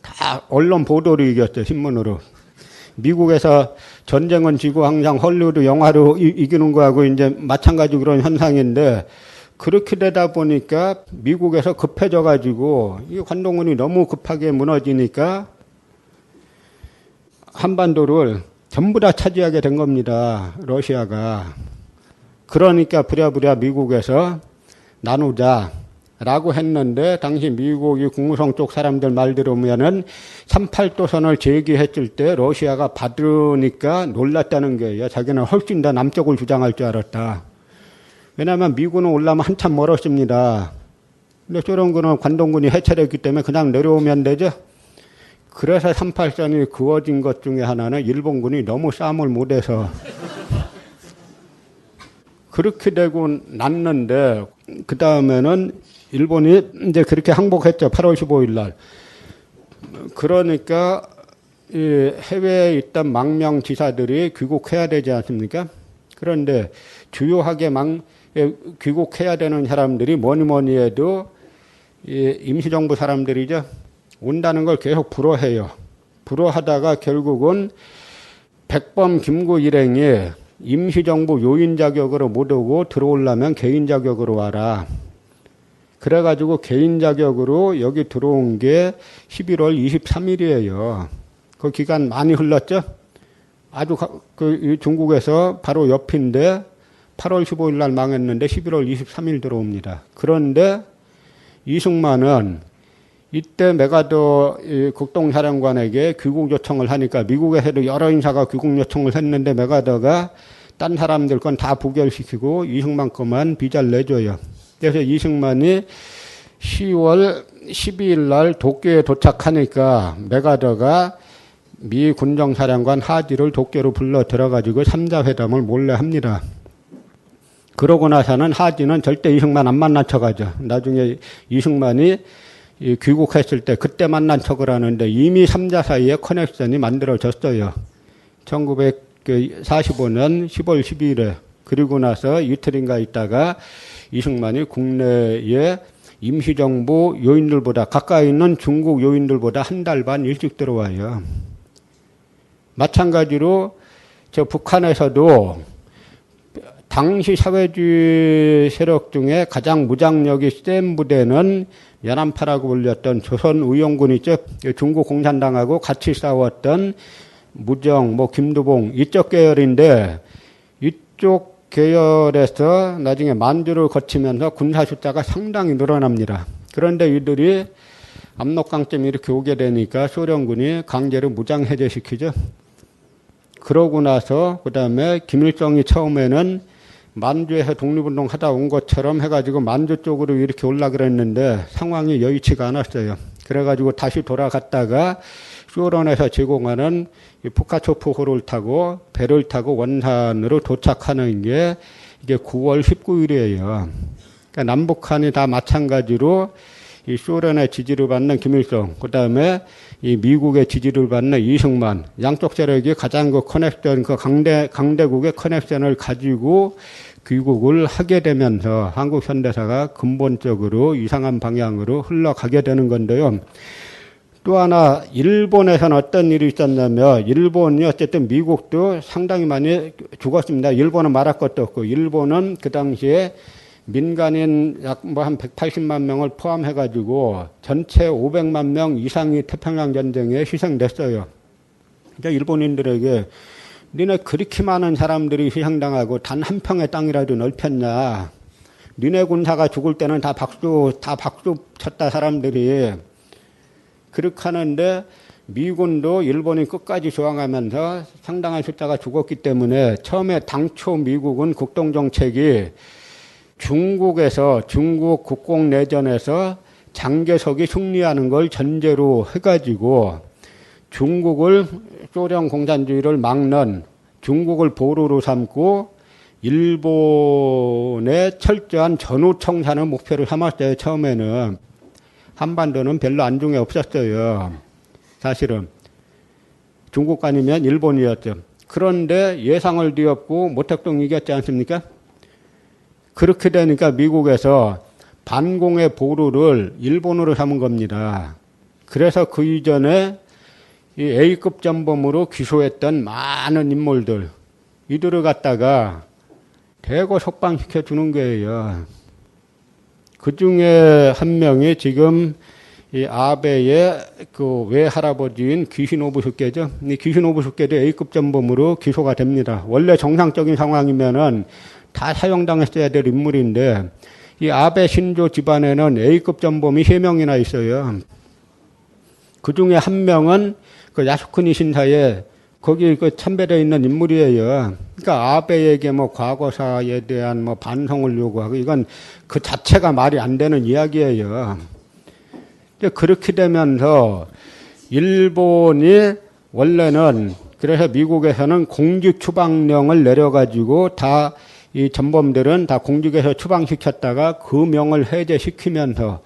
다 언론 보도로 이겼죠, 신문으로. 미국에서 전쟁은 지고 항상 헐리우드 영화로 이기는 거하고 이제 마찬가지 그런 현상인데 그렇게 되다 보니까 미국에서 급해져가지고 이 관동군이 너무 급하게 무너지니까 한반도를 전부 다 차지하게 된 겁니다. 러시아가. 그러니까 부랴부랴 미국에서 나누자라고 했는데 당시 미국이 국무성 쪽 사람들 말 들으면은 38도선을 제기했을 때 러시아가 받으니까 놀랐다는 거예요. 자기는 훨씬 더 남쪽을 주장할 줄 알았다. 왜냐하면 미군은 올라면 한참 멀었습니다. 근데 소련군은 관동군이 해체됐기 때문에 그냥 내려오면 되죠. 그래서 38선이 그어진 것 중에 하나는 일본군이 너무 싸움을 못해서 그렇게 되고 났는데 그 다음에는 일본이 이제 그렇게 항복했죠. 8월 15일 날. 그러니까 이 해외에 있던 망명지사들이 귀국해야 되지 않습니까? 그런데 주요하게 귀국해야 되는 사람들이 뭐니 해도 임시정부 사람들이죠. 온다는 걸 계속 불허해요. 불허하다가 결국은 백범 김구 일행이 임시정부 요인 자격으로 못 오고 들어오려면 개인 자격으로 와라. 그래가지고 개인 자격으로 여기 들어온 게 11월 23일이에요. 그 기간 많이 흘렀죠? 아주 중국에서 바로 옆인데 8월 15일 날 망했는데 11월 23일 들어옵니다. 그런데 이승만은 이때 메가더 국동사령관에게 귀국 요청을 하니까 미국에서도 여러 인사가 귀국 요청을 했는데 메가더가 딴 사람들 건 다 부결시키고 이승만 거만 비자를 내줘요. 그래서 이승만이 10월 12일 날 도쿄에 도착하니까 메가더가 미 군정사령관 하지를 도쿄로 불러 들어가지고 3자 회담을 몰래 합니다. 그러고 나서는 하지는 절대 이승만 안 만난 척하죠. 나중에 이승만이 귀국했을 때 그때 만난 척을 하는데 이미 3자 사이에 커넥션이 만들어졌어요. 1945년 10월 12일에. 그리고 나서 이틀인가 있다가 이승만이 국내에 임시정부 요인들보다 가까이 있는 중국 요인들보다 한 달 반 일찍 들어와요. 마찬가지로 저 북한에서도 당시 사회주의 세력 중에 가장 무장력이 센 부대는 연안파라고 불렸던 조선의용군 있죠. 중국 공산당하고 같이 싸웠던 무정, 김두봉 이쪽 계열인데 이쪽 계열에서 나중에 만주를 거치면서 군사 숫자가 상당히 늘어납니다. 그런데 이들이 압록강점이 이렇게 오게 되니까 소련군이 강제로 무장 해제시키죠. 그러고 나서 그 다음에 김일성이 처음에는 만주에서 독립운동 하다 온 것처럼 해가지고 만주 쪽으로 이렇게 올라 그랬는데 상황이 여의치가 않았어요. 그래가지고 다시 돌아갔다가 소련에서 제공하는 푸카초프호를 타고 배를 타고 원산으로 도착하는 게 이게 9월 19일이에요. 그러니까 남북한이 다 마찬가지로 이 소련의 지지를 받는 김일성, 그 다음에 이 미국의 지지를 받는 이승만, 양쪽 세력이 가장 그 커넥션, 그 강대국의 커넥션을 가지고 귀국을 하게 되면서 한국 현대사가 근본적으로 이상한 방향으로 흘러가게 되는 건데요. 또 하나 일본에서는 어떤 일이 있었냐면 일본이 어쨌든 미국도 상당히 많이 죽었습니다. 일본은 말할 것도 없고 일본은 그 당시에 민간인 약 뭐 한 180만 명을 포함해가지고 전체 500만 명 이상이 태평양 전쟁에 희생됐어요. 그러니까 일본인들에게 니네 그렇게 많은 사람들이 희생당하고 단 한 평의 땅이라도 넓혔냐. 니네 군사가 죽을 때는 다 박수 쳤다 사람들이. 그렇게 하는데 미군도 일본이 끝까지 저항하면서 상당한 숫자가 죽었기 때문에 처음에 당초 미국은 국동정책이 중국에서 중국 국공내전에서 장개석이 승리하는 걸 전제로 해가지고 중국을 소련 공산주의를 막는 중국을 보루로 삼고 일본의 철저한 전후 청산을 목표로 삼았어요. 처음에는 한반도는 별로 안중에 없었어요. 사실은 중국 아니면 일본이었죠. 그런데 예상을 뒤엎고 모택동 이겼지 않습니까? 그렇게 되니까 미국에서 반공의 보루를 일본으로 삼은 겁니다. 그래서 그 이전에 이 A급 전범으로 기소했던 많은 인물들, 이들을 갖다가 대거 석방시켜 주는 거예요. 그 중에 한 명이 지금 이 아베의 그 외할아버지인 기시노부 슈케죠. 이 기시노부 슈케도 A급 전범으로 기소가 됩니다. 원래 정상적인 상황이면은 다 사형당했어야 될 인물인데 이 아베 신조 집안에는 A급 전범이 3명이나 있어요. 그 중에 한 명은 그 야스쿠니 신사에 거기 그 참배되어 있는 인물이에요. 그러니까 아베에게 뭐 과거사에 대한 뭐 반성을 요구하고 이건 그 자체가 말이 안 되는 이야기예요. 그렇게 되면서 일본이 원래는 그래서 미국에서는 공직 추방령을 내려가지고 다 이 전범들은 다 공직에서 추방시켰다가 그 명을 해제시키면서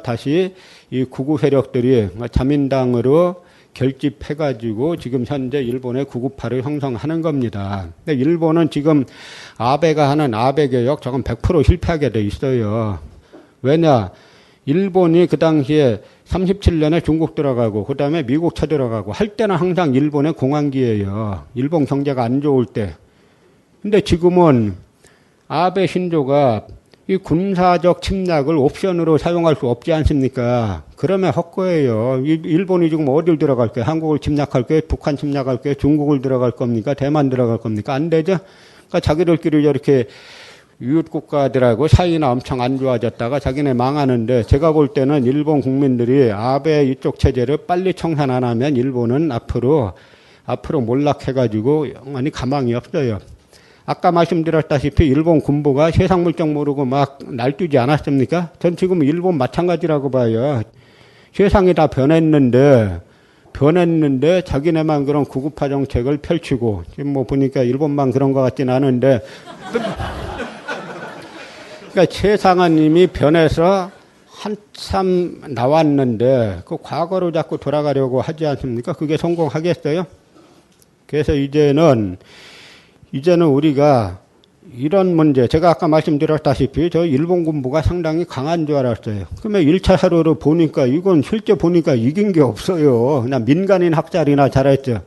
다시 이 구구 세력들이 자민당으로 결집해가지고 지금 현재 일본의 구구파를 형성하는 겁니다. 근데 일본은 지금 아베가 하는 아베 개혁 저건 100% 실패하게 돼 있어요. 왜냐? 일본이 그 당시에 37년에 중국 들어가고 그 다음에 미국 쳐들어가고 할 때는 항상 일본의 공황기예요. 일본 경제가 안 좋을 때. 근데 지금은 아베 신조가 이 군사적 침략을 옵션으로 사용할 수 없지 않습니까? 그러면 헛거예요. 일본이 지금 어딜 들어갈 거예요? 한국을 침략할 거예요? 북한 침략할 거예요? 중국을 들어갈 겁니까? 대만 들어갈 겁니까? 안 되죠? 그러니까 자기들끼리 이렇게 이웃국가들하고 사이나 엄청 안 좋아졌다가 자기네 망하는데 제가 볼 때는 일본 국민들이 아베 이쪽 체제를 빨리 청산 안 하면 일본은 앞으로 몰락해가지고 영원히 가망이 없어요. 아까 말씀드렸다시피 일본 군부가 세상 물정 모르고 막 날뛰지 않았습니까? 전 지금 일본 마찬가지라고 봐요. 세상이 다 변했는데 자기네만 그런 구구파 정책을 펼치고 지금 뭐 보니까 일본만 그런 것 같진 않은데 그러니까 세상은 이미 변해서 한참 나왔는데 그 과거로 자꾸 돌아가려고 하지 않습니까? 그게 성공하겠어요? 그래서 이제는 우리가 이런 문제, 제가 아까 말씀드렸다시피 저 일본 군부가 상당히 강한 줄 알았어요. 그러면 1차 사료를 보니까 이건 실제 보니까 이긴 게 없어요. 그냥 민간인 학살이나 잘했죠.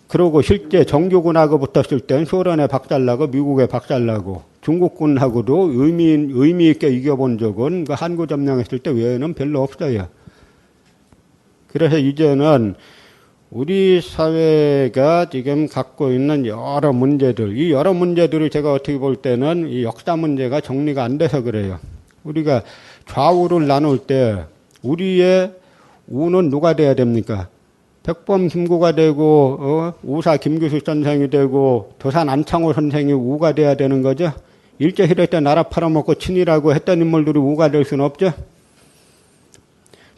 그러고 실제 정규군하고 붙었을 땐 소련에 박살나고 미국에 박살나고 중국군하고도 의미 있게 이겨본 적은 그 한국 점령했을 때 외에는 별로 없어요. 그래서 이제는 우리 사회가 지금 갖고 있는 여러 문제들, 이 여러 문제들을 제가 어떻게 볼 때는 이 역사 문제가 정리가 안 돼서 그래요. 우리가 좌우를 나눌 때 우리의 우는 누가 돼야 됩니까? 백범 김구가 되고 우사 김규식 선생이 되고 도산 안창호 선생이 우가 돼야 되는 거죠. 일제시대 때 나라 팔아먹고 친이라고 했던 인물들이 우가 될 수는 없죠.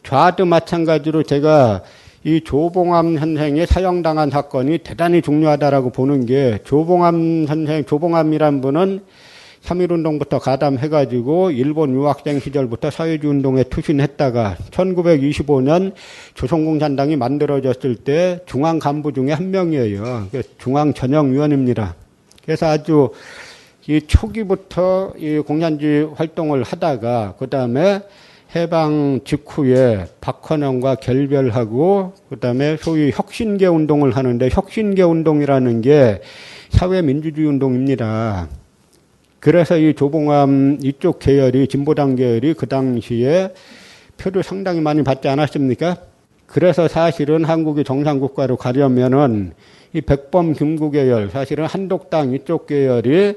좌도 마찬가지로 제가 이 조봉암 선생이 사형당한 사건이 대단히 중요하다라고 보는 게 조봉암 선생, 조봉암이란 분은 3.1운동부터 가담해가지고 일본 유학생 시절부터 사회주의운동에 투신했다가 1925년 조선공산당이 만들어졌을 때 중앙 간부 중에 한 명이에요. 중앙전역위원입니다. 그래서 아주 이 초기부터 이 공산주의 활동을 하다가 그 다음에 해방 직후에 박헌영과 결별하고 그 다음에 소위 혁신계 운동을 하는데 혁신계 운동이라는 게 사회민주주의 운동입니다. 그래서 이 조봉암 이쪽 계열이 진보당 계열이 그 당시에 표를 상당히 많이 받지 않았습니까? 그래서 사실은 한국이 정상국가로 가려면은 이 백범 김구 계열 사실은 한독당 이쪽 계열이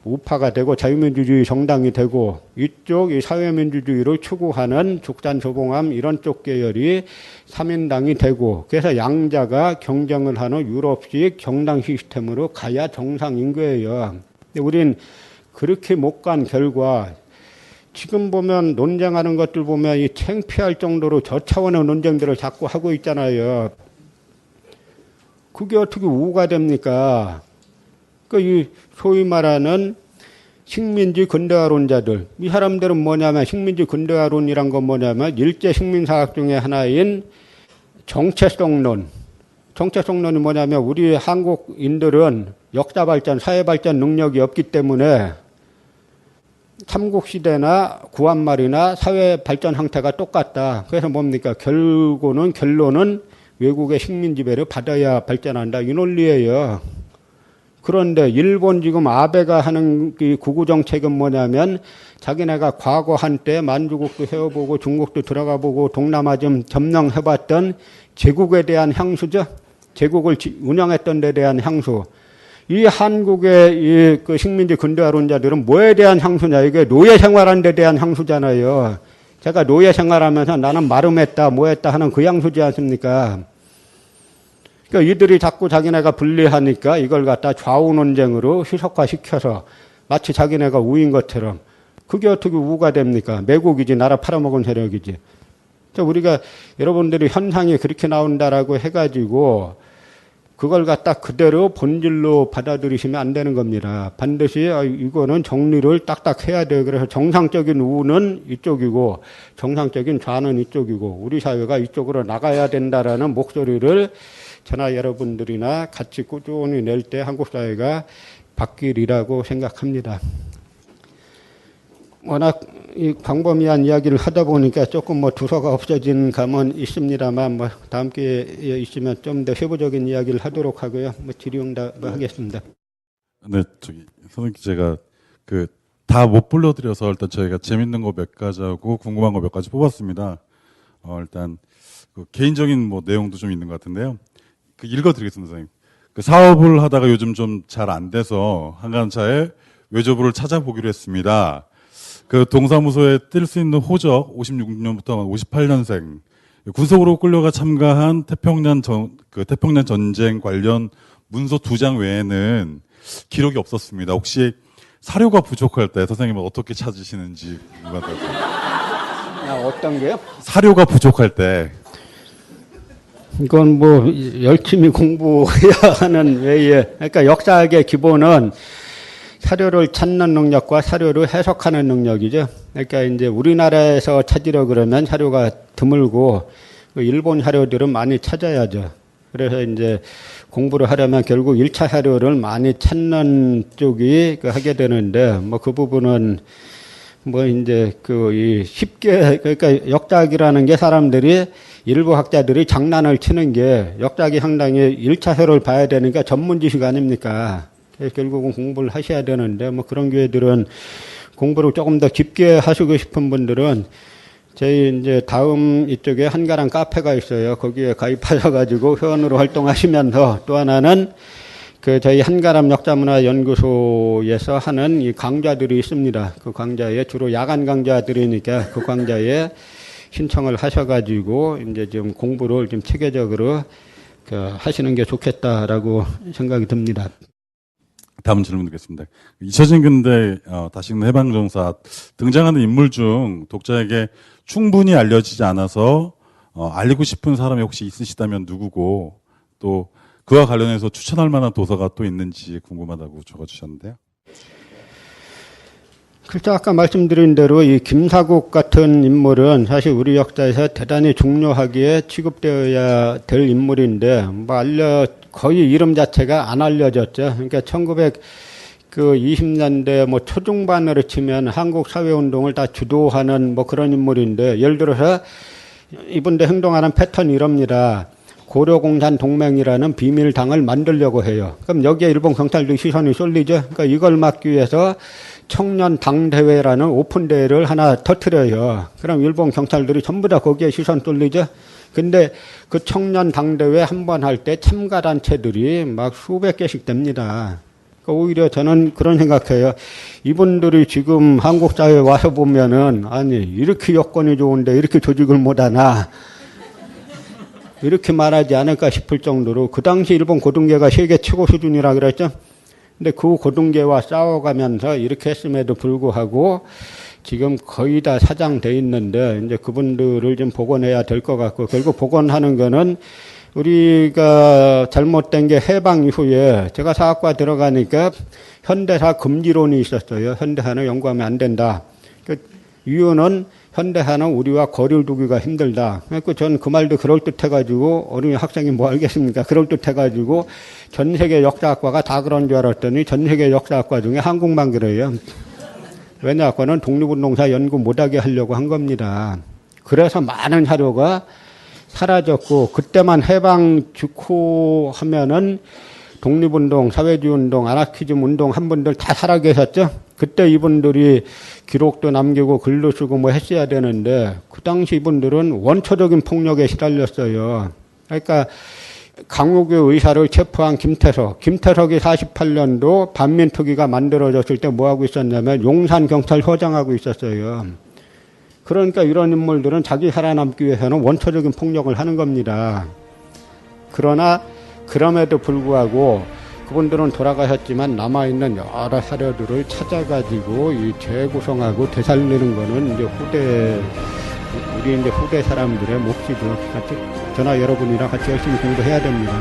우파가 되고 자유민주주의 정당이 되고 이쪽 이 사회민주주의를 추구하는 죽산 조봉암 이런 쪽 계열이 3인당이 되고 그래서 양자가 경쟁을 하는 유럽식 정당 시스템으로 가야 정상인 거예요. 근데 우린 그렇게 못 간 결과 지금 보면 논쟁하는 것들 보면 이 창피할 정도로 저차원의 논쟁들을 자꾸 하고 있잖아요. 그게 어떻게 우가 됩니까? 이 소위 말하는 식민지 근대화론자들, 이 사람들은 뭐냐면 식민지 근대화론이란 건 뭐냐면 일제 식민사학 중에 하나인 정체성론. 정체성론이 뭐냐면 우리 한국인들은 역사 발전, 사회 발전 능력이 없기 때문에 삼국시대나 구한말이나 사회 발전 형태가 똑같다. 그래서 뭡니까? 결론은 외국의 식민지배를 받아야 발전한다. 이 논리예요. 그런데 일본 지금 아베가 하는 이 구구정책은 뭐냐면 자기네가 과거 한때 만주국도 세워보고 중국도 들어가 보고 동남아 좀 점령해봤던 제국에 대한 향수죠. 제국을 운영했던 데 대한 향수. 이 한국의 이 식민지 근대화론자들은 뭐에 대한 향수냐? 이게 노예 생활하는 데 대한 향수잖아요. 제가 노예 생활하면서 나는 마름했다, 뭐했다 하는 그 향수지 않습니까? 그러니까 이들이 자꾸 자기네가 불리하니까 이걸 갖다 좌우 논쟁으로 희석화시켜서 마치 자기네가 우인 것처럼 그게 어떻게 우가 됩니까? 매국이지, 나라 팔아먹은 세력이지. 우리가 여러분들이 현상이 그렇게 나온다라고 해가지고 그걸 갖다 그대로 본질로 받아들이시면 안 되는 겁니다. 반드시 이거는 정리를 딱딱 해야 돼요. 그래서 정상적인 우는 이쪽이고 정상적인 좌는 이쪽이고 우리 사회가 이쪽으로 나가야 된다라는 목소리를 저나 여러분들이나 같이 꾸준히 낼 때 한국 사회가 바뀌리라고 생각합니다. 워낙 이 광범위한 이야기를 하다 보니까 조금 두서가 없어진 감은 있습니다만 다음 기회에 있으면 좀 더 세부적인 이야기를 하도록 하고요. 질의응답 하겠습니다. 네, 선생님 제가 다 못 불러드려서 일단 저희가 재밌는 거 몇 가지 하고 궁금한 거 몇 가지 뽑았습니다. 일단 개인적인 내용도 좀 있는 것 같은데요. 읽어드리겠습니다, 선생님. 사업을 하다가 요즘 좀 잘 안 돼서 한간차에 외조부를 찾아보기로 했습니다. 동사무소에 뜰 수 있는 호적 56년부터 58년생 군속으로 끌려가 참가한 태평양 전쟁 관련 문서 2장 외에는 기록이 없었습니다. 혹시 사료가 부족할 때 선생님은 어떻게 찾으시는지 궁금합니다. 어떤 게요? 사료가 부족할 때. 이건 열심히 공부해야 하는 외에, 그러니까 역사학의 기본은 사료를 찾는 능력과 사료를 해석하는 능력이죠. 그러니까 이제 우리나라에서 찾으려 그러면 사료가 드물고 일본 사료들은 많이 찾아야죠. 그래서 이제 공부를 하려면 결국 1차 사료를 많이 찾는 쪽이 하게 되는데 그 부분은 이제 쉽게 그러니까 역사학이라는 게 사람들이 일부 학자들이 장난을 치는 게 역사학이 상당히 1차 사료를 봐야 되니까 전문 지식 아닙니까? 결국은 공부를 하셔야 되는데 그런 교회들은 공부를 조금 더 깊게 하시고 싶은 분들은 저희 이제 다음 이쪽에 한가람 카페가 있어요. 거기에 가입하셔가지고 회원으로 활동하시면서 또 하나는 그 저희 한가람 역사문화연구소에서 하는 이 강좌들이 있습니다. 그 강좌에 주로 야간 강좌들이니까 그 강좌에 신청을 하셔가지고 이제 좀 공부를 좀 체계적으로 하시는 게 좋겠다라고 생각이 듭니다. 다음 질문 드리겠습니다. 잊혀진 근대 다시 읽는 해방전사 등장하는 인물 중 독자에게 충분히 알려지지 않아서 알리고 싶은 사람이 혹시 있으시다면 누구고 또 그와 관련해서 추천할 만한 도서가 또 있는지 궁금하다고 적어주셨는데요. 글쎄 아까 말씀드린 대로 이 김사국 같은 인물은 사실 우리 역사에서 대단히 중요하게 취급되어야 될 인물인데 거의 이름 자체가 안 알려졌죠. 그러니까 1920년대 초중반으로 치면 한국 사회운동을 다 주도하는 그런 인물인데, 예를 들어서 이분들 행동하는 패턴이 이럽니다. 고려공산동맹이라는 비밀당을 만들려고 해요. 그럼 여기에 일본 경찰들 시선이 쏠리죠. 그러니까 이걸 막기 위해서 청년당대회라는 오픈대회를 하나 터뜨려요. 그럼 일본 경찰들이 전부 다 거기에 시선 쏠리죠. 근데 그 청년당대회 한 번 할 때 참가단체들이 막 수백 개씩 됩니다. 그러니까 오히려 저는 그런 생각해요. 이분들이 지금 한국 사회에 와서 보면은, 아니, 이렇게 여건이 좋은데 이렇게 조직을 못하나, 이렇게 말하지 않을까 싶을 정도로, 그 당시 일본 고등계가 세계 최고 수준이라 그랬죠. 근데 그 고등계와 싸워가면서 이렇게 했음에도 불구하고 지금 거의 다 사장돼 있는데, 이제 그분들을 좀 복원해야 될 것 같고, 결국 복원하는 거는 우리가 잘못된 게 해방 이후에 제가 사학과 들어가니까 현대사 금지론이 있었어요. 현대사는 연구하면 안 된다. 그 이유는 현대사는 우리와 거리를 두기가 힘들다. 그래서 저는 그 말도 그럴듯해가지고, 어린이 학생이 뭐 알겠습니까? 그럴듯해가지고 전 세계 역사학과가 다 그런 줄 알았더니 전 세계 역사학과 중에 한국만 그래요. 왜냐하면 독립운동사 연구 못하게 하려고 한 겁니다. 그래서 많은 자료가 사라졌고, 그때만 해방 직후 하면은 독립운동, 사회주의운동, 아나키즘 운동 한 분들 다 살아계셨죠? 그때 이분들이 기록도 남기고 글도 쓰고 했어야 되는데, 그 당시 이분들은 원초적인 폭력에 시달렸어요. 그러니까 강욱의 의사를 체포한 김태석이 48년도 반민특위가 만들어졌을 때 뭐하고 있었냐면 용산경찰서장하고 있었어요. 그러니까 이런 인물들은 자기 살아남기 위해서는 원초적인 폭력을 하는 겁니다. 그러나 그럼에도 불구하고 그분들은 돌아가셨지만 남아있는 여러 사료들을 찾아가지고 재구성하고 되살리는 거는 이제 우리 후대 사람들의 몫이죠. 같이 저나 여러분이랑 같이 열심히 공부해야 됩니다.